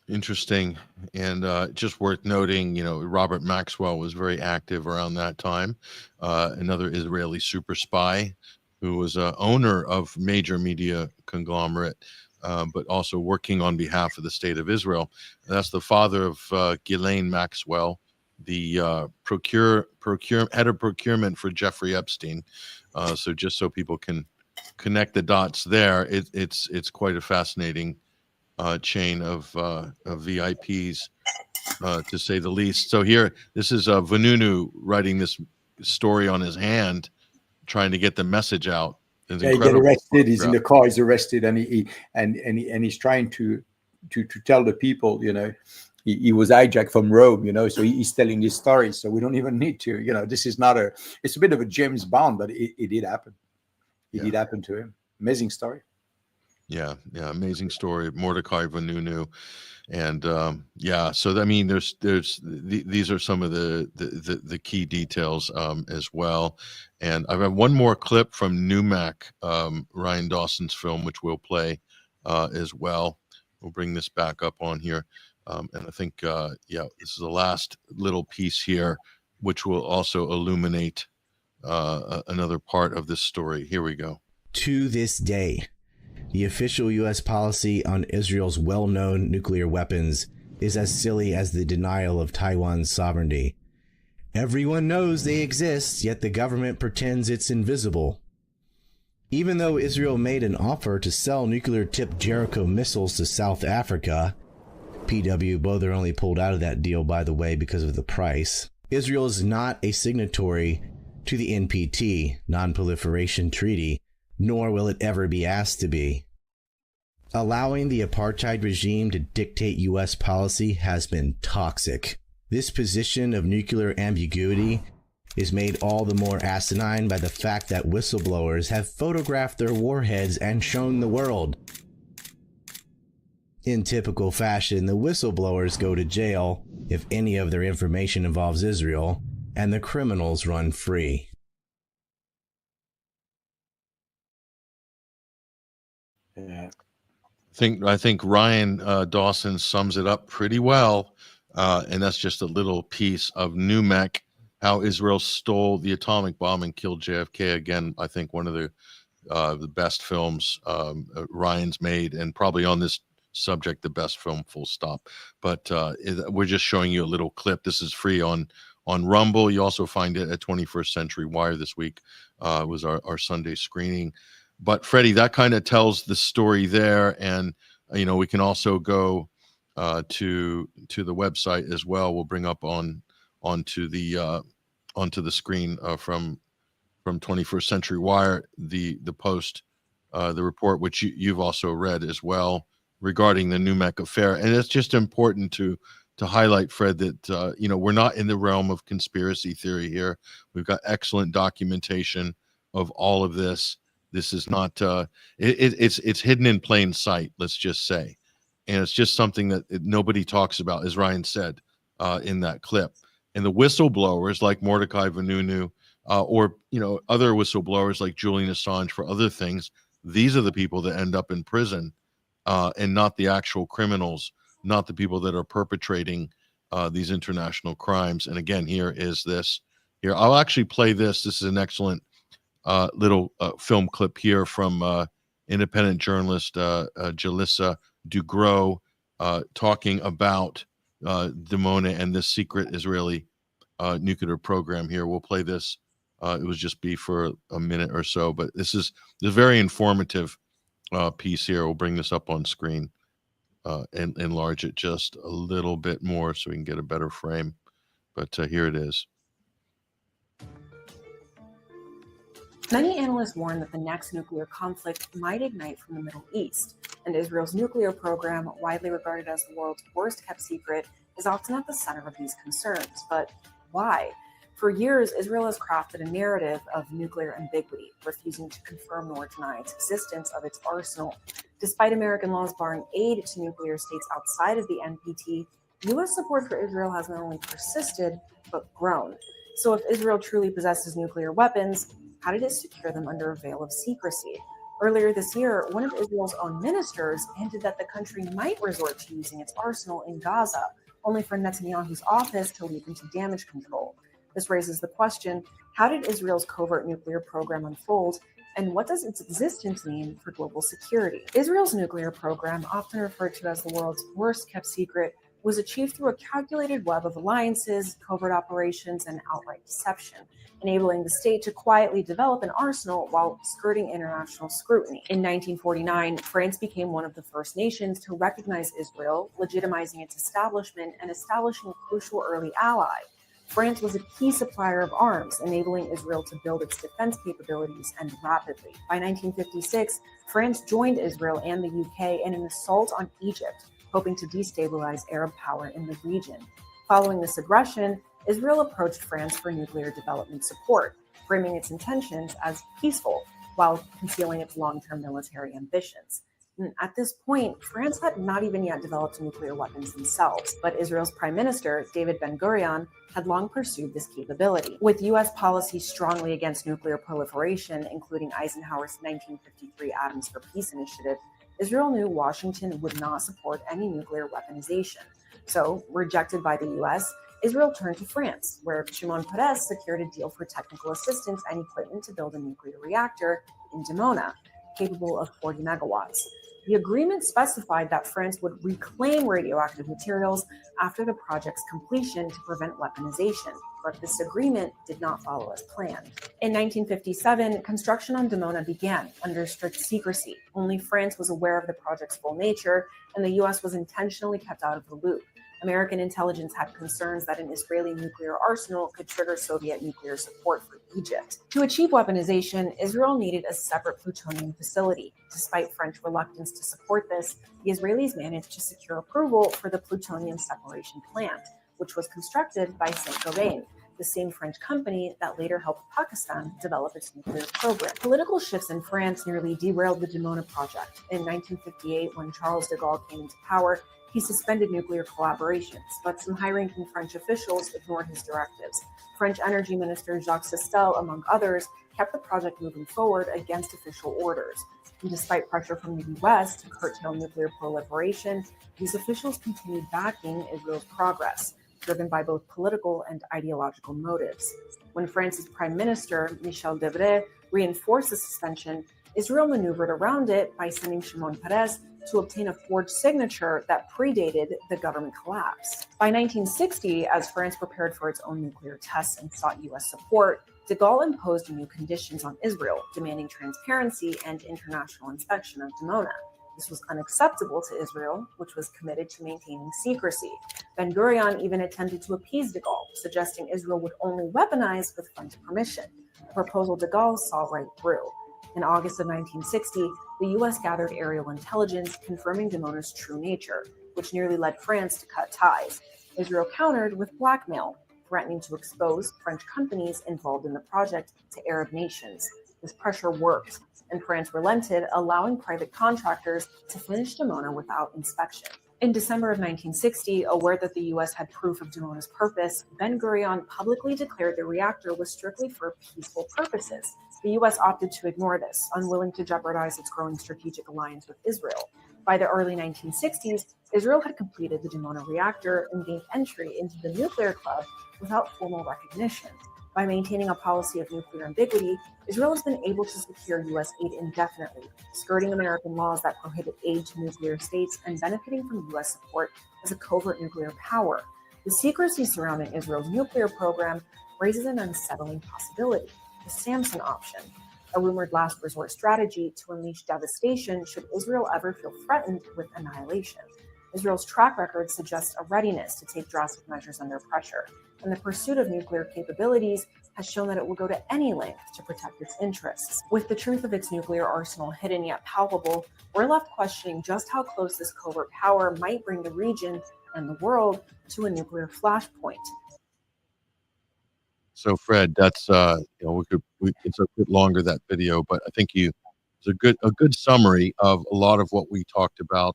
Interesting. And just worth noting, Robert Maxwell was very active around that time. Another Israeli super spy who was owner of major media conglomerate, but also working on behalf of the state of Israel. And that's the father of Ghislaine Maxwell, the head of procurement for Jeffrey Epstein. So just so people can connect the dots there, it's quite a fascinating chain of VIPs, to say the least. So here, this is Vanunu writing this story on his hand, trying to get the message out. It's incredible. He gets arrested. He's in the car. He's arrested, and he's trying to tell the people, he was hijacked from Rome, so he's telling this story. So we don't even need to, this is not it's a bit of a James Bond, but it did happen. It did happen to him. Amazing story. Yeah, amazing story, Mordecai Vanunu, and so I mean, these are some of the key details as well, and I've got one more clip from Numac, Ryan Dawson's film, which we'll play as well. We'll bring this back up on here, and I think this is the last little piece here, which will also illuminate another part of this story. Here we go. To this day, the official U.S. policy on Israel's well-known nuclear weapons is as silly as the denial of Taiwan's sovereignty. Everyone knows they exist, yet the government pretends it's invisible. Even though Israel made an offer to sell nuclear-tipped Jericho missiles to South Africa, PW Bother only pulled out of that deal, by the way, because of the price. Israel is not a signatory to the NPT, Non-Proliferation Treaty, nor will it ever be asked to be. Allowing the apartheid regime to dictate U.S. policy has been toxic. This position of nuclear ambiguity is made all the more asinine by the fact that whistleblowers have photographed their warheads and shown the world. In typical fashion, the whistleblowers go to jail if any of their information involves Israel, and the criminals run free. Yeah. I think Ryan Dawson sums it up pretty well, and that's just a little piece of NUMEC, how Israel stole the atomic bomb and killed JFK. Again, I think one of the best films Ryan's made, and probably on this subject the best film, full stop. But we're just showing you a little clip. This is free on Rumble. You also find it at 21st Century Wire this week. Was our Sunday screening. But Freddie, that kind of tells the story there, and we can also go to the website as well. We'll bring up onto the screen from 21st Century Wire the post, the report, which you've also read as well, regarding the NUMEC affair. And it's just important to highlight, Fred, that we're not in the realm of conspiracy theory here. We've got excellent documentation of all of this. This is not it's hidden in plain sight, let's just say, and it's just something that nobody talks about, as Ryan said in that clip. And the whistleblowers like Mordecai Vanunu, or other whistleblowers like Julian Assange for other things, these are the people that end up in prison, and not the actual criminals, not the people that are perpetrating these international crimes. And again, here is this. Here, I'll actually play this. This is an excellent little film clip here from independent journalist Jalissa Dugro talking about Dimona and this secret Israeli nuclear program. Here, we'll play this. It was just be for a minute or so, but this is a very informative piece here. We'll bring this up on screen and enlarge it just a little bit more so we can get a better frame. But here it is. Many analysts warn that the next nuclear conflict might ignite from the Middle East, and Israel's nuclear program, widely regarded as the world's worst-kept secret, is often at the center of these concerns. But why? For years, Israel has crafted a narrative of nuclear ambiguity, refusing to confirm nor deny its existence of its arsenal. Despite American laws barring aid to nuclear states outside of the NPT, U.S. support for Israel has not only persisted, but grown. So if Israel truly possesses nuclear weapons, how did it secure them under a veil of secrecy? Earlier this year, one of Israel's own ministers hinted that the country might resort to using its arsenal in Gaza, only for Netanyahu's office to leap into damage control. This raises the question, how did Israel's covert nuclear program unfold, and what does its existence mean for global security? Israel's nuclear program, often referred to as the world's worst-kept secret, was achieved through a calculated web of alliances, covert operations, and outright deception, enabling the state to quietly develop an arsenal while skirting international scrutiny. In 1949, France became one of the first nations to recognize Israel, legitimizing its establishment and establishing a crucial early ally. France was a key supplier of arms, enabling Israel to build its defense capabilities, and rapidly. By 1956, France joined Israel and the UK in an assault on Egypt, hoping to destabilize Arab power in the region. Following this aggression, Israel approached France for nuclear development support, framing its intentions as peaceful while concealing its long-term military ambitions. And at this point, France had not even yet developed nuclear weapons themselves, but Israel's Prime Minister, David Ben-Gurion, had long pursued this capability. With U.S. policy strongly against nuclear proliferation, including Eisenhower's 1953 Atoms for Peace initiative, Israel knew Washington would not support any nuclear weaponization. So, rejected by the U.S., Israel turned to France, where Shimon Peres secured a deal for technical assistance and equipment to build a nuclear reactor in Dimona, capable of 40 megawatts. The agreement specified that France would reclaim radioactive materials after the project's completion to prevent weaponization, but this agreement did not follow as planned. In 1957, construction on Dimona began under strict secrecy. Only France was aware of the project's full nature, and the U.S. was intentionally kept out of the loop. American intelligence had concerns that an Israeli nuclear arsenal could trigger Soviet nuclear support for Egypt. To achieve weaponization, Israel needed a separate plutonium facility. Despite French reluctance to support this, the Israelis managed to secure approval for the plutonium separation plant, which was constructed by Saint-Gobain, the same French company that later helped Pakistan develop its nuclear program. Political shifts in France nearly derailed the Dimona project. In 1958, when Charles de Gaulle came into power, he suspended nuclear collaborations, but some high-ranking French officials ignored his directives. French Energy Minister Jacques Sestel, among others, kept the project moving forward against official orders. And despite pressure from the US to curtail nuclear proliferation, these officials continued backing Israel's progress, driven by both political and ideological motives. When France's Prime Minister, Michel Debré, reinforced the suspension, Israel maneuvered around it by sending Shimon Peres to obtain a forged signature that predated the government collapse. By 1960, as France prepared for its own nuclear tests and sought US support, de Gaulle imposed new conditions on Israel, demanding transparency and international inspection of Dimona. This was unacceptable to Israel, which was committed to maintaining secrecy. Ben-Gurion even attempted to appease de Gaulle, suggesting Israel would only weaponize with French permission, a proposal de Gaulle saw right through. In August of 1960, the US gathered aerial intelligence confirming Dimona's true nature, which nearly led France to cut ties. Israel countered with blackmail, threatening to expose French companies involved in the project to Arab nations. This pressure worked, and France relented, allowing private contractors to finish Dimona without inspection. In December of 1960, aware that the US had proof of Dimona's purpose, Ben-Gurion publicly declared the reactor was strictly for peaceful purposes. The US opted to ignore this, unwilling to jeopardize its growing strategic alliance with Israel. By the early 1960s, Israel had completed the Dimona reactor and gained entry into the nuclear club without formal recognition. By maintaining a policy of nuclear ambiguity, Israel has been able to secure US aid indefinitely, skirting American laws that prohibit aid to nuclear states and benefiting from US support as a covert nuclear power. The secrecy surrounding Israel's nuclear program raises an unsettling possibility: the Samson option, a rumored last resort strategy to unleash devastation should Israel ever feel threatened with annihilation. Israel's track record suggests a readiness to take drastic measures under pressure, and the pursuit of nuclear capabilities has shown that it will go to any length to protect its interests. With the truth of its nuclear arsenal hidden yet palpable, we're left questioning just how close this covert power might bring the region and the world to a nuclear flashpoint. So Fred, that's it's a bit longer, that video, but I think it's a good summary of a lot of what we talked about,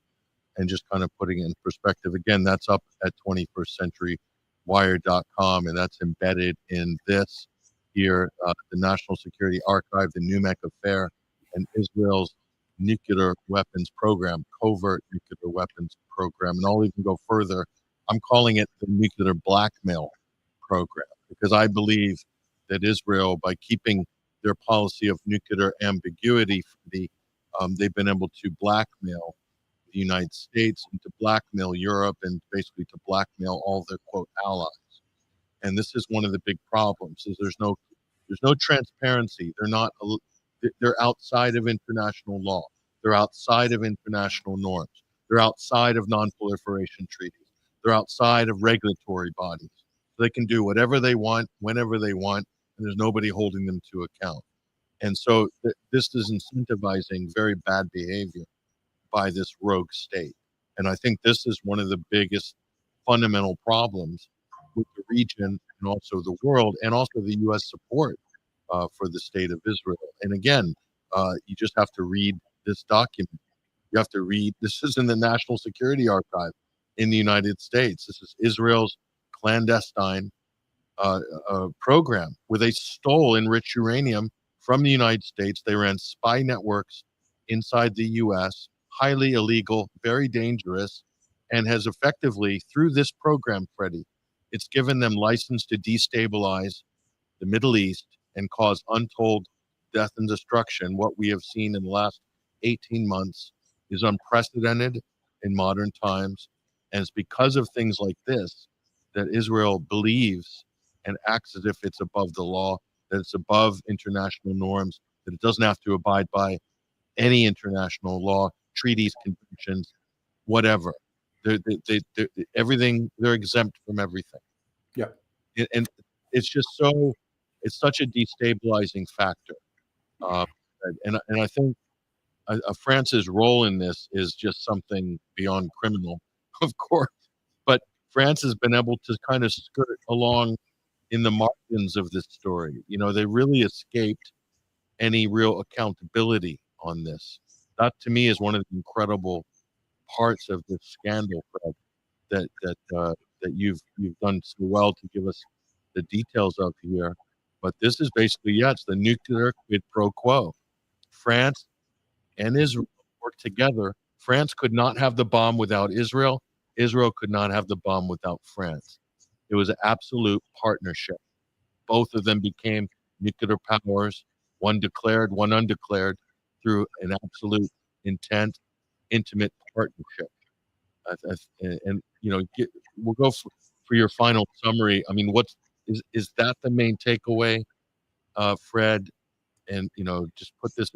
and just kind of putting it in perspective. Again, that's up at 21stcenturywire.com, and that's embedded in this here, the National Security Archive, the NUMEC affair, and Israel's nuclear weapons program, covert nuclear weapons program. And I'll even go further. I'm calling it the nuclear blackmail program, because I believe that Israel, by keeping their policy of nuclear ambiguity, they've been able to blackmail the United States and to blackmail Europe, and basically to blackmail all their quote allies. And this is one of the big problems: is there's no transparency. They're outside of international law. They're outside of international norms. They're outside of non-proliferation treaties. They're outside of regulatory bodies. So they can do whatever they want, whenever they want, and there's nobody holding them to account. And so this is incentivizing very bad behavior by this rogue state. And I think this is one of the biggest fundamental problems with the region and also the world, and also the U.S. support for the state of Israel. And again, you just have to read this document. You have to read, this is in the National Security Archive in the United States. This is Israel's clandestine program, where they stole enriched uranium from the United States. They ran spy networks inside the U.S., highly illegal, very dangerous, and has effectively, through this program, Freddie, it's given them license to destabilize the Middle East and cause untold death and destruction. What we have seen in the last 18 months is unprecedented in modern times. And it's because of things like this that Israel believes and acts as if it's above the law, that it's above international norms, that it doesn't have to abide by any international law, treaties, conventions, whatever. They're everything. They're exempt from everything. Yeah, and it's just it's such a destabilizing factor. And I think France's role in this is just something beyond criminal, of course. But France has been able to kind of skirt along in the margins of this story. You know, they really escaped any real accountability on this. That, to me, is one of the incredible parts of this scandal, Fred, that you've done so well to give us the details of here. But this is basically, it's the nuclear quid pro quo. France and Israel work together. France could not have the bomb without Israel. Israel could not have the bomb without France. It was an absolute partnership. Both of them became nuclear powers, one declared, one undeclared, through an absolute intent, intimate partnership. And we'll go for your final summary. I mean, is that the main takeaway, Fred? And just put this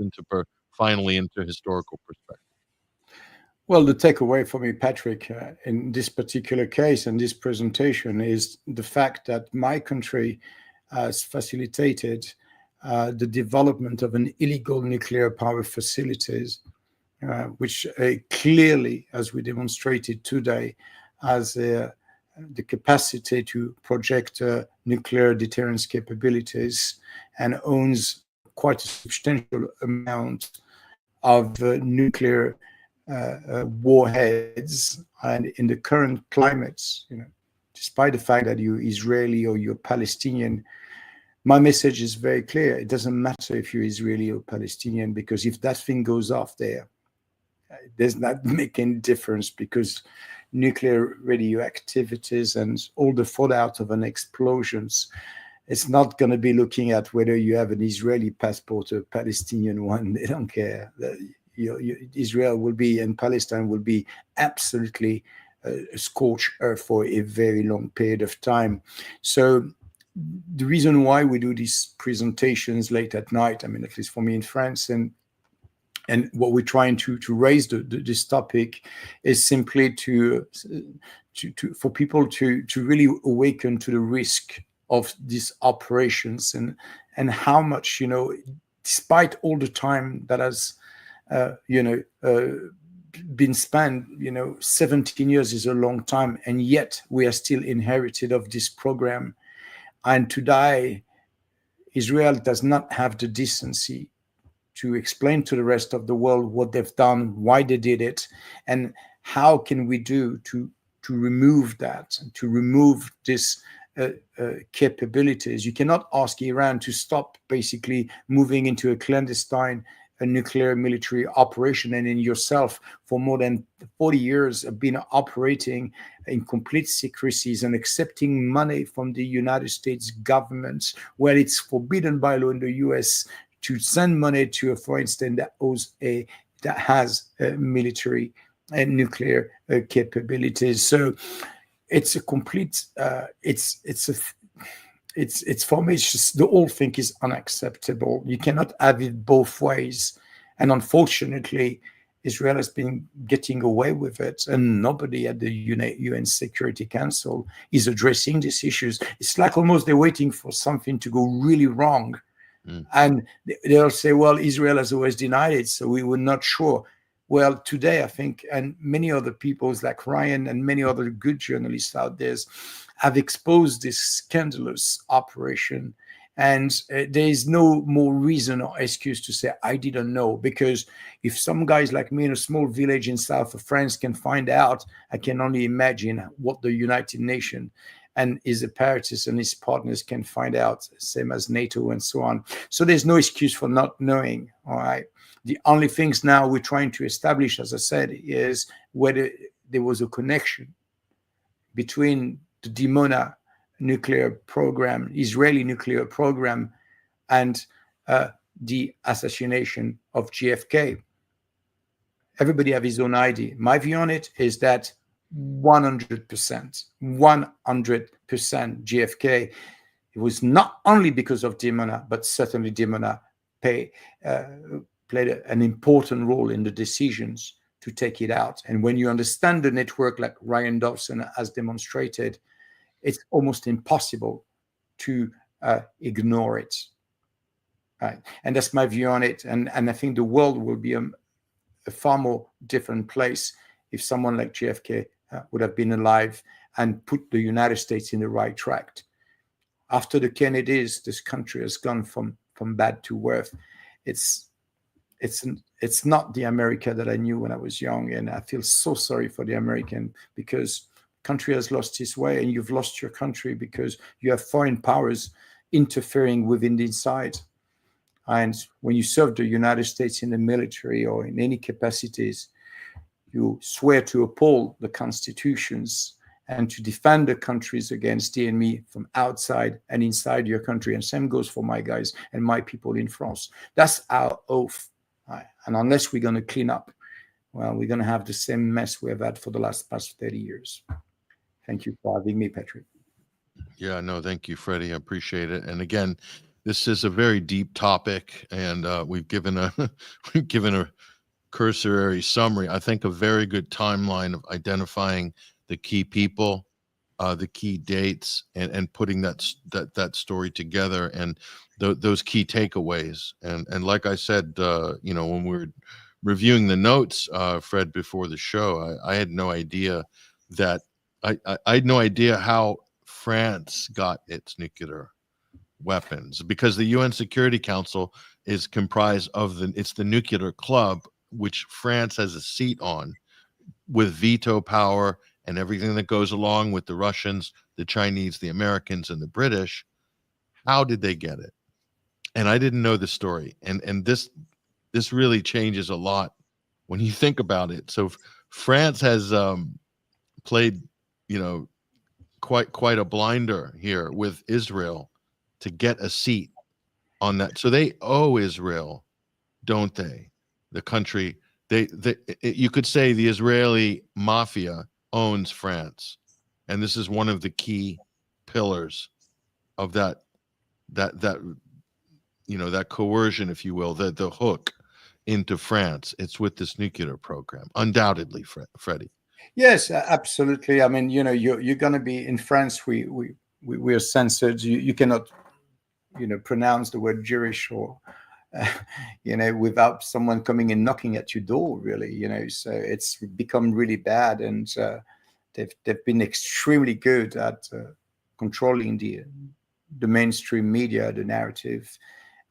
finally into historical perspective. Well, the takeaway for me, Patrick, in this particular case and this presentation is the fact that my country has facilitated the development of an illegal nuclear power facilities, which clearly, as we demonstrated today, has the capacity to project nuclear deterrence capabilities and owns quite a substantial amount of nuclear warheads. And in the current climates, despite the fact that you're Israeli or you're Palestinian, my message is very clear. It doesn't matter if you're Israeli or Palestinian, because if that thing goes off there, it does not make any difference, because nuclear radioactivities and all the fallout of an explosions, it's not going to be looking at whether you have an Israeli passport or a Palestinian one. They don't care. Israel will be, and Palestine will be, absolutely a scorched earth for a very long period of time. So the reason why we do these presentations late at night, I mean, at least for me in France, and what we're trying to raise this topic is simply for people to really awaken to the risk of these operations and how much, despite all the time that has been spent, 17 years is a long time, and yet we are still inherited of this program. And today, Israel does not have the decency to explain to the rest of the world what they've done, why they did it, and how can we do to remove that, to remove this capabilities. You cannot ask Iran to stop basically moving into a clandestine nuclear military operation, and in yourself for more than 40 years have been operating in complete secrecies and accepting money from the United States government, where it's forbidden by law in the US to send money to a, for instance, that has military and nuclear capabilities. So it's a complete it's for me, it's just the whole thing is unacceptable. You cannot have it both ways. And unfortunately, Israel has been getting away with it, and nobody at the UN Security Council is addressing these issues. It's like almost they're waiting for something to go really wrong. And they'll say, well, Israel has always denied it, so we were not sure. Well, today, I think, and many other people like Ryan and many other good journalists out there have exposed this scandalous operation. And there is no more reason or excuse to say, I didn't know. Because if some guys like me in a small village in south of France can find out, I can only imagine what the United Nations and his apparatus and his partners can find out, same as NATO and so on. So there's no excuse for not knowing, all right? The only things now we're trying to establish, as I said, is whether there was a connection between the Dimona nuclear program, Israeli nuclear program, and the assassination of JFK. Everybody have his own idea. My view on it is that 100% JFK. It was not only because of Dimona, but certainly Dimona played an important role in the decisions to take it out. And when you understand the network, like Ryan Dobson has demonstrated, it's almost impossible to ignore it. Right? And that's my view on it. And I think the world will be a far more different place if someone like JFK would have been alive and put the United States in the right track. After the Kennedys, this country has gone from bad to worse. It's not the America that I knew when I was young, and I feel so sorry for the American, because country has lost its way, and you've lost your country because you have foreign powers interfering within the inside. And when you serve the United States in the military or in any capacities, you swear to uphold the constitutions and to defend the countries against the enemy from outside and inside your country. And same goes for my guys and my people in France. That's our oath. Right? And unless we're going to clean up, well, we're going to have the same mess we have had for the past 30 years. Thank you for having me, Patrick. Yeah, no, thank you, Freddie. I appreciate it. And again, this is a very deep topic, and we've given a we've given a cursory summary. I think a very good timeline of identifying the key people, the key dates, and putting that story together, and those key takeaways. And like I said, when we were reviewing the notes, Fred, before the show, I had no idea that I had no idea how France got its nuclear weapons, because the UN Security Council is comprised of it's the nuclear club, which France has a seat on, with veto power and everything that goes along with the Russians, the Chinese, the Americans, and the British. How did they get it? And I didn't know the story. And this really changes a lot when you think about it. So France has played, quite a blinder here with Israel to get a seat on that. So they owe Israel, don't they? The country, you could say the Israeli mafia owns France, and this is one of the key pillars of that coercion, if you will, the hook into France. It's with this nuclear program, undoubtedly, Freddie. Yes, absolutely. I mean, you're going to be in France. We are censored. You cannot, pronounce the word Jewish or, without someone coming and knocking at your door. Really, so it's become really bad, and they've been extremely good at controlling the mainstream media, the narrative,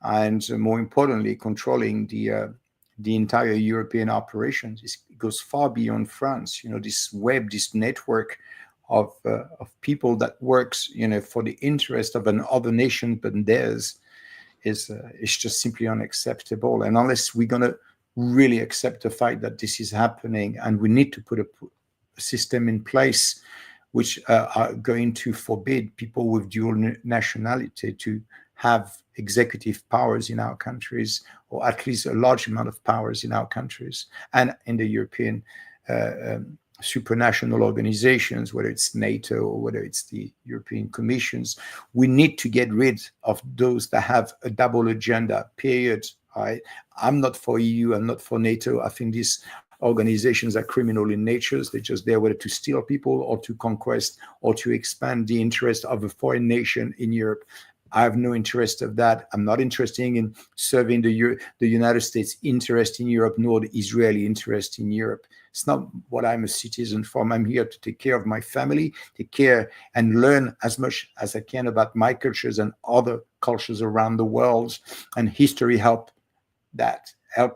and more importantly, controlling the entire European operations. It goes far beyond France. This web, this network of people that works, for the interest of another nation but theirs is just simply unacceptable. And unless we're going to really accept the fact that this is happening, and we need to put a system in place which are going to forbid people with dual nationality to have executive powers in our countries, or at least a large amount of powers in our countries and in the European supranational organizations, whether it's NATO or whether it's the European Commissions. We need to get rid of those that have a double agenda, period. I'm not for EU, I'm not for NATO. I think these organizations are criminal in nature. They're just there whether to steal people or to conquest or to expand the interest of a foreign nation in Europe. I have no interest of that. I'm not interested in serving the United States interest in Europe, nor the Israeli interest in Europe. It's not what I'm a citizen from. I'm here to take care of my family, take care and learn as much as I can about my cultures and other cultures around the world. And history helped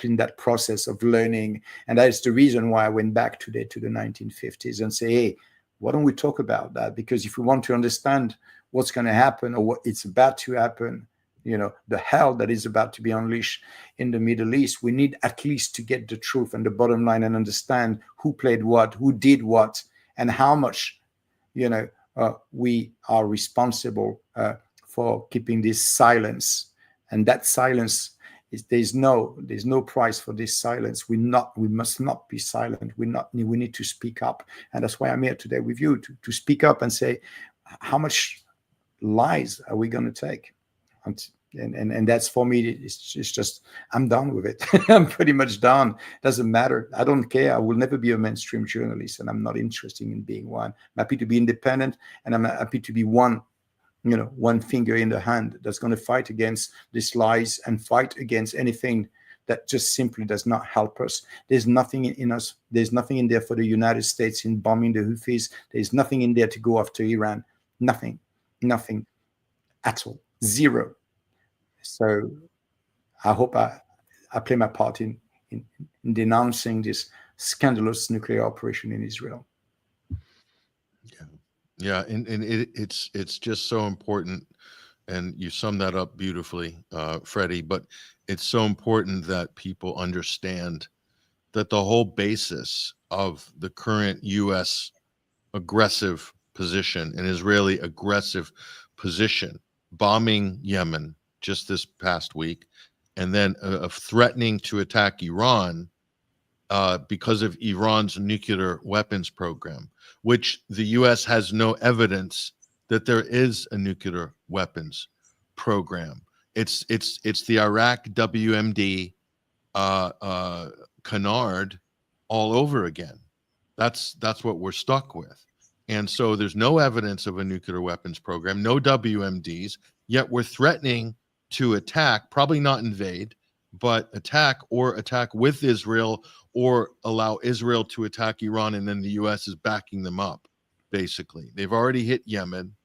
in that process of learning. And that is the reason why I went back today to the 1950s and say, hey, why don't we talk about that? Because if we want to understand what's going to happen or what it's about to happen, the hell that is about to be unleashed in the Middle East, we need at least to get the truth and the bottom line and understand who played what, who did what, and how much, we are responsible for keeping this silence. And that silence there's no price for this silence. We must not be silent. We need to speak up. And that's why I'm here today with you to speak up and say, how much lies are we going to take? And that's, for me, it's just, I'm done with it. I'm pretty much done. Doesn't matter. I don't care. I will never be a mainstream journalist, and I'm not interested in being one. I'm happy to be independent, and I'm happy to be one finger in the hand that's going to fight against these lies and fight against anything that just simply does not help us. There's nothing in us. There's nothing in there for the United States in bombing the Houthis. There's nothing in there to go after Iran. Nothing at all. Zero. So I hope I play my part in denouncing this scandalous nuclear operation in Israel. Yeah, and it's just so important. And you summed that up beautifully, Freddie. But it's so important that people understand that the whole basis of the current U.S. aggressive position, an Israeli aggressive position, bombing Yemen just this past week, and then of threatening to attack Iran because of Iran's nuclear weapons program, which the U.S. has no evidence that there is a nuclear weapons program. It's the Iraq WMD canard all over again. That's what we're stuck with. And so there's no evidence of a nuclear weapons program, no WMDs, yet we're threatening to attack, probably not invade, but attack with Israel, or allow Israel to attack Iran, and then the U.S. is backing them up, basically. They've already hit Yemen,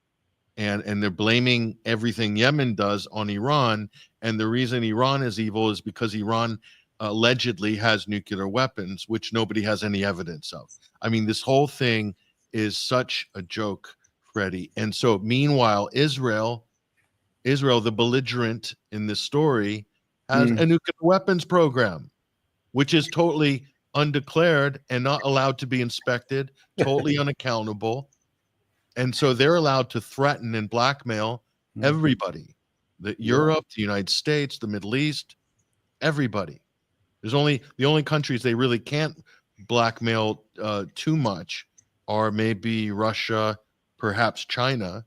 and they're blaming everything Yemen does on Iran, and the reason Iran is evil is because Iran allegedly has nuclear weapons, which nobody has any evidence of. I mean, this whole thing is such a joke, Freddie. And so meanwhile, Israel, the belligerent in this story, has a nuclear weapons program, which is totally undeclared and not allowed to be inspected, totally unaccountable. And so they're allowed to threaten and blackmail everybody, Europe, the United States, the Middle East, everybody. The only countries they really can't blackmail too much are maybe Russia, perhaps China,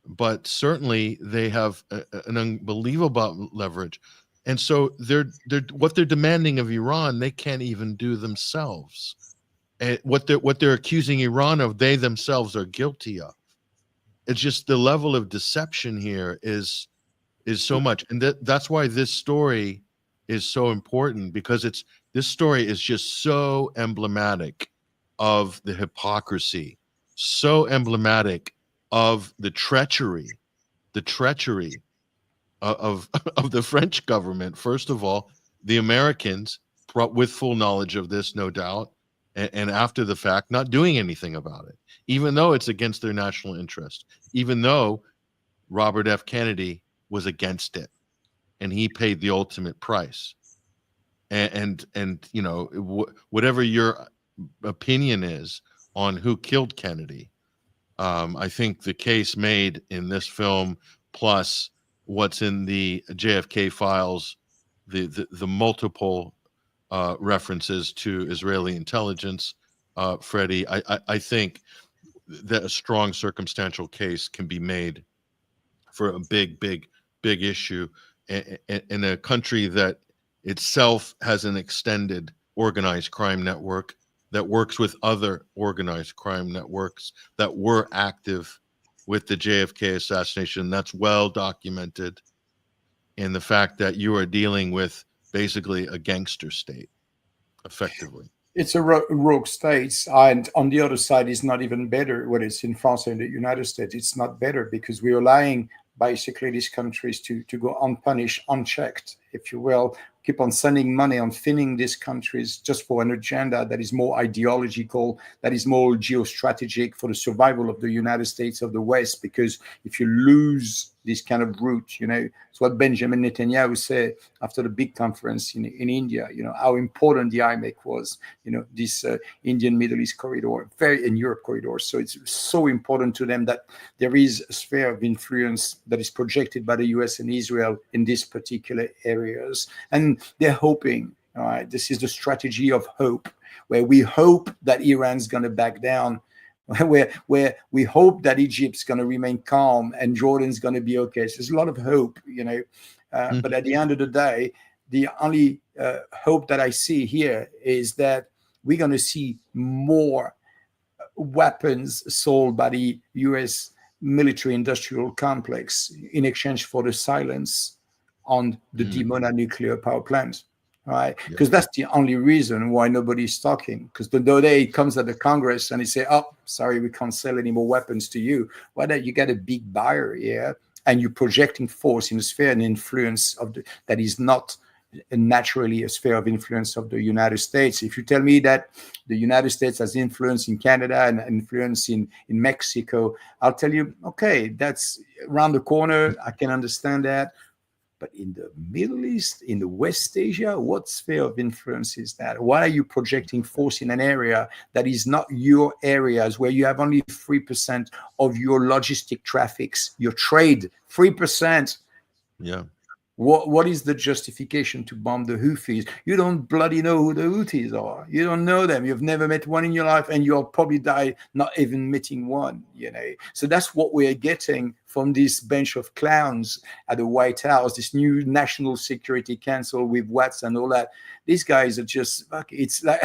but certainly they have an unbelievable leverage. And so what they're demanding of Iran, they can't even do themselves. And what they're accusing Iran of, they themselves are guilty of. It's just the level of deception here is so much, and that's why this story is so important, because this story is just so emblematic of the hypocrisy, so emblematic of the treachery of the French government. First of all, the Americans, with full knowledge of this, no doubt, and after the fact, not doing anything about it, even though it's against their national interest, even though Robert F. Kennedy was against it, and he paid the ultimate price. And you know, whatever your opinion is on who killed Kennedy, I think the case made in this film, plus what's in the JFK files, the multiple references to Israeli intelligence, Freddie, I think that a strong circumstantial case can be made for a big issue in a country that itself has an extended organized crime network that works with other organized crime networks that were active with the JFK assassination. That's well documented in the fact that you are dealing with basically a gangster state, effectively. It's a rogue state, and on the other side, it's not even better. Whether it's in France or in the United States, it's not better, because we are allowing basically these countries to go unpunished, unchecked, if you will, keep on sending money on filling these countries just for an agenda that is more ideological, that is more geostrategic for the survival of the United States of the West. Because if you lose this kind of route, you know, it's what Benjamin Netanyahu said after the big conference in India, you know, how important the IMEC was, you know, this Indian Middle East corridor, in Europe corridor. So it's so important to them that there is a sphere of influence that is projected by the US and Israel in these particular areas. And they're hoping, all right, this is the strategy of hope, where we hope that Iran's going to back down, where we hope that Egypt's going to remain calm and Jordan's going to be okay. So there's a lot of hope, you know, but at the end of the day, the only hope that I see here is that we're going to see more weapons sold by the US military industrial complex in exchange for the silence on the Dimona nuclear power plant, right? Because that's the only reason why nobody's talking. Because the day it comes at the Congress and they say, oh, sorry, we can't sell any more weapons to you. Well, then you get a big buyer here, and you're projecting force in the sphere and influence of that is not naturally a sphere of influence of the United States. If you tell me that the United States has influence in Canada and influence in Mexico, I'll tell you, okay, that's around the corner. I can understand that. But in the Middle East, in the West Asia, what sphere of influence is that? Why are you projecting force in an area that is not your areas, where you have only 3% of your logistic traffics, your trade, 3%? Yeah. What is the justification to bomb the Houthis? You don't bloody know who the Houthis are. You don't know them. You've never met one in your life, and you'll probably die not even meeting one, you know. So that's what we're getting from this bunch of clowns at the White House, this new National Security Council with Watts and all that. These guys are just, it's like,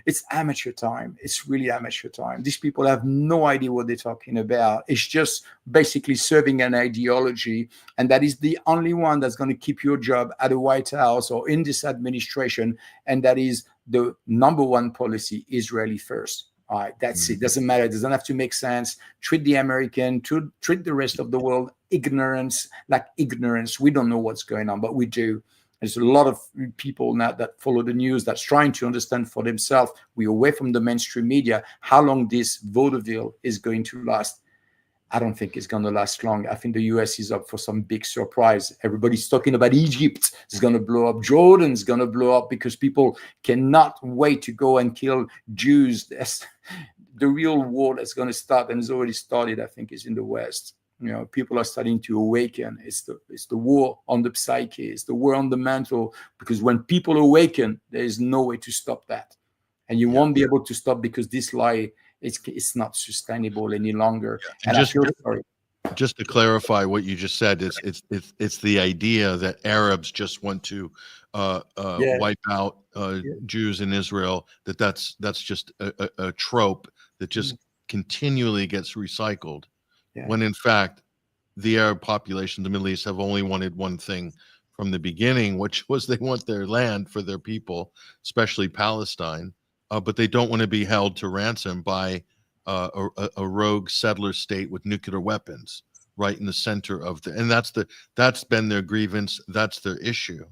it's amateur time. It's really amateur time. These people have no idea what they're talking about. It's just basically serving an ideology, and that is the only one that's going to keep your job at the White House or in this administration, and that is the number one policy: Israeli first. All right, that's it. Doesn't matter. It doesn't have to make sense. Treat the American, treat the rest of the world ignorance like ignorance. We don't know what's going on, but we do. There's a lot of people now that follow the news that's trying to understand for themselves. We're away from the mainstream media. How long this vaudeville is going to last? I don't think it's going to last long. I think the US is up for some big surprise. Everybody's talking about Egypt. It's going to blow up. Jordan's going to blow up because people cannot wait to go and kill Jews. The real war that's going to start, and it's already started, I think, is in the West. You know, people are starting to awaken. It's the war on the psyche. It's the war on the mental, because when people awaken, there is no way to stop that. And you won't be able to stop, because this lie, it's not sustainable any longer. Yeah. And just to clarify what you just said, it's the idea that Arabs just want to wipe out Jews in Israel. That's just a trope that just continually gets recycled. When in fact, the Arab population, the Middle East, have only wanted one thing from the beginning, which was they want their land for their people, especially Palestine. But they don't want to be held to ransom by a rogue settler state with nuclear weapons right in the center of and that's been their grievance. That's their issue.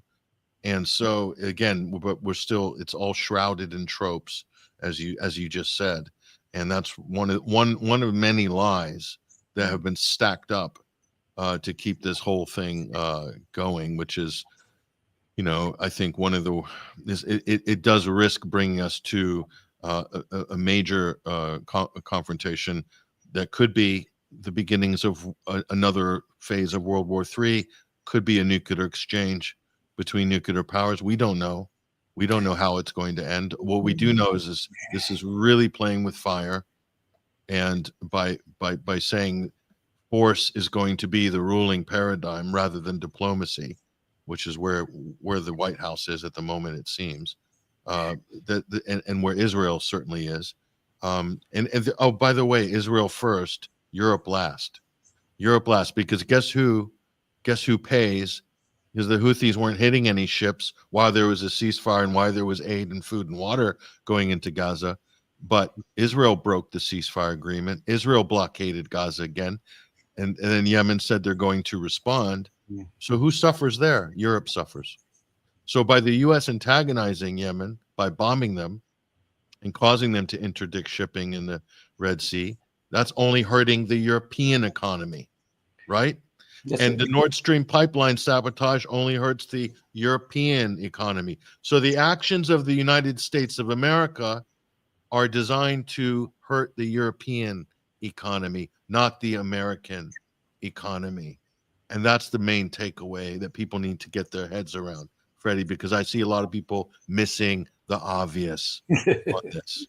And so again, but it's all shrouded in tropes, as you just said. And that's one of many lies that have been stacked up to keep this whole thing going, which is, you know, I think one of the it does risk bringing us to a major confrontation that could be the beginnings of another phase of World War III. Could be a nuclear exchange between nuclear powers. We don't know. We don't know how it's going to end. What we do know is this is really playing with fire, and by saying force is going to be the ruling paradigm rather than diplomacy, which is where the White House is at the moment, it seems, and where Israel certainly is. Oh, by the way, Israel first, Europe last. Europe last, because guess who pays? Because the Houthis weren't hitting any ships while there was a ceasefire and while there was aid and food and water going into Gaza. But Israel broke the ceasefire agreement. Israel blockaded Gaza again. And then Yemen said they're going to respond. So who suffers there? Europe suffers. So by the U.S. antagonizing Yemen, by bombing them and causing them to interdict shipping in the Red Sea, that's only hurting the European economy, right? Yes, and the Nord Stream pipeline sabotage only hurts the European economy. So the actions of the United States of America are designed to hurt the European economy, not the American economy. And that's the main takeaway that people need to get their heads around, Freddie, because I see a lot of people missing the obvious on this.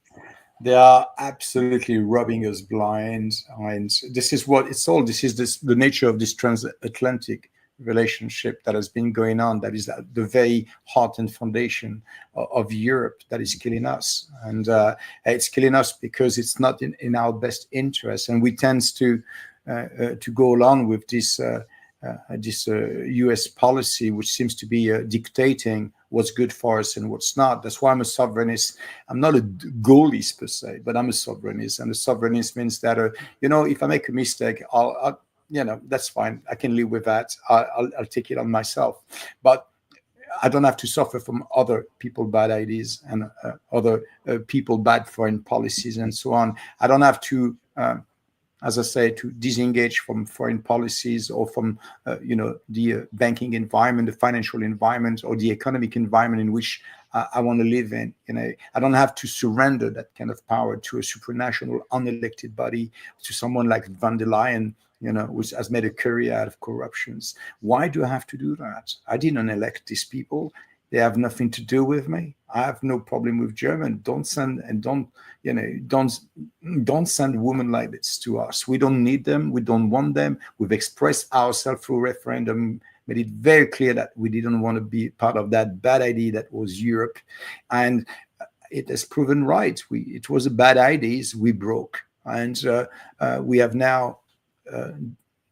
They are absolutely rubbing us blind. And this is what it's all. This is the nature of this transatlantic relationship that has been going on, that is at the very heart and foundation of Europe, that is killing us. And it's killing us because it's not in our best interest. And we tend to go along with this US policy, which seems to be dictating what's good for us and what's not. That's why I'm a sovereignist. I'm not a goalist per se, but I'm a sovereignist. And a sovereignist means that, if I make a mistake, I'll that's fine. I can live with that. I'll take it on myself. But I don't have to suffer from other people bad ideas and other people bad foreign policies and so on. I don't have to, as I say, to disengage from foreign policies or from, the banking environment, the financial environment, or the economic environment in which I want to live in. I don't have to surrender that kind of power to a supranational, unelected body, to someone like von der Leyen, which has made a career out of corruptions. Why do I have to do that? I didn't elect these people. They have nothing to do with me. I have no problem with German. Don't send women like this to us. We don't need them. We don't want them. We've expressed ourselves through referendum, made it very clear that we didn't want to be part of that bad idea that was Europe. And it has proven right. It was a bad idea. We broke. And we have now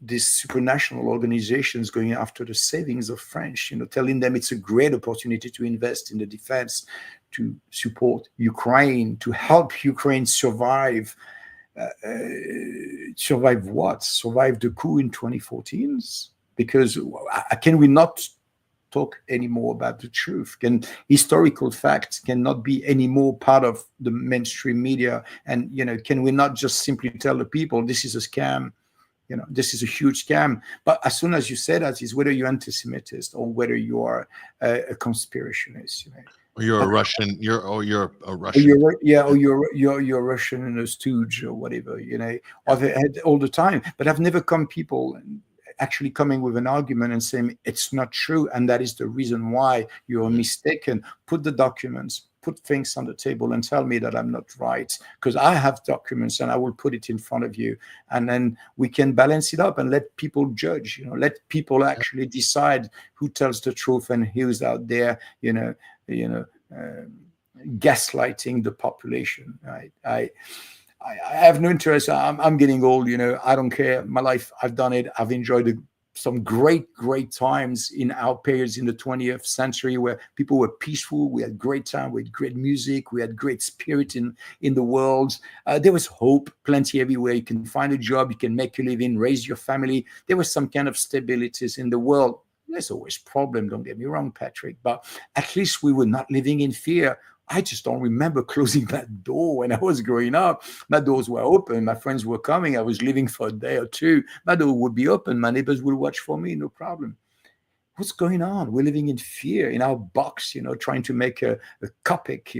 these supranational organizations going after the savings of French, telling them it's a great opportunity to invest in the defense, to support Ukraine, to help Ukraine survive. Survive what? Survive the coup in 2014? Because can we not talk anymore about the truth? Historical facts cannot be any more part of the mainstream media? And, can we not just simply tell the people this is a scam? This is a huge scam. But as soon as you say that, is whether you're anti-Semitist or whether you are a conspirationist. Or you're a Russian. You're a Russian. You're Russian and a stooge or whatever. I've had all the time, but I've never come people actually coming with an argument and saying it's not true, and that is the reason why you're mistaken. Put the documents, put things on the table, and tell me that I'm not right, because I have documents and I will put it in front of you, and then we can balance it up and let people judge. Let people actually decide who tells the truth and who's out there, gaslighting the population. Right? I have no interest. I'm getting old, I don't care. My life, I've done it. I've enjoyed some great times in our periods in the 20th century where people were peaceful. We had great time. We had great music. We had great spirit in the world. There was hope plenty everywhere. You can find a job. You can make a living, raise your family. There was some kind of stabilities in the world. There's always problem, don't get me wrong, Patrick, but at least we were not living in fear. I just don't remember closing that door when I was growing up. My doors were open. My friends were coming. I was leaving for a day or two. My door would be open. My neighbors will watch for me. No problem. What's going on? We're living in fear in our box, trying to make a kopeck,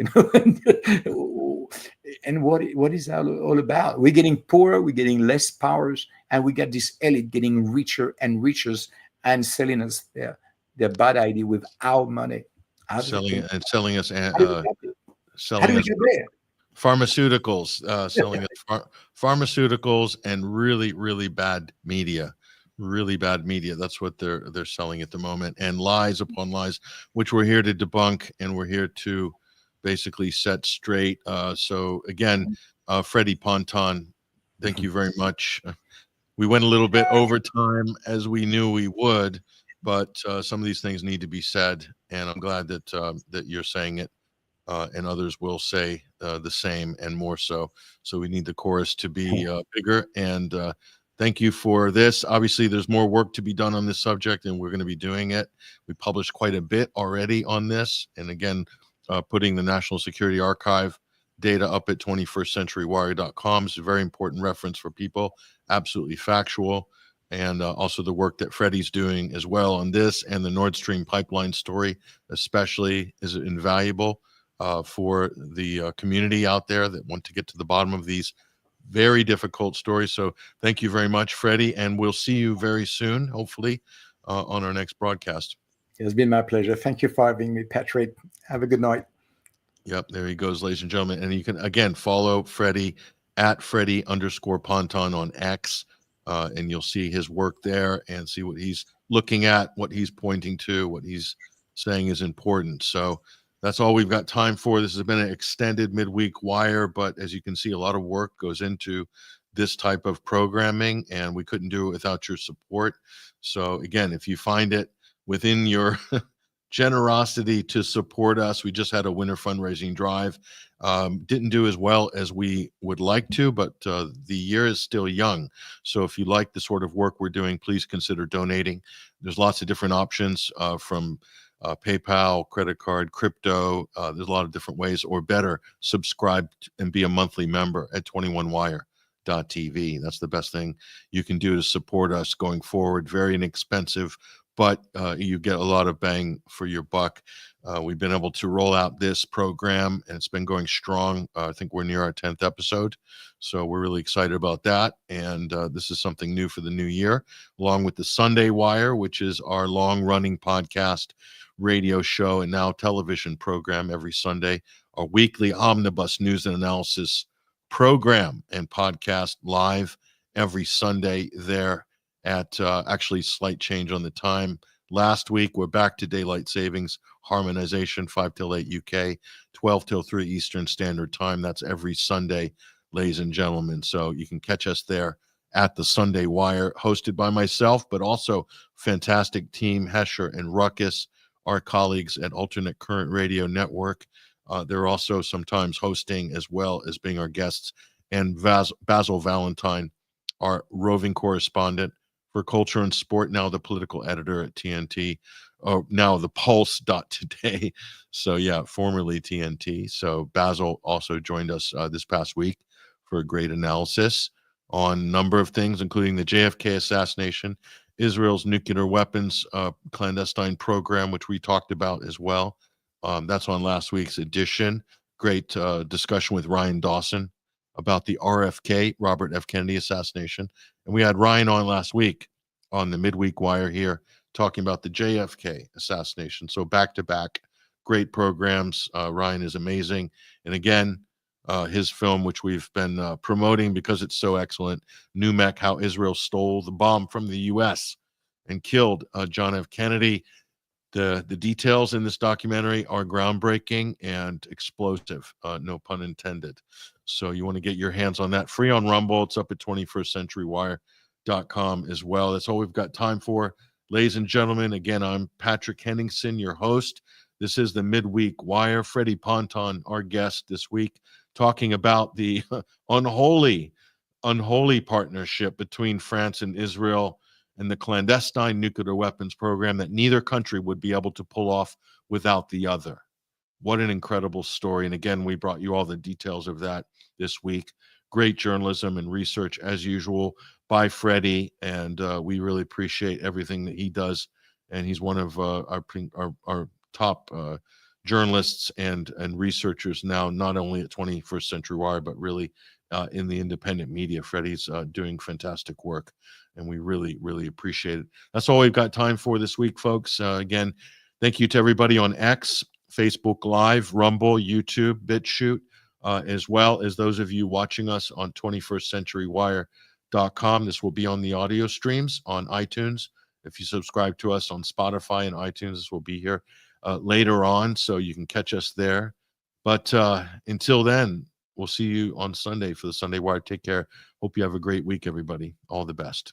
and what is that all about? We're getting poorer. We're getting less powers. And we got this elite getting richer and richer and selling us their bad idea with our money. Selling us pharmaceuticals, selling us pharmaceuticals and really bad media. That's what they're selling at the moment, and lies upon lies, which we're here to debunk, and we're here to basically set straight. So again, Freddie Ponton, thank you very much. We went a little bit over time, as we knew we would, but some of these things need to be said, and I'm glad that that you're saying it, and others will say the same and more so. So we need the chorus to be bigger, and thank you for this. Obviously, there's more work to be done on this subject, and we're going to be doing it. We published quite a bit already on this, and again, putting the National Security Archive data up at 21stcenturywire.com is a very important reference for people, absolutely factual. And also the work that Freddie's doing as well on this, and the Nord Stream pipeline story especially is invaluable for the community out there that want to get to the bottom of these very difficult stories. So thank you very much, Freddie, and we'll see you very soon, hopefully, on our next broadcast. It's been my pleasure. Thank you for having me, Patrick. Have a good night. Yep, there he goes, ladies and gentlemen. And you can, again, follow Freddie at Freddie_Ponton on X. And you'll see his work there and see what he's looking at, what he's pointing to, what he's saying is important. So that's all we've got time for. This has been an extended midweek wire, but as you can see, a lot of work goes into this type of programming, and we couldn't do it without your support. So again, if you find it within your generosity to support us, we just had a winter fundraising drive. Didn't do as well as we would like to, but the year is still young. So if you like the sort of work we're doing, please consider donating. There's lots of different options, from PayPal, credit card, crypto. There's a lot of different ways, or better, subscribe and be a monthly member at 21wire.tv. That's the best thing you can do to support us going forward. Very inexpensive, but you get a lot of bang for your buck. We've been able to roll out this program, and it's been going strong. I think we're near our 10th episode, so we're really excited about that. And this is something new for the new year, along with the Sunday Wire, which is our long-running podcast, radio show, and now television program every Sunday, our weekly omnibus news and analysis program and podcast live every Sunday there at actually slight change on the time. Last week, we're back to daylight savings harmonization, 5 till 8 UK, 12 till 3 Eastern Standard Time. That's every Sunday, ladies and gentlemen. So you can catch us there at the Sunday Wire, hosted by myself, but also fantastic team, Hesher and Ruckus, our colleagues at Alternate Current Radio Network. They're also sometimes hosting as well as being our guests. And Basil Valentine, our roving correspondent for culture and sport, now the political editor at TNT, now the Pulse.today. So yeah, formerly TNT. So Basil also joined us this past week for a great analysis on a number of things, including the JFK assassination, Israel's nuclear weapons clandestine program, which we talked about as well. That's on last week's edition. Great discussion with Ryan Dawson about the RFK, Robert F. Kennedy assassination. And we had Ryan on last week on the Midweek Wire here talking about the JFK assassination. So back-to-back great programs. Ryan is amazing. And again, his film, which we've been promoting because it's so excellent, Numek, How Israel Stole the Bomb from the U.S. and Killed John F. Kennedy. The details in this documentary are groundbreaking and explosive, no pun intended. So you want to get your hands on that. Free on Rumble. It's up at 21stcenturywire.com as well. That's all we've got time for. Ladies and gentlemen, again, I'm Patrick Henningsen, your host. This is the Midweek Wire. Freddie Ponton, our guest this week, talking about the unholy partnership between France and Israel and the clandestine nuclear weapons program that neither country would be able to pull off without the other. What an incredible story. And again, we brought you all the details of that this week. Great journalism and research as usual by Freddie. And we really appreciate everything that he does. And he's one of our top journalists and researchers now, not only at 21st Century Wire, but really in the independent media. Freddie's doing fantastic work, and we really, really appreciate it. That's all we've got time for this week, folks. Again, thank you to everybody on X, Facebook Live, Rumble, YouTube, BitChute, as well as those of you watching us on 21stcenturywire.com. This will be on the audio streams on iTunes. If you subscribe to us on Spotify and iTunes, this will be here later on, so you can catch us there. But until then, we'll see you on Sunday for the Sunday Wire. Take care. Hope you have a great week, everybody. All the best.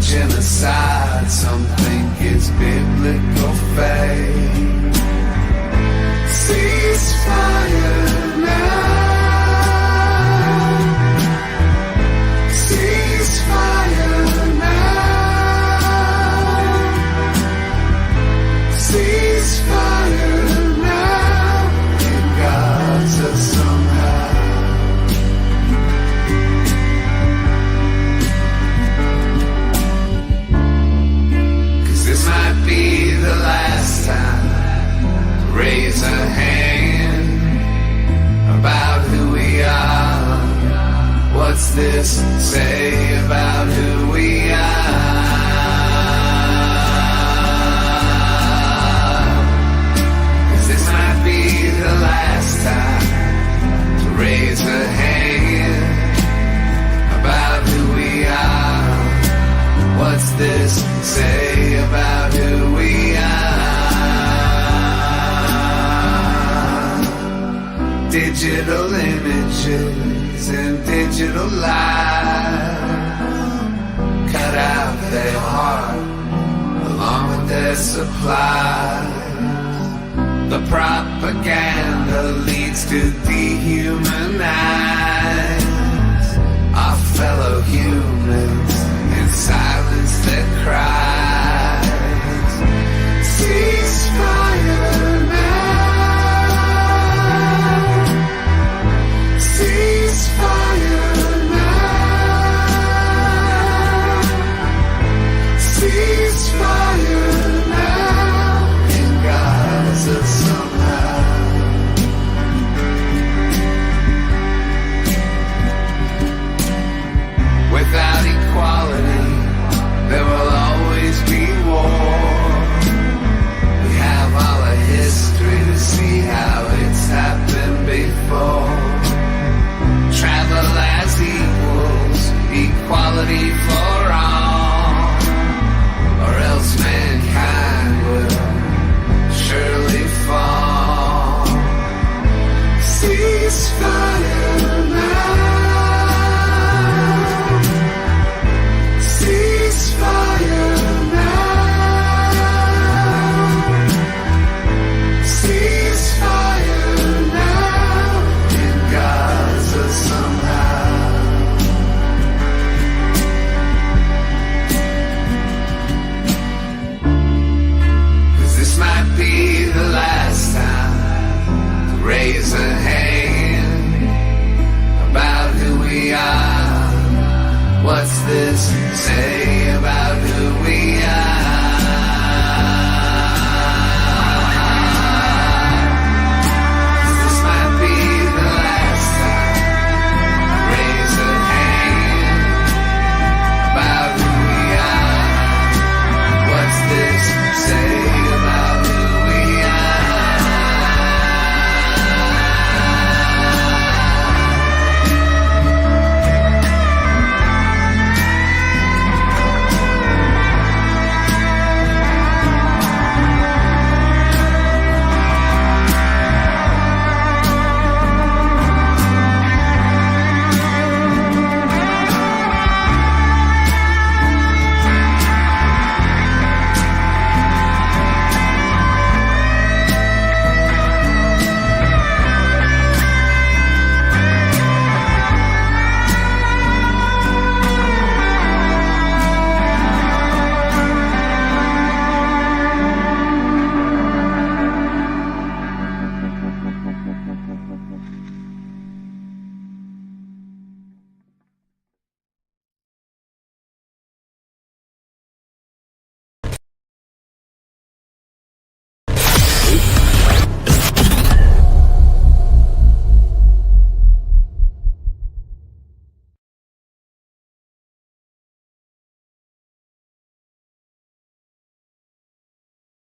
genocide, some think it's biblical fate. Ceasefire now. Ceasefire now. Ceasefire now. It guides us somehow. This might be the last time to raise a hand about who we are. What's this say about who we are? 'Cause this might be the last time to raise a hand about who we are. What's this say about who we are? Digital images and digital lies cut out their heart along with their supplies. The propaganda leads to dehumanize our fellow humans and silence their